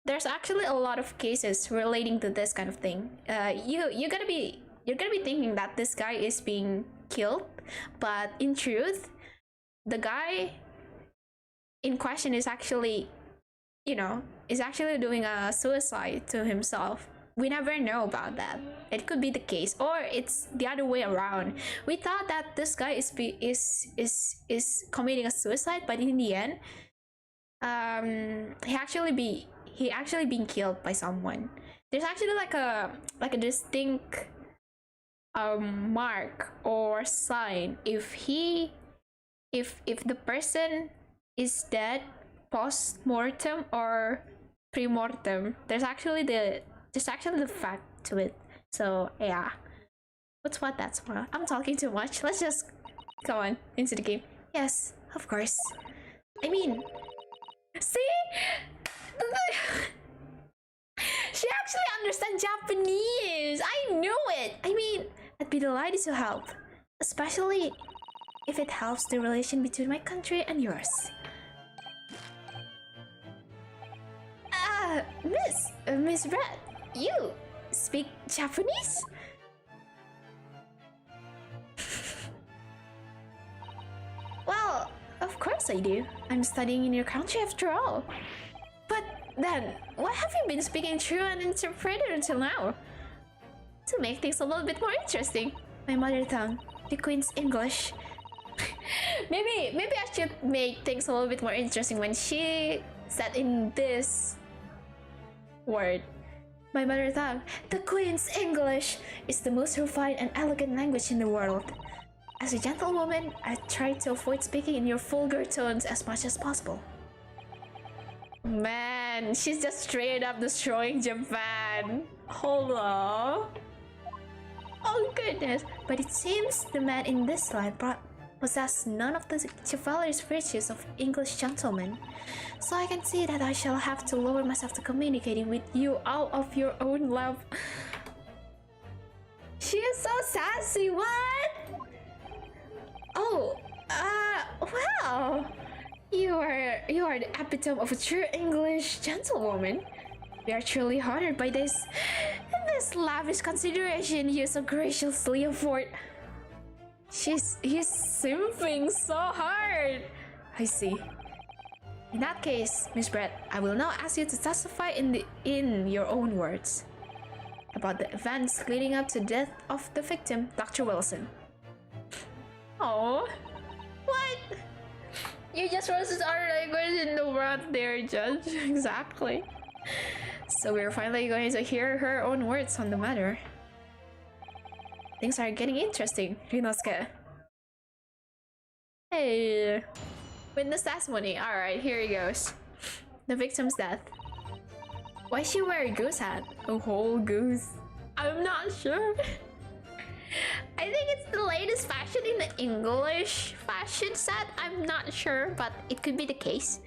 Speaker 1: there's actually a lot of cases relating to this kind of thing. You're gonna be thinking that this guy is being killed, but in truth, the guy in question is actually doing a suicide to himself. We never know about that. It could be the case, or it's the other way around. We thought that this guy is committing a suicide, but in the end, he actually being killed by someone. There's actually like a distinct mark or sign if the person is dead post-mortem or pre-mortem. There's actually the fact to it. So yeah, that's why I'm talking too much. Let's just go on into the game. Yes, of course. I mean, see, she actually understands Japanese. I knew it. I mean, I'd be delighted to help, especially if it helps the relation between my country and yours. Miss Brett, you speak Japanese? Well, of course I do. I'm studying in your country after all. But then, what have you been speaking through and interpreted until now? To make things a little bit more interesting, my mother tongue, the Queen's English. maybe I should make things a little bit more interesting when she said in this word. My mother tongue, the Queen's English, is the most refined and elegant language in the world. As a gentlewoman, I try to avoid speaking in your vulgar tones as much as possible. Man, she's just straight up destroying Japan. Hold on. Oh goodness, but it seems the man in this line possess none of the chivalrous virtues of English gentlemen. So I can see that I shall have to lower myself to communicating with you out of your own love. She is so sassy, what? Oh, well, you are the epitome of a true English gentlewoman. We are truly honored by this lavish consideration you so graciously afford. He's simping so hard. I see. In that case, Miss Brett, I will now ask you to testify in your own words about the events leading up to the death of the victim, Dr. Wilson. Oh, what? You just roasted our language in the world there, Judge. Exactly. So we're finally going to hear her own words on the matter. Things are getting interesting, Rinosuke. Hey. Witness testimony. Alright, here he goes. The victim's death. Why she wear a goose hat? A whole goose? I'm not sure. I think it's the latest fashion in the English fashion set. I'm not sure, but it could be the case.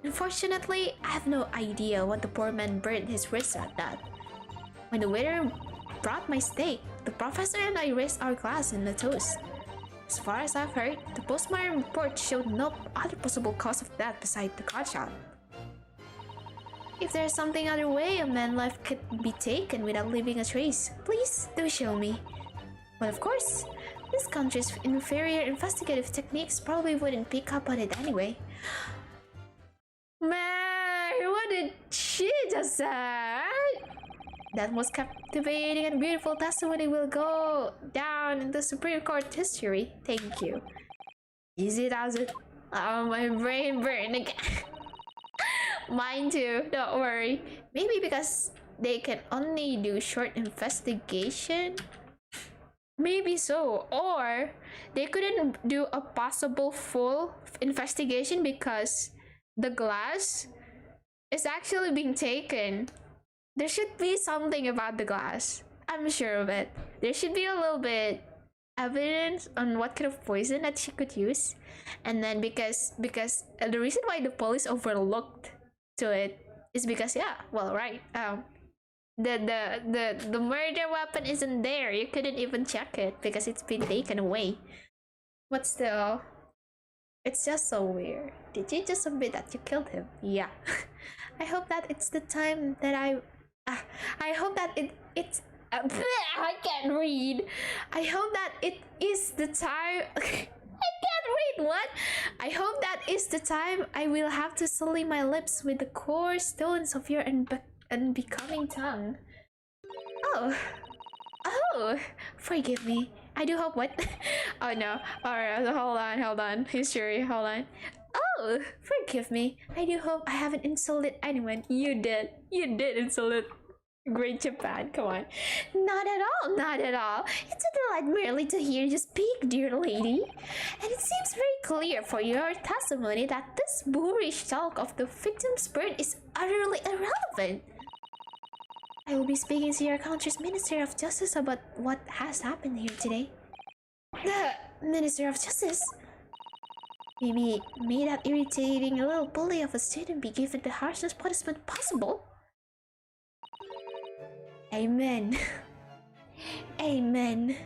Speaker 1: Unfortunately, I have no idea what the poor man burned his wrist at. When the waiter brought my steak, the professor and I raised our glass in a toast. As far as I've heard, the postmortem report showed no other possible cause of death besides the gunshot. If there's something other way a man's life could be taken without leaving a trace, please do show me. But of course, this country's inferior investigative techniques probably wouldn't pick up on it anyway. Man, what did she just say? That most captivating and beautiful testimony will go down in the Supreme Court history. Thank you. Easy does it. Oh, my brain burned again. Mine too, don't worry. Maybe because they can only do short investigation? Maybe so. Or they couldn't do a possible full investigation because the glass is actually being taken. There should be something about the glass. I'm sure of it. There should be a little bit evidence on what kind of poison that she could use. And then because the reason why the police overlooked to it is because, yeah, well, right, the murder weapon isn't there. You couldn't even check it because it's been taken away. But still, it's just so weird. Did you just admit that you killed him? Yeah. I hope that it's the time that I hope that it's I can't read. I hope that it is the time. I can't read. What? I hope that is the time I will have to sully my lips with the coarse stones of your unbecoming tongue. Oh, forgive me. I do hope what? Oh no. Alright, hold on. History, hold on. Oh, forgive me. I do hope I haven't insulted anyone. You did insult Great Japan, come on. Not at all. It's a delight merely to hear you speak, dear lady. And it seems very clear for your testimony that this boorish talk of the victim's burn is utterly irrelevant. I will be speaking to your country's Minister of Justice about what has happened here today. The Minister of Justice? May that irritating little bully of a student be given the harshest punishment possible? Amen. Amen.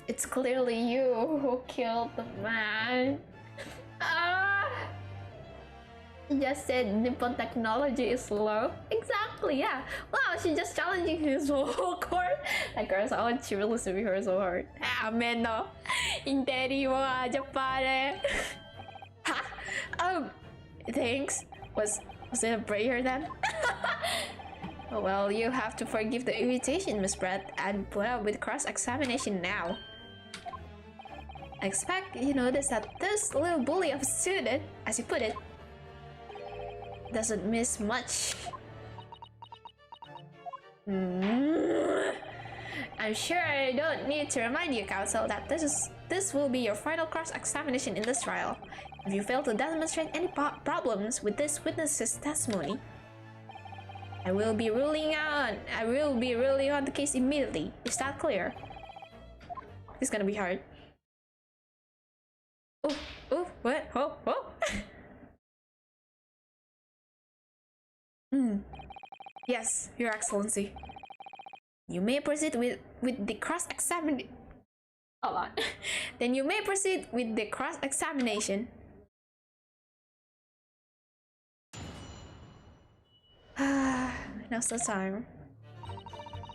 Speaker 1: It's clearly you who killed the man. He just said Nippon technology is slow. Exactly, yeah. Wow, she's just challenging his whole court. That girl's on, she really suing her so hard. Amen, no. Interi mo aja pare. Ha? Thanks. Was it a prayer then? Well, you have to forgive the irritation, Miss Brett, and put up with cross-examination now. I expect you noticed that this little bully of a student, as you put it, doesn't miss much. I'm sure I don't need to remind you, counsel, that this will be your final cross-examination in this trial. If you fail to demonstrate any problems with this witness's testimony, I will be ruling on the case immediately. Is that clear? It's gonna be hard. Oh, what? Oh. Yes, Your Excellency. You may proceed with the cross-examination. Hold on. Then you may proceed with the cross-examination. Now's the time.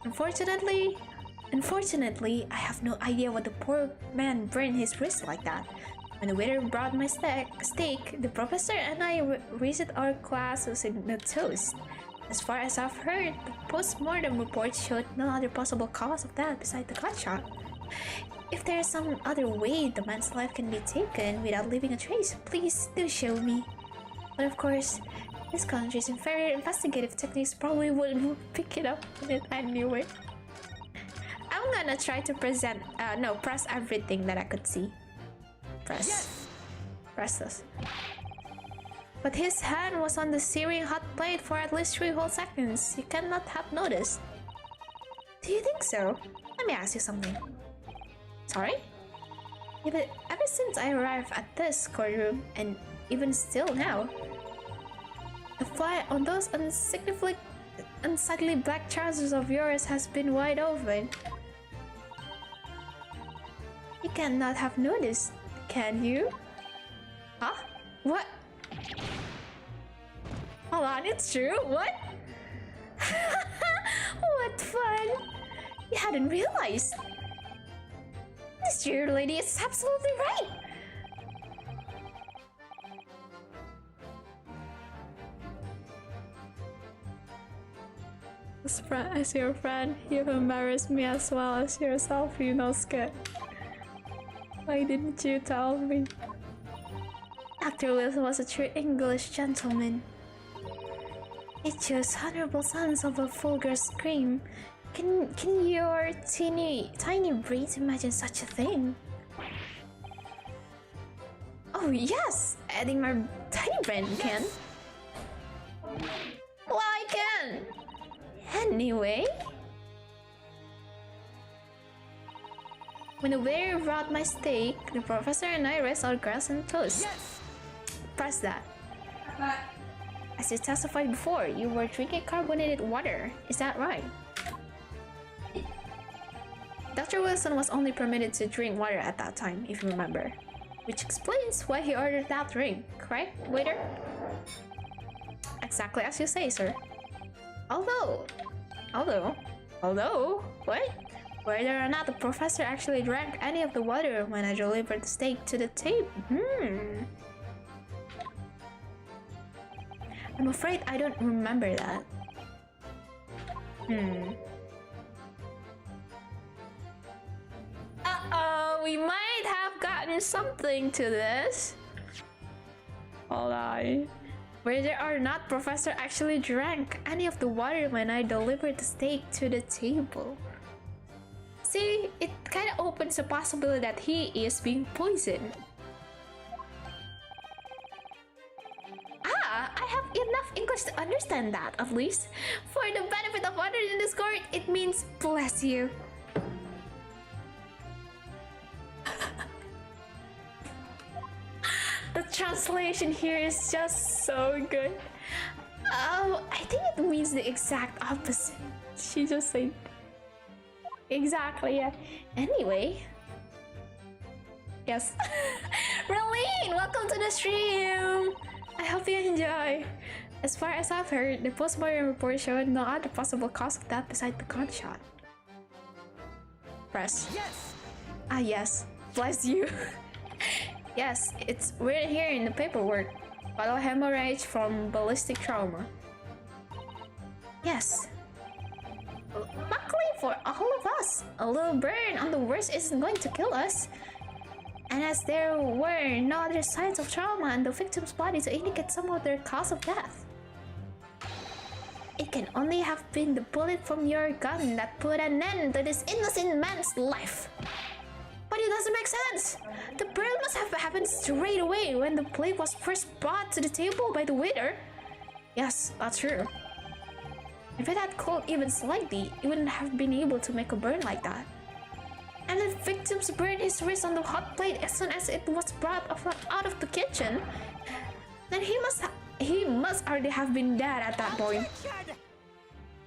Speaker 1: Unfortunately, I have no idea what the poor man burned his wrist like that. When the waiter brought my steak, the professor and I raised our class was in the toast. As far as I've heard, the post-mortem report showed no other possible cause of death besides the gunshot. If there is some other way the man's life can be taken without leaving a trace, please do show me. But of course, this country's inferior investigative techniques probably wouldn't pick it up in it anyway. I'm gonna try to press everything that I could see. Press this. But his hand was on the searing hot plate for at least 3 whole seconds. You cannot have noticed. Do you think so? Let me ask you something. Sorry? Yeah, but ever since I arrived at this courtroom, and even still now, the fly on those unsightly black trousers of yours has been wide open. You cannot have noticed, can you? Huh? What? Hold on, it's true? What? What fun! You hadn't realized. This dear lady is absolutely right! As your friend, you've embarrassed me as well as yourself, Yunosuke. Why didn't you tell me? Dr. Wilson was a true English gentleman. It shows honorable sons of a vulgar scream. Can your tiny brains imagine such a thing? Oh yes! Adding my tiny brain can. Well, I can! Anyway... When the waiter brought my steak, the professor and I raised our glass and toast.
Speaker 2: Yes!
Speaker 1: Press that. As you testified before, you were drinking carbonated water. Is that right? Dr. Wilson was only permitted to drink water at that time, if you remember. Which explains why he ordered that drink, correct, waiter? Exactly as you say, sir. Although, what? Whether or not the professor actually drank any of the water when I delivered the steak to the table. I'm afraid I don't remember that. Uh-oh, we might have gotten something to this. Hold on. Whether or not Professor actually drank any of the water when I delivered the steak to the table. See, it kind of opens the possibility that he is being poisoned. I have enough English to understand that, at least. For the benefit of others in this court, it means bless you. The translation here is just so good. I think it means the exact opposite. She just said... Exactly, yeah. Anyway. Yes. Raleen, welcome to the stream! I hope you enjoy. As far as I've heard, the postmortem report showed no other possible cause of death besides the gunshot. Press.
Speaker 2: Yes!
Speaker 1: Ah, yes. Bless you. Yes, it's written here in the paperwork. Fatal hemorrhage from ballistic trauma. Yes. Luckily for all of us, a little burn on the wrist isn't going to kill us. And as there were no other signs of trauma on the victim's body to indicate some other cause of death, it can only have been the bullet from your gun that put an end to this innocent man's life. But it doesn't make sense. The burn must have happened straight away when the plate was first brought to the table by the waiter. Yes, that's true. If it had cooled even slightly, it wouldn't have been able to make a burn like that. And the victims burned his wrist on the hot plate as soon as it was brought out of the kitchen, then he must already have been dead at that point.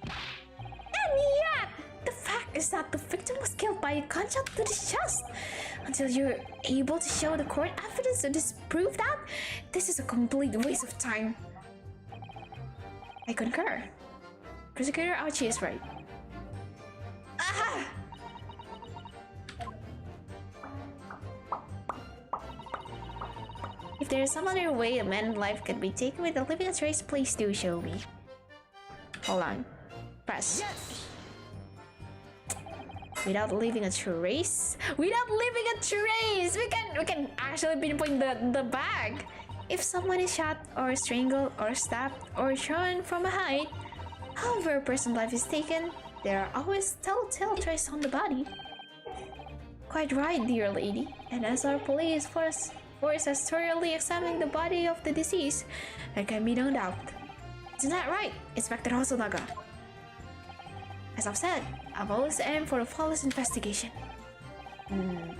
Speaker 1: And yet, the fact is that the victim was killed by a gunshot to the chest. Until you're able to show the court evidence to disprove that, this is a complete waste of time. I concur. Prosecutor Archie is right. Ah! If there is some other way a man's life can be taken without leaving a trace, please do show me. Hold on. Press.
Speaker 2: Yes.
Speaker 1: Without leaving a trace? Without leaving a trace! We can actually pinpoint the bag. If someone is shot or strangled or stabbed or thrown from a height, however a person's life is taken, there are always telltale traces on the body. Quite right, dear lady. And as our police force has thoroughly examined the body of the deceased, there can be no doubt. Isn't that right, Inspector Hosonaga? As I've said, I've always aimed for a flawless investigation.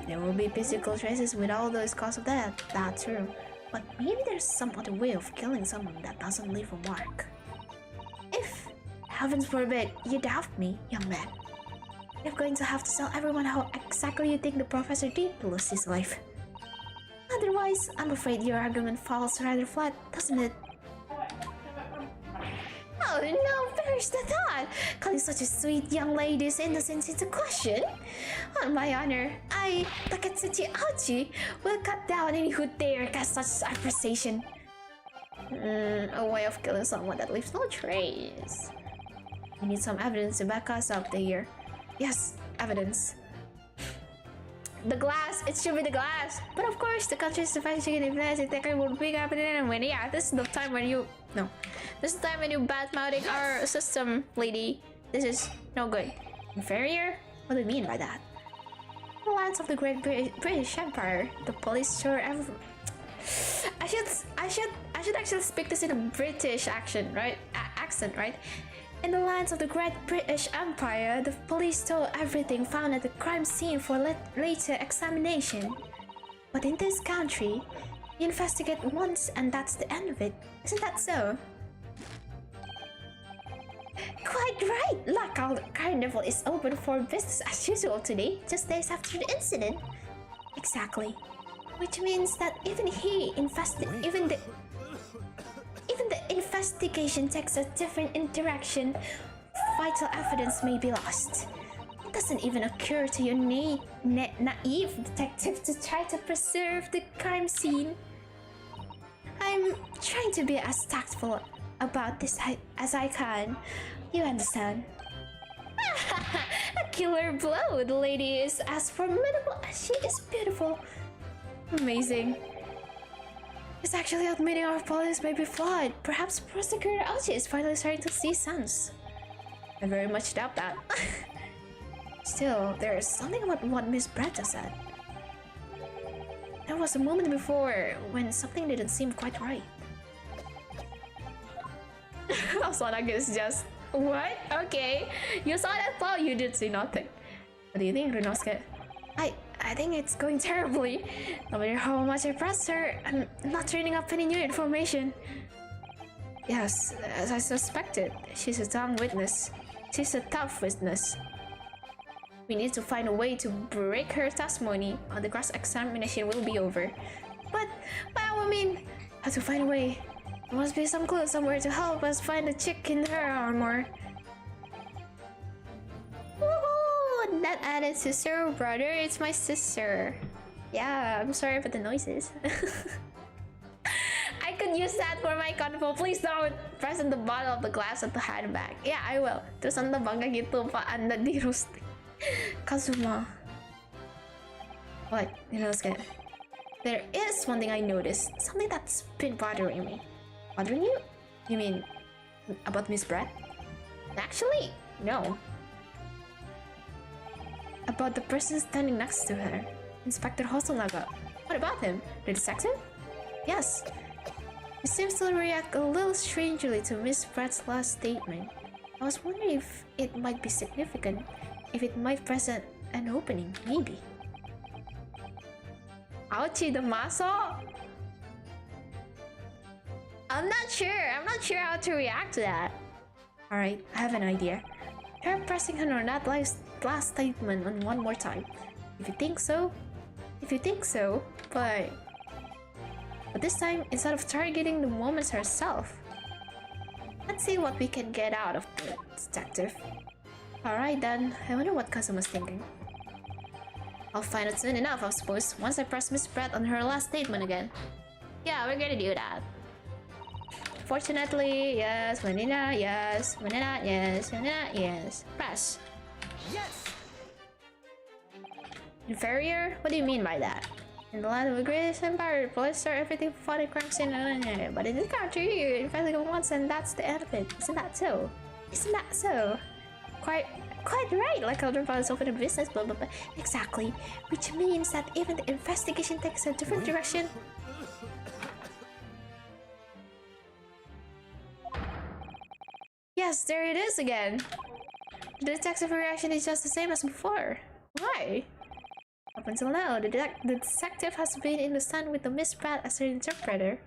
Speaker 1: There will be physical traces with all those cause of death, that's true. But maybe there's some other way of killing someone that doesn't leave a mark. If, heavens forbid, you doubt me, young man, you're going to have to tell everyone how exactly you think the professor did to lose his life. Otherwise, I'm afraid your argument falls rather flat, doesn't it? Oh no, perish the thought! Calling such a sweet young lady's innocence into question? On my honor, I, Takatsuchi Auchi, will cut down any who dare cast such accusation. A way of killing someone that leaves no trace. We need some evidence to back us up here. Yes, evidence. The glass, it should be the glass. But of course, the country's defensive investigation will be happening and when this is the time when you this is the time when you bad-mouthing our system, lady. This is no good. Inferior? What do you mean by that? The lands of the Great British Empire, the police sure I should actually speak this in a British accent, right? In the lands of the Great British Empire, the police stole everything found at the crime scene for later examination. But in this country, you investigate once and that's the end of it. Isn't that so? Quite right! La Carnival is open for business as usual today, just days after the incident. Exactly. Which means that even the investigation takes a different interaction, vital evidence may be lost. It doesn't even occur to your naive detective to try to preserve the crime scene. I'm trying to be as tactful about this as I can. You understand? A killer blow. The lady is as formidable as she is beautiful. Amazing. It's actually admitting our police may be flawed. Perhaps Prosecutor Auchi is finally starting to see sense. I very much doubt that. Still, there is something about what Miss Bretta said. There was a moment before when something didn't seem quite right. Sonaga is just, what? Okay, you saw that flaw, you did see nothing. What do you think, Ryunosuke? I think it's going terribly. No matter how much I pressed her, I'm not turning up any new information. Yes, as I suspected, she's a tough witness. We need to find a way to break her testimony, or the cross-examination will be over. But I mean, how to find a way? There must be some clue somewhere to help us find the chick in her armor. Woohoo! That added sister or brother, it's my sister. Yeah, I'm sorry for the noises. I could use that for my convo. Please don't press on the bottom of the glass at the handbag. Yeah, I will. Terus anda bangga gitu, Pak, anda di roasting. Kazuma. What? You know, There is one thing I noticed, something that's been bothering me. Bothering you? You mean about Miss Brett? Actually, no. About the person standing next to her, Inspector Hosonaga. What about him? The detective? Yes. He seems to react a little strangely to Miss Brett's last statement. I was wondering if it might be significant, if it might present an opening, maybe. Ouchie, the muscle? I'm not sure how to react to that. Alright, I have an idea. Try pressing on that last statement on one more time. If you think so, but this time, instead of targeting the woman herself, let's see what we can get out of the detective. Alright then, I wonder what Kazuma's thinking. I'll find out soon enough, I suppose, once I press Miss Pratt on her last statement again. Yeah, we're gonna do that. Fortunately, yes, Vanilla, yes, Vanilla, yes, Vanilla, yes. Press.
Speaker 2: Yes!
Speaker 1: Inferior? What do you mean by that? In the land of the greatest empire, police are everything for the crime scene, but in this country, you investigate once and that's the end of it. Isn't that so? Isn't that so? Quite right, like other files open a business, blah blah blah. Exactly, which means that even the investigation takes a different direction. Yes, there it is again. The detective reaction is just the same as before. Why? Up until now, the detective has been in the stand with the Miss Pratt as her interpreter.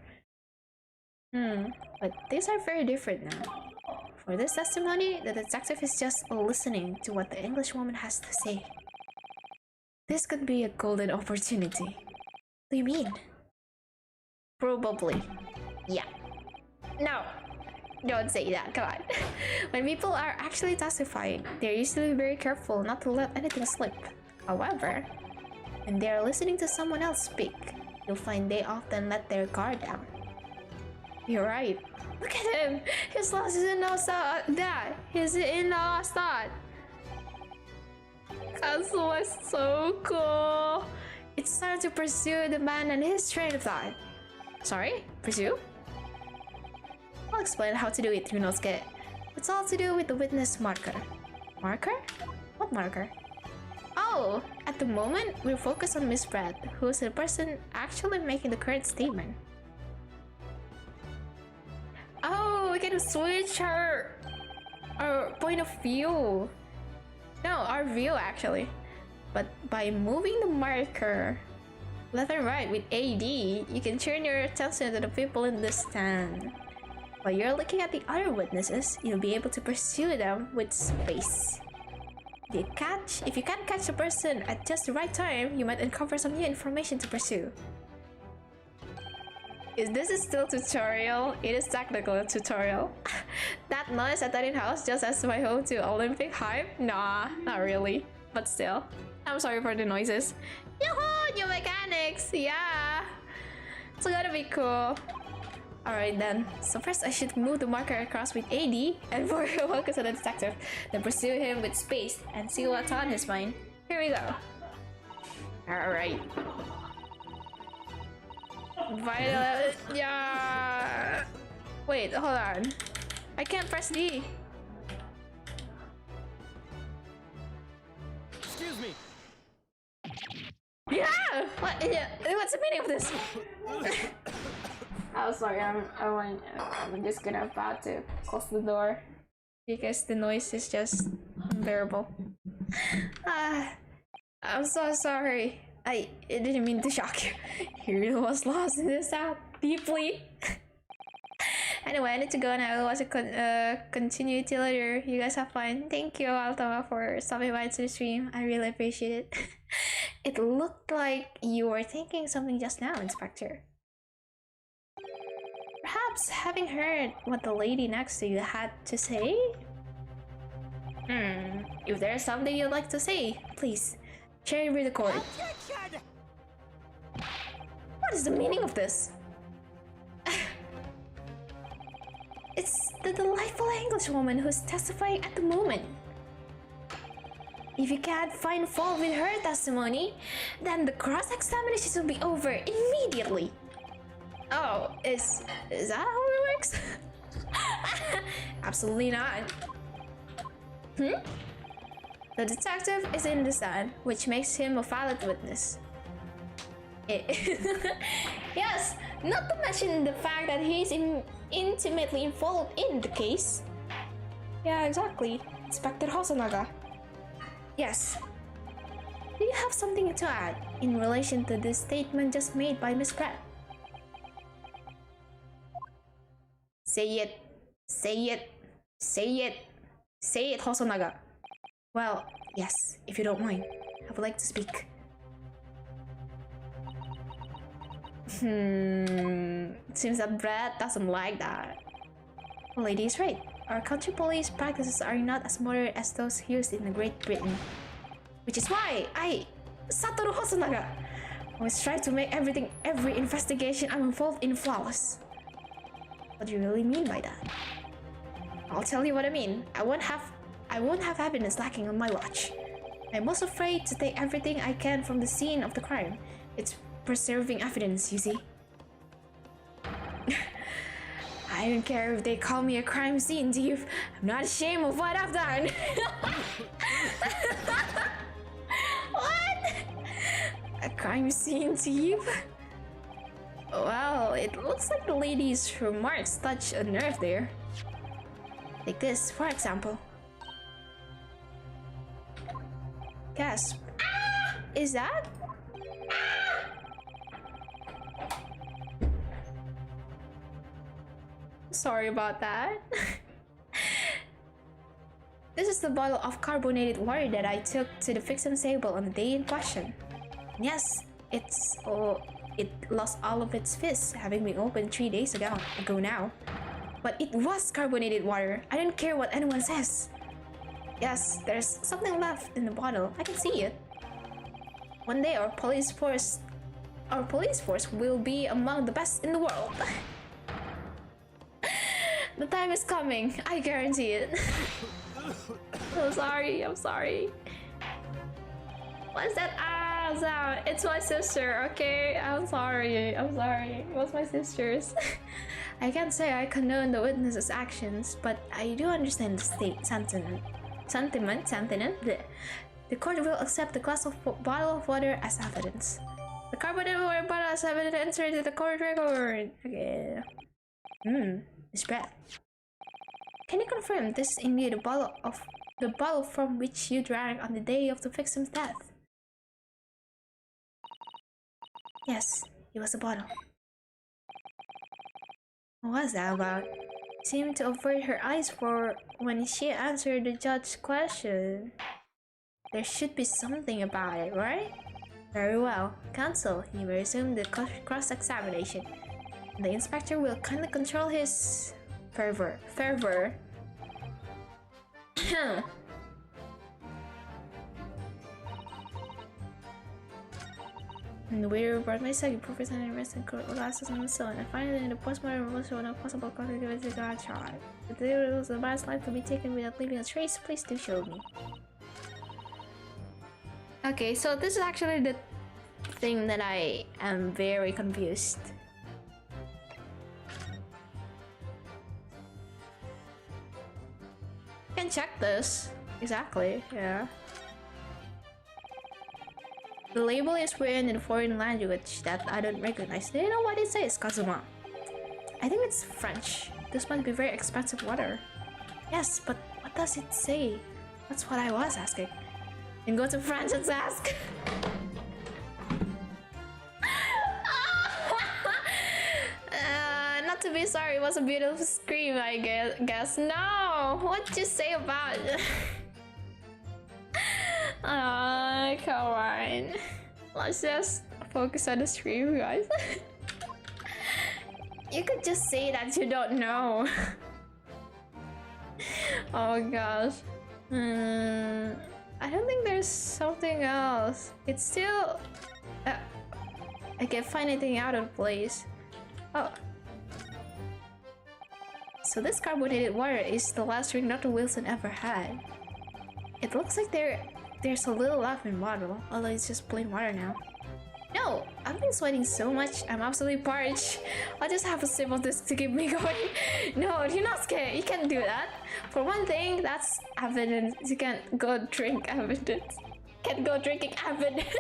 Speaker 1: But things are very different now. For this testimony, the detective is just listening to what the Englishwoman has to say. This could be a golden opportunity. What do you mean? Probably. Yeah. No. Don't say that, come on. When people are actually testifying, they're usually very careful not to let anything slip. However, when they are listening to someone else speak, you'll find they often let their guard down. You're right. Look at him! He's lost in no thought. He's in lost thought. Kazuma is so cool. It's time to pursue the man and his train of thought. Sorry? Pursue? I'll explain how to do it, Yunosuke. It's all to do with the witness marker. Marker? What marker? Oh, at the moment, we're focused on Miss Pratt, who's the person actually making the current statement. Oh, we can switch our point of view. No, our view actually. But by moving the marker left and right with AD, you can turn your attention to the people in the stand. While you're looking at the other witnesses, you'll be able to pursue them with space. If you can't catch a person at just the right time, you might uncover some new information to pursue. This is still tutorial. It is technical tutorial. That noise at that house just as my home to Olympic hype? Nah, not really. But still, I'm sorry for the noises. Yoo-hoo! New mechanics! Yeah! It's gonna be cool. Alright then, so first I should move the marker across with AD and focus on the detective, then pursue him with space and see what's on his mind. Here we go. Alright. Violet, yeah. Wait, hold on. I can't press D.
Speaker 2: Excuse me.
Speaker 1: Yeah. What? Yeah. What's the meaning of this? Oh, sorry. I'm just gonna about to close the door because the noise is just unbearable. I'm so sorry. I didn't mean to shock you. He really was lost in this app deeply. Anyway, I need to go now. It was a continuity later. You guys have fun. Thank you, Altama, for stopping by to the stream. I really appreciate it. It looked like you were thinking something just now, Inspector. Perhaps having heard what the lady next to you had to say? If there's something you'd like to say, please share with the court.
Speaker 2: Objection!
Speaker 1: What is the meaning of this? It's the delightful Englishwoman who's testifying at the moment. If you can't find fault with her testimony, then the cross-examination will be over immediately. Oh, is that how it works? Absolutely not. The detective is in the stand, which makes him a valid witness. Yes, not to mention the fact that he's intimately involved in the case. Yeah, exactly. Inspector Hosonaga. Yes. Do you have something to add in relation to the statement just made by Miss Pratt? Say it. Say it. Say it. Say it, Hosonaga. Well, yes, if you don't mind. I would like to speak. It seems that Brett doesn't like that. The lady is right. Our country police practices are not as modern as those used in Great Britain. Which is why I, Satoru Hosonaga, always try to make every investigation I'm involved in flawless. What do you really mean by that? I'll tell you what I mean. I won't have evidence lacking on my watch. I'm most afraid to take everything I can from the scene of the crime. It's preserving evidence, you see. I don't care if they call me a crime scene thief. I'm not ashamed of what I've done. What? A crime scene thief? Well, it looks like the lady's remarks touch a nerve there. Like this, for example. Gasp. Is that? Sorry about that. This is the bottle of carbonated water that I took to the victim's table on the day in question. Yes, it lost all of its fizz, having been opened 3 days ago now. But it was carbonated water. I don't care what anyone says. Yes, there's something left in the bottle. I can see it. One day our police force will be among the best in the world. The time is coming. I guarantee it. I'm sorry. What's that? It's my sister, okay? I'm sorry. It was my sister's. I can't say I condone the witness's actions, but I do understand the state sentiment. The court will accept the glass of bottle of water as evidence. The carbonated water bottle as evidence entered into the court record. Okay. Miss Brett. Can you confirm this is indeed the bottle from which you drank on the day of the victim's death? Yes, it was a bottle. What was that about? She seemed to avert her eyes when she answered the judge's question. There should be something about it, right? Very well. Counsel, you may resume the cross-examination. The inspector will kindly control his fervor. In the way report my second professor and arrested glasses on the son, and finally in the postmortem was no possible contact with the god child. If there was a man's life to be taken without leaving a trace, please do show me. Okay, so this is actually the thing that I am very confused. I can check this. Exactly, yeah. The label is written in a foreign language that I don't recognize. Do you know what it says, Kazuma? I think it's French. This must be very expensive water. Yes, but what does it say? That's what I was asking. And go to France and ask. Not to be sorry, it was a beautiful scream, I guess. No! What'd you say about it? Come on. Let's just focus on the stream, guys. You could just say that you don't know. Oh gosh. I don't think there's something else. It's still... I can't find anything out of place. Oh. So this carbonated water is the last drink Dr. Wilson ever had. It looks like they there's a little left in bottle, although it's just plain water now. No, I've been sweating so much, I'm absolutely parched. I'll just have a sip of this to keep me going. No, you're not scared, you can't do that. For one thing, that's evidence. You can't go drink evidence. Can't go drinking evidence.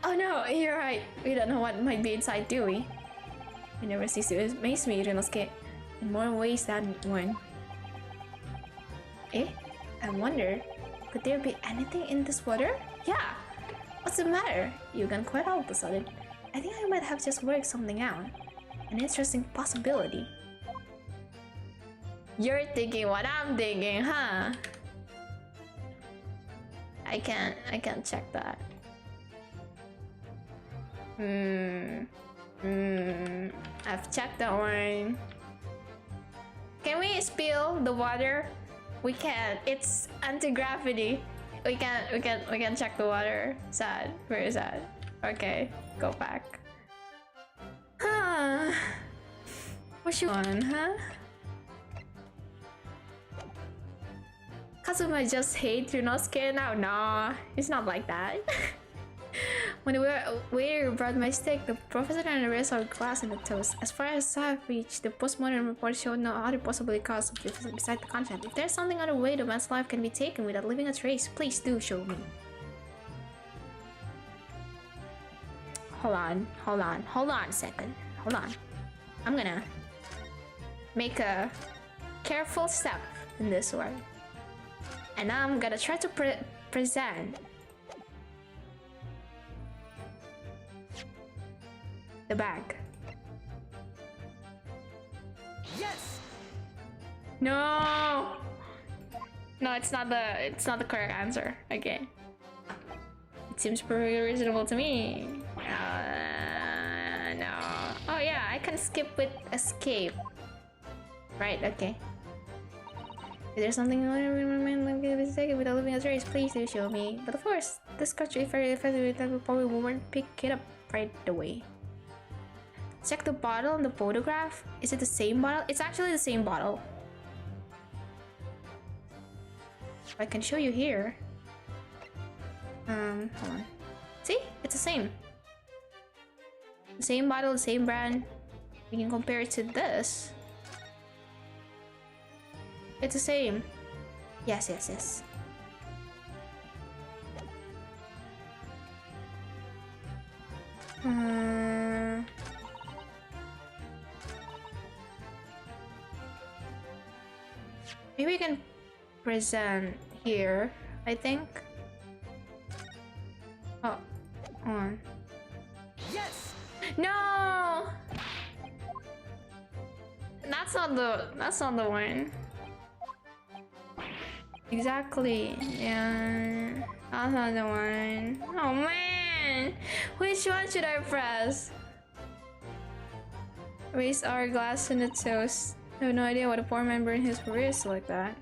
Speaker 1: Oh no, you're right. We don't know what might be inside, do we? You never cease to amaze me, Rinosuke, in more ways than one. Eh? I wonder, could there be anything in this water? Yeah! What's the matter? You gone quiet all of a sudden. I think I might have just worked something out. An interesting possibility. You're thinking what I'm thinking, huh? I can't check that. I've checked that one. Can we spill the water? We can't. It's anti-gravity. We can check the water. Sad. Where is that? Okay, go back. Huh? What you want, huh? Kazuma just hate you're not scared now. Nah, it's not like that. When we brought my steak, the professor and the rest of the class in the toast. As far as I have reached, the postmortem report showed no other possible cause of death besides the content. If there's something other way the man's life can be taken without leaving a trace, please do show me. Hold on a second. Hold on. I'm gonna make a careful step in this one. And I'm gonna try to present the bag.
Speaker 2: Yes.
Speaker 1: No. No, it's not the correct answer. Okay. It seems pretty reasonable to me. No. Oh yeah, I can skip with escape. Right. Okay. If there's something without leaving a trace, please do show me. But of course, this country, if I probably won't pick it up right away. Check the bottle in the photograph. Is it the same bottle? It's actually the same bottle. I can show you here. Hold on. See? It's the same. The same bottle, the same brand. We can compare it to this. It's the same. Yes. Maybe we can present here, I think. Oh, on.
Speaker 2: Yes.
Speaker 1: No! That's not the one. Exactly. Yeah. That's not the one. Oh man! Which one should I press? Raise our glass in the toast. I have no idea what a poor member in his career is like that.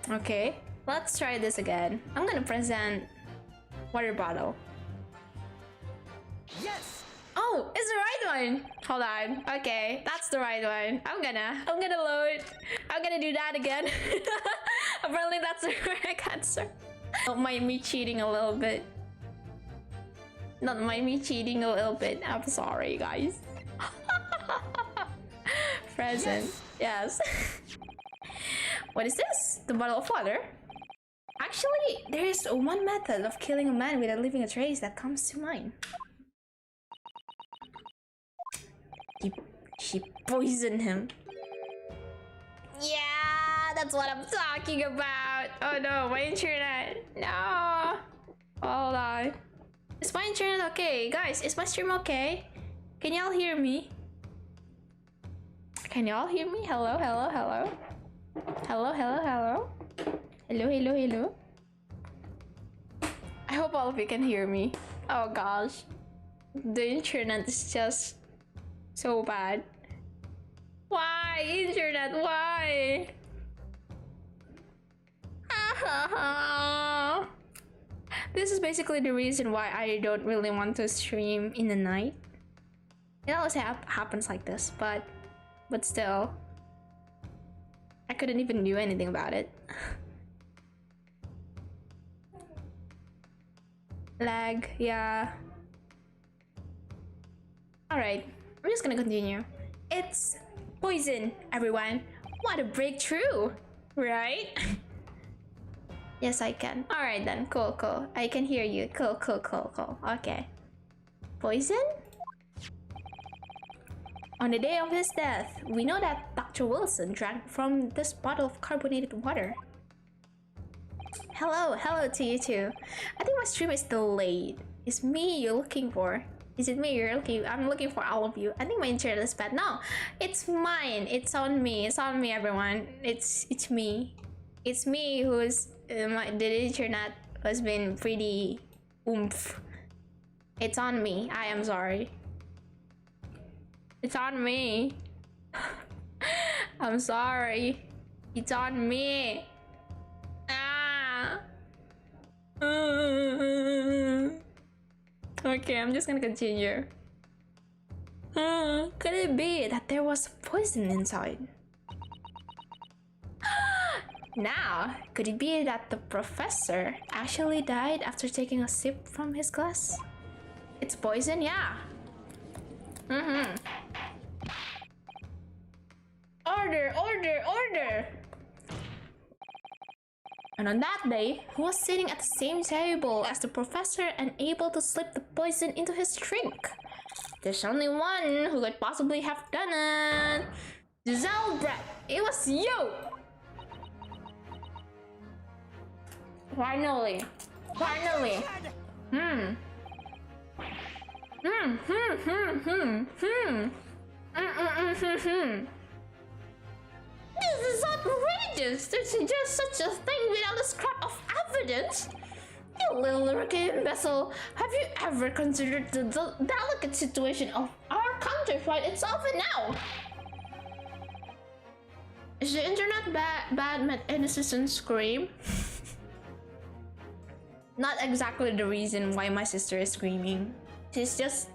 Speaker 1: Okay, let's try this again. I'm gonna present water bottle.
Speaker 2: Yes.
Speaker 1: Oh, it's the right one. Hold on. Okay, that's the right one. I'm gonna load. I'm gonna do that again. Apparently that's the correct answer. Don't mind me cheating a little bit. Not mind me cheating a little bit. I'm sorry, guys. Present. Yes. What is this? The bottle of water? Actually, there is one method of killing a man without leaving a trace that comes to mind. She poisoned him. Yeah, that's what I'm talking about. Oh no, my internet. No. Hold on. Is my internet okay? Guys, is my stream okay? Can y'all hear me? Can y'all hear me? Hello. Hello. I hope all of you can hear me. Oh gosh. The internet is just so bad. Why? Internet, why? This is basically the reason why I don't really want to stream in the night. It always happens like this, but still. I couldn't even do anything about it. Lag, yeah. Alright, I'm just gonna continue. It's poison, everyone. What a breakthrough, right? Yes, I can. Alright then, cool. I can hear you. Cool. Okay. Poison? On the day of his death, we know that Dr. Wilson drank from this bottle of carbonated water. Hello to you too. I think my stream is delayed. Is me you're looking for? Is it me you're looking? I'm looking for all of you. I think my internet is bad. No, it's mine. It's on me. It's on me, everyone. It's me. It's me who's the internet has been pretty oomph. It's on me. I am sorry. It's on me. I'm sorry. It's on me. Okay, I'm just gonna continue. Could it be that there was poison inside? Now, could it be that the professor actually died after taking a sip from his glass? It's poison, yeah. Order! And on that day, he was sitting at the same table as the professor and able to slip the poison into his drink. There's only one who could possibly have done it. Zelbret, it was you! Finally. This is outrageous! To suggest such a thing without a scrap of evidence! You little arrogant imbecile! Have you ever considered the delicate situation of our country right itself and now? Is the internet bad met any citizen scream? Not exactly the reason why my sister is screaming. She's just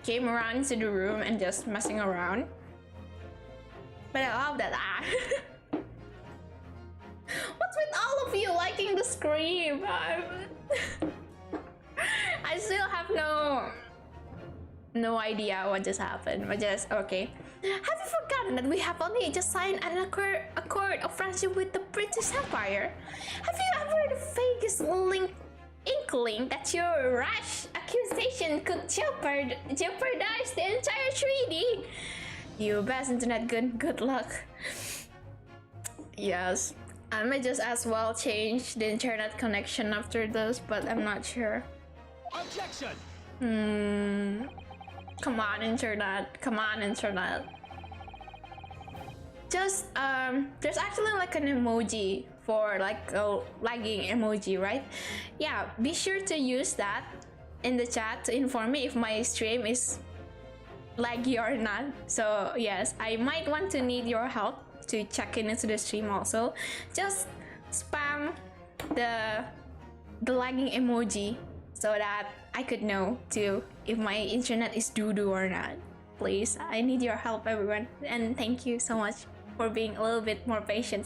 Speaker 1: came around into the room and just messing around. But I love that. What's with all of you liking the scream? I still have no idea what just happened. But just okay. Have you forgotten that we have only just signed an accord of friendship with the British Empire? Have you ever the vaguest inkling that your rash accusation could jeopardize the entire treaty? You best internet good luck. Yes, I might just as well change the internet connection after this, but I'm not sure.
Speaker 2: Objection!
Speaker 1: Come on, internet. Just there's actually like an emoji for like a lagging emoji, right? Yeah, be sure to use that in the chat to inform me if my stream is laggy or not. So yes, I might want to need your help to check in into the stream also. Just spam the lagging emoji so that I could know too if my internet is doo-doo or not. Please, I need your help, everyone, and thank you so much for being a little bit more patient.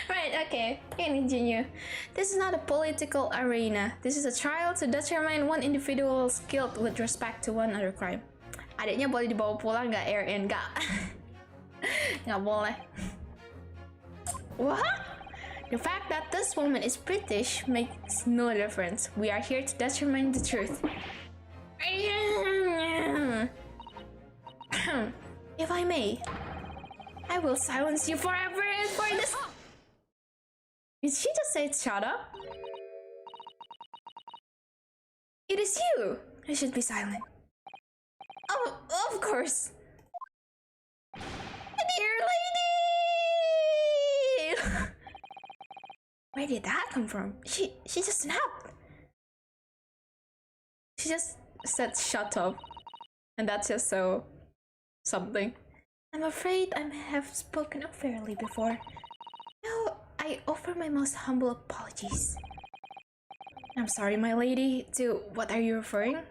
Speaker 1: Right, okay, can continue. This is not a political arena. This is a trial to determine one individual's guilt with respect to one other crime. Adiknya boleh dibawa pulang nggak, Erin? Nggak boleh. What? The fact that this woman is British makes no difference. We are here to determine the truth. If I may, I will silence you forever and for this. Did she just say shut up? It is you! I should be silent. Oh, of course! Dear lady! Where did that come from? She just snapped! She just said shut up. And that's just so... something. I'm afraid I may have spoken unfairly before. No, I offer my most humble apologies. I'm sorry, my lady. To what are you referring?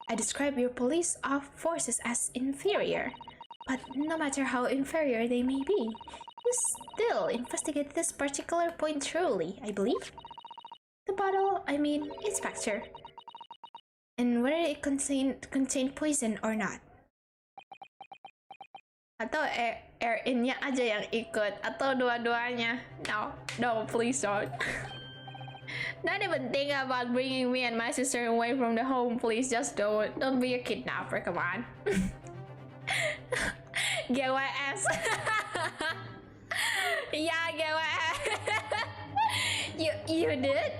Speaker 1: I describe your police forces as inferior. But no matter how inferior they may be, you still investigate this particular point thoroughly, I believe. The bottle, I mean, inspector. And whether it contained poison or not. Atau air in-nya aja yang ikut, atau dua-duanya. No, please don't. Don't even think about bringing me and my sister away from the home, please. Just don't. Don't be a kidnapper, come on. GWS. Yeah, GWS. You did?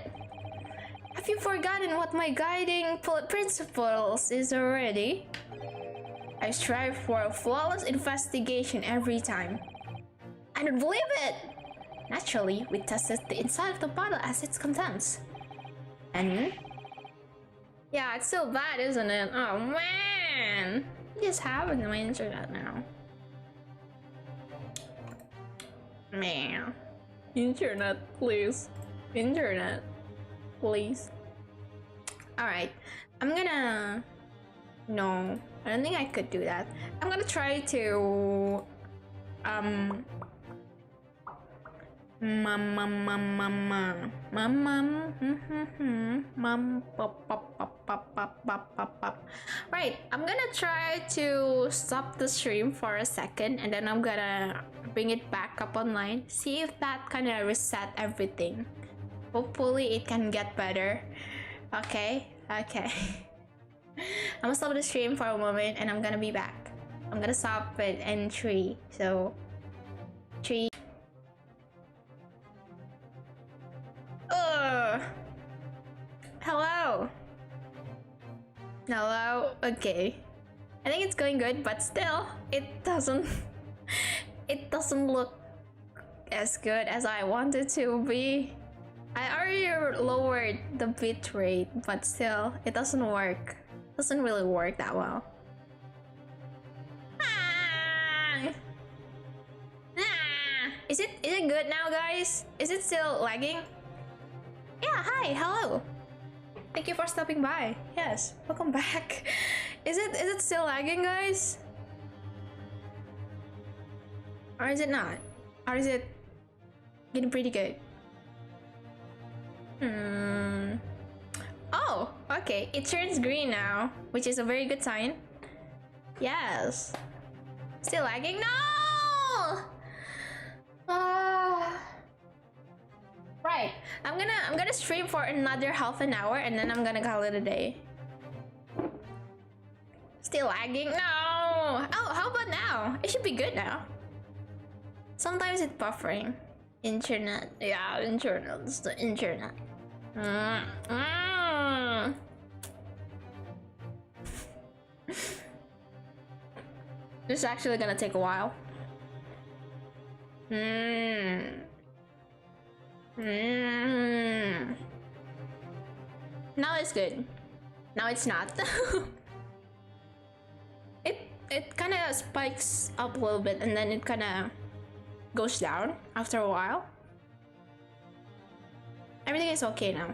Speaker 1: Have you forgotten what my guiding principles is already? I strive for a flawless investigation every time. I don't believe it! Naturally, we tested the inside of the bottle as its contents. And? Yeah, it's still bad, isn't it? Oh man! I just haven't on my internet now. Man. Internet, please. Internet. Please. Alright. I'm gonna... No. I don't think I could do that. I'm gonna try to... Right, I'm gonna try to stop the stream for a second and then I'm gonna bring it back up online. See if that kind of reset everything. Hopefully it can get better. Okay. I'm gonna stop the stream for a moment and I'm gonna be back. I'm gonna stop it in 3. So 3. Hello. Okay. I think it's going good, but still, it doesn't look as good as I want it to be. I already lowered the bit rate, but still, it doesn't work. It doesn't really work that well. Is it good now, guys? Is it still lagging? Yeah, hi, hello. Thank you for stopping by. Yes, welcome back. Is it still lagging, guys? Or is it not? Or is it getting pretty good? Oh, okay. It turns green now, which is a very good sign. Yes. Still lagging? No! Right. I'm gonna stream for another half an hour and then I'm gonna call it a day. Still lagging? No! Oh, how about now? It should be good now. Sometimes it's buffering. Internet. Yeah, internet. It's the internet. This is actually gonna take a while. Now it's good. Now it's not. It kind of spikes up a little bit and then it kind of goes down after a while. Everything is okay now.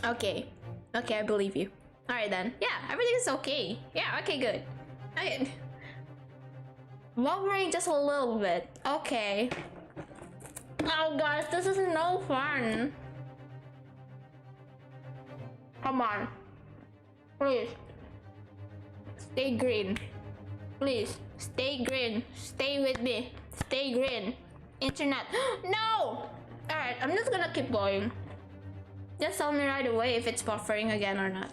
Speaker 1: Okay, I believe you. Alright then. Yeah, everything is okay. Yeah, okay, good. Okay. Lowering just a little bit. Okay. Oh guys, this is no fun. Come on. Please. Stay green. Please. Stay green. Stay with me. Stay green. Internet. No! Alright, I'm just gonna keep going. Just tell me right away if it's buffering again or not.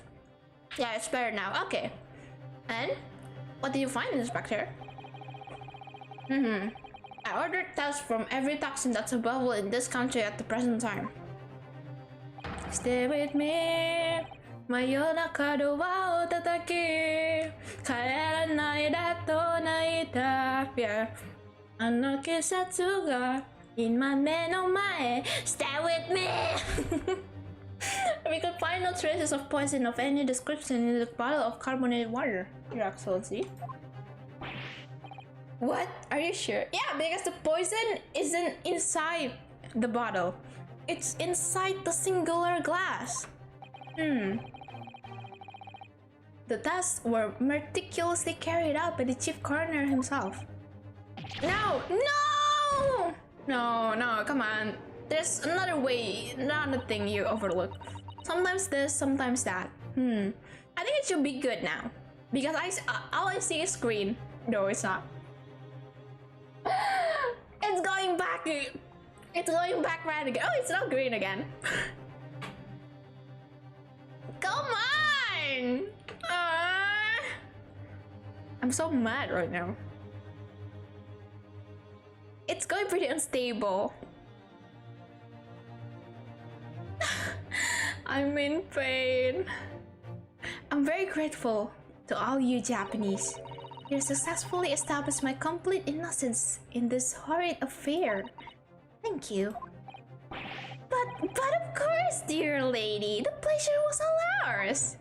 Speaker 1: Yeah, it's better now. Okay. And? What did you find, Inspector? I ordered tests from every toxin that's available in this country at the present time. Stay with me. 真夜中ドアを叩き帰らないだと泣いた Yeah あの季節が今目の前 Stay with me We could find no traces of poison of any description in the bottle of carbonated water, Your Excellency. What? Are you sure? Yeah, because the poison isn't inside the bottle. It's inside the singular glass. The tests were meticulously carried out by the chief coroner himself. No! No! No, no, come on. There's another way, another thing you overlook. Sometimes this, sometimes that. I think it should be good now. Because all I see is green. No, it's not. It's going back. It's going back red again. Oh, it's not green again. Come on! I'm so mad right now. It's going pretty unstable. I'm in pain. I'm very grateful to all you Japanese. You successfully established my complete innocence in this horrid affair. Thank you. But of course, dear lady, the pleasure was all ours.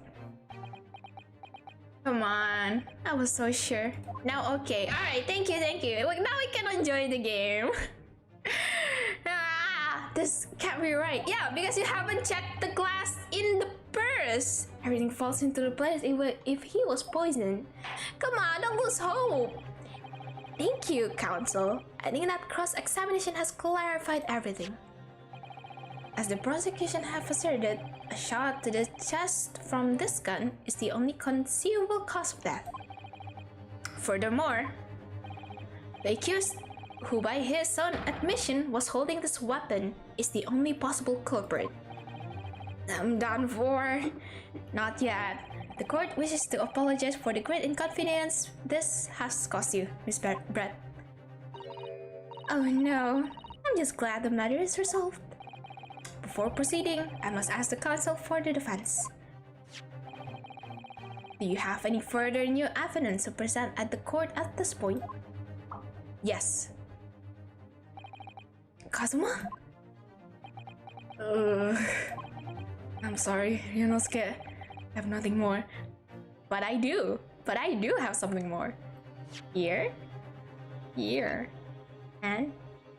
Speaker 1: Come on, I was so sure. Now, okay, alright, thank you, thank you. Like, now we can enjoy the game. This can't be right. Yeah, because you haven't checked the glass in the purse. Everything falls into the place if he was poisoned. Come on, don't lose hope. Thank you, counsel. I think that cross-examination has clarified everything. As the prosecution have asserted, a shot to the chest from this gun is the only conceivable cause of death. Furthermore, the accused, who by his own admission was holding this weapon, is the only possible culprit. I'm done for. Not yet. The court wishes to apologize for the great inconvenience this has caused you, Miss Brett. Oh no, I'm just glad the matter is resolved. Before proceeding, I must ask the counsel for the defense. Do you have any further new evidence to present at the court at this point? Yes. Kazuma? I'm sorry, Ryunosuke. I have nothing more. But I do have something more. Here, here, and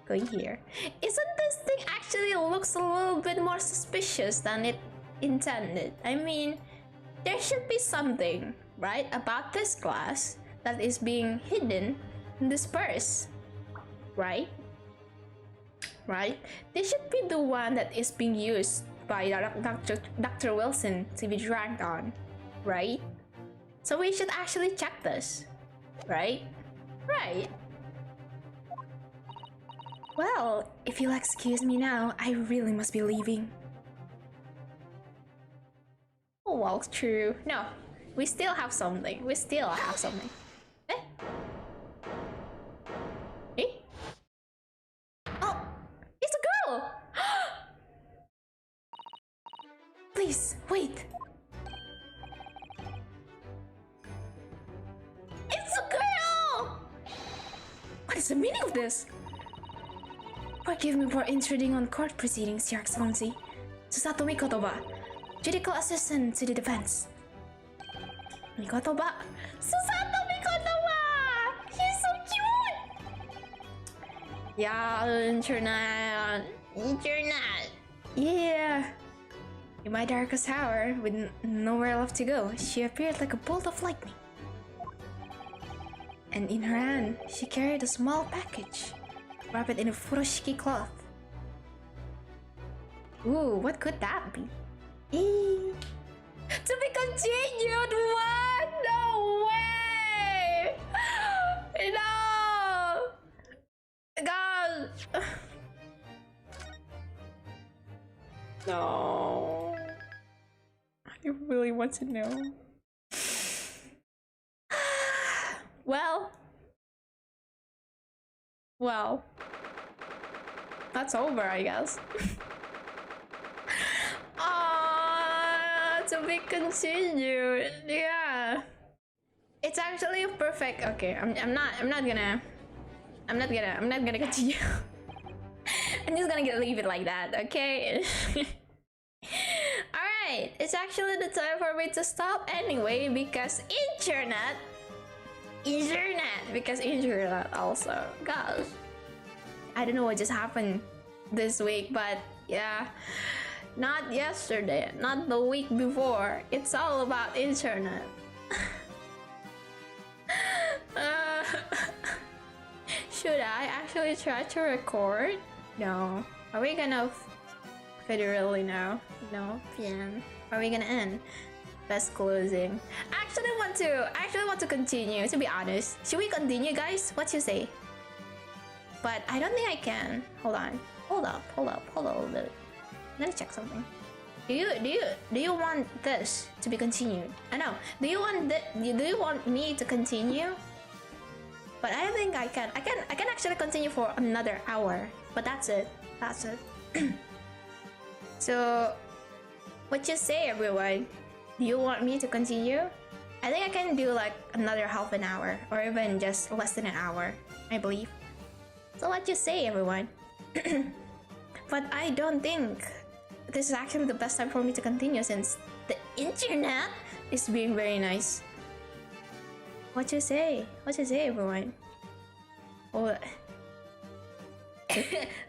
Speaker 1: going here. Isn't this thing actually looks a little bit more suspicious than it intended? I mean, there should be something, right, about this glass that is being hidden in this purse, right? Right? This should be the one that is being used by Dr. Wilson to be dragged on, right? So we should actually check this, right? Right. Well, if you'll excuse me now, I really must be leaving. Oh, well, true. No, we still have something. We still have something. Eh? Eh? Oh, it's a girl! Please, wait. It's a girl! What is the meaning of this? Forgive me for intruding on court proceedings, Your Excellency. Susato Mikotoba, Judicial Assistant to the Defense. Mikotoba! Susato Mikotoba! He's so cute! Yeah, internet. Yeah. In my darkest hour, with nowhere left to go, she appeared like a bolt of lightning. And in her hand, she carried a small package, wrapped in a furoshiki cloth. Ooh, what could that be? To be continued? What? No way! No! God! No. I really want to know. Well, that's over, I guess. To be continued. Yeah, it's actually perfect. Okay, I'm not gonna continue. I'm just gonna leave it like that. Okay. All right, it's actually the time for me to stop anyway because internet also. Gosh, I don't know what just happened this week, but yeah, not yesterday, not the week before. It's all about internet. Uh, should I actually try to record? No. Are we gonna federally now? No. Pian. Are we gonna end? Best closing. I actually want to continue, to be honest. Should we continue, guys? What you say? But I don't think I can. Hold on. Hold up a little bit. Let me check something. Do you want this to be continued? I know. Do you want me to continue? But I don't think I can. I can actually continue for another hour. But that's it. So, what you say, everyone? Do you want me to continue? I think I can do like another half an hour, or even just less than an hour, I believe. So what you say, everyone? But I don't think this is actually the best time for me to continue, since the internet is being very nice. What you say? What you say, everyone? Oh,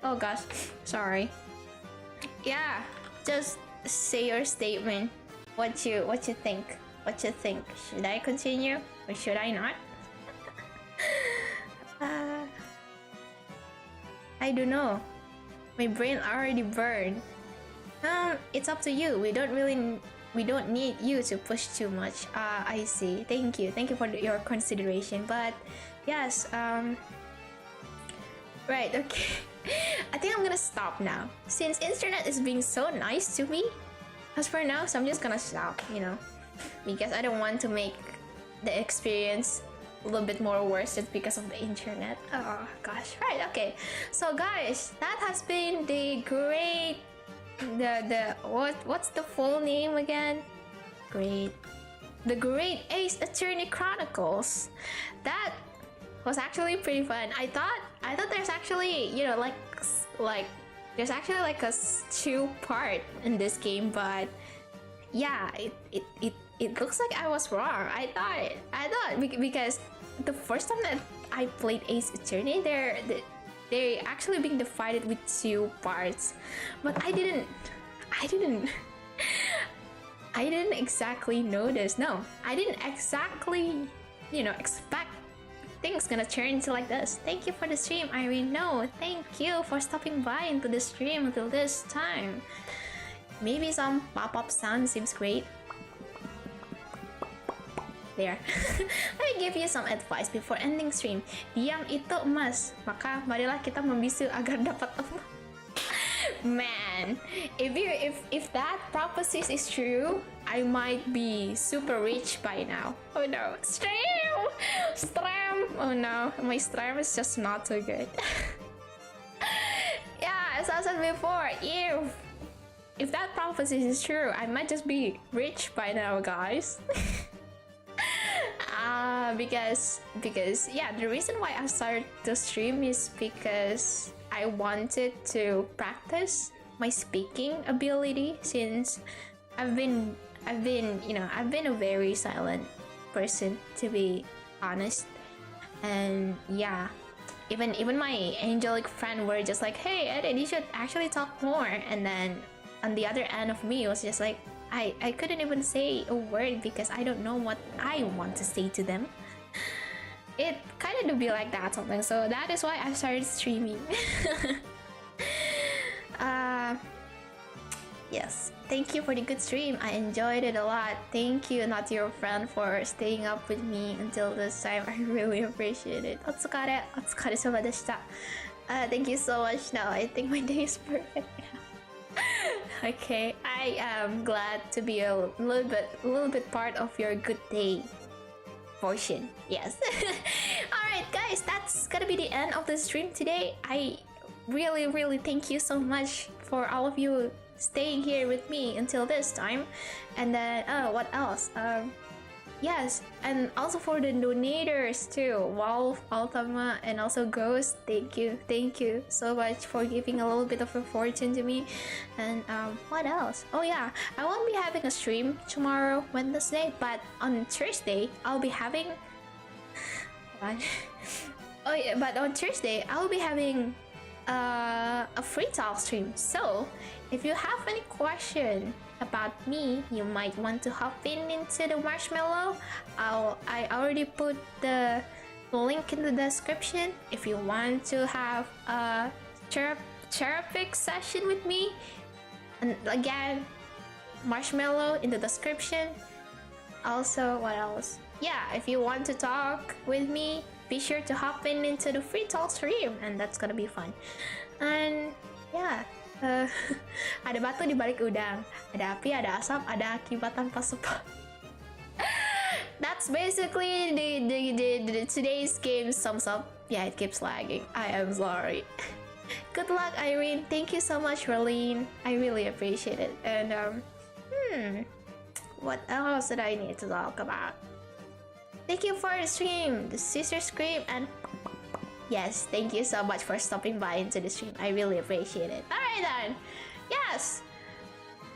Speaker 1: oh gosh, sorry. Yeah, just say your statement. What you think? What you think? Should I continue or should I not? I don't know. My brain already burned. It's up to you. We don't need you to push too much. I see. Thank you for your consideration. But yes, right, okay. I think I'm gonna stop now, since internet is being so nice to me. As for now, so I'm just gonna stop, because I don't want to make the experience a little bit more worse just because of the internet. Oh gosh. Right, okay. So guys, that has been the what's the full name again? The Great Ace Attorney Chronicles. That was actually pretty fun. I thought there's actually, like there's actually like a 2-part in this game, but yeah, it looks like I was wrong. I thought because the first time that I played Ace Attorney, they're actually being divided with 2 parts, but I didn't exactly notice. No, I didn't exactly, expect things gonna turn into like this. Thank you for the stream, Irene. No, thank you for stopping by into the stream until this time. Maybe some pop-up sound seems great. There. Let me give you some advice before ending stream. Diam itu emas, maka marilah kita membisu agar dapat emas. Man, if that prophecy is true, I might be super rich by now. Oh no, stream! Oh no, my stream is just not so good. Yeah, as I said before, if that prophecy is true, I might just be rich by now, guys. Because yeah, the reason why I started to stream is because I wanted to practice my speaking ability, since I've been a very silent person, to be honest. And yeah, even my angelic friend were just like, hey Eden, you should actually talk more. And then on the other end of me was just like, I couldn't even say a word because I don't know what I want to say to them. It kind of do be like that sometimes, so that is why I started streaming. Yes, thank you for the good stream. I enjoyed it a lot. Thank you, not your friend, for staying up with me until this time. I really appreciate it. Otsukare sama deshita. Thank you so much. Now I think my day is perfect. Okay, I am glad to be a little bit part of your good day portion. Yes. Alright guys, that's gonna be the end of the stream today. I really thank you so much for all of you staying here with me until this time. And then what else? Yes, and also for the donators too, Wolf, Altama, and also Ghost. Thank you so much for giving a little bit of a fortune to me. And what else? Oh yeah, I won't be having a stream tomorrow, Wednesday, but on Thursday I'll be having. Oh yeah, but on Thursday I'll be having a free talk stream. So if you have any question about me, you might want to hop into the marshmallow. I already put the link in the description. If you want to have a therapeutic session with me, and again, marshmallow in the description. Also, what else? Yeah, if you want to talk with me, be sure to hop into the free talk stream, and that's gonna be fun. And yeah, ada batu di balik udang, ada api, ada asap, ada akibat tanpa sebab. That's basically the today's game sums up. Yeah, it keeps lagging. I am sorry. Good luck, Irene. Thank you so much, Rolene. I really appreciate it. And what else did I need to talk about? Thank you for the stream, the sister scream, and yes, thank you so much for stopping by into the stream. I really appreciate it. Alright then. Yes.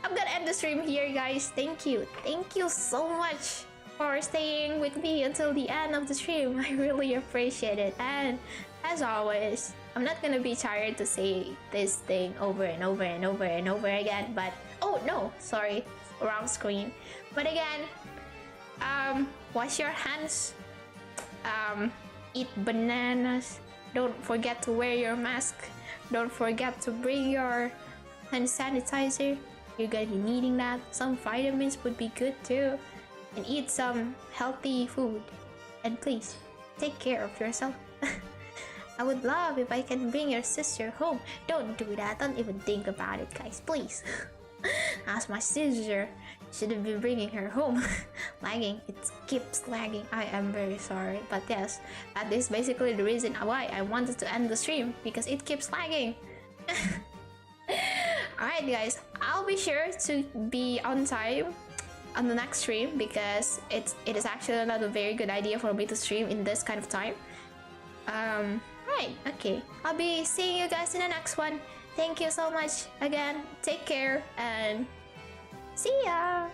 Speaker 1: I'm gonna end the stream here, guys. Thank you. Thank you so much for staying with me until the end of the stream. I really appreciate it. And as always, I'm not gonna be tired to say this thing over and over and over and over again, but oh no, sorry, wrong screen. But again, wash your hands, eat bananas, don't forget to wear your mask, don't forget to bring your hand sanitizer, you're gonna be needing that. Some vitamins would be good too, and eat some healthy food, and please take care of yourself. I would love if I can bring your sister home. Don't do that, don't even think about it, guys, please. Ask my sister, shouldn't be bringing her home. Lagging, it keeps lagging. I am very sorry, but yes, that is basically the reason why I wanted to end the stream, because it keeps lagging. Alright guys, I'll be sure to be on time on the next stream, because it is actually not a very good idea for me to stream in this kind of time. Right, okay, I'll be seeing you guys in the next one. Thank you so much again, take care, and see ya!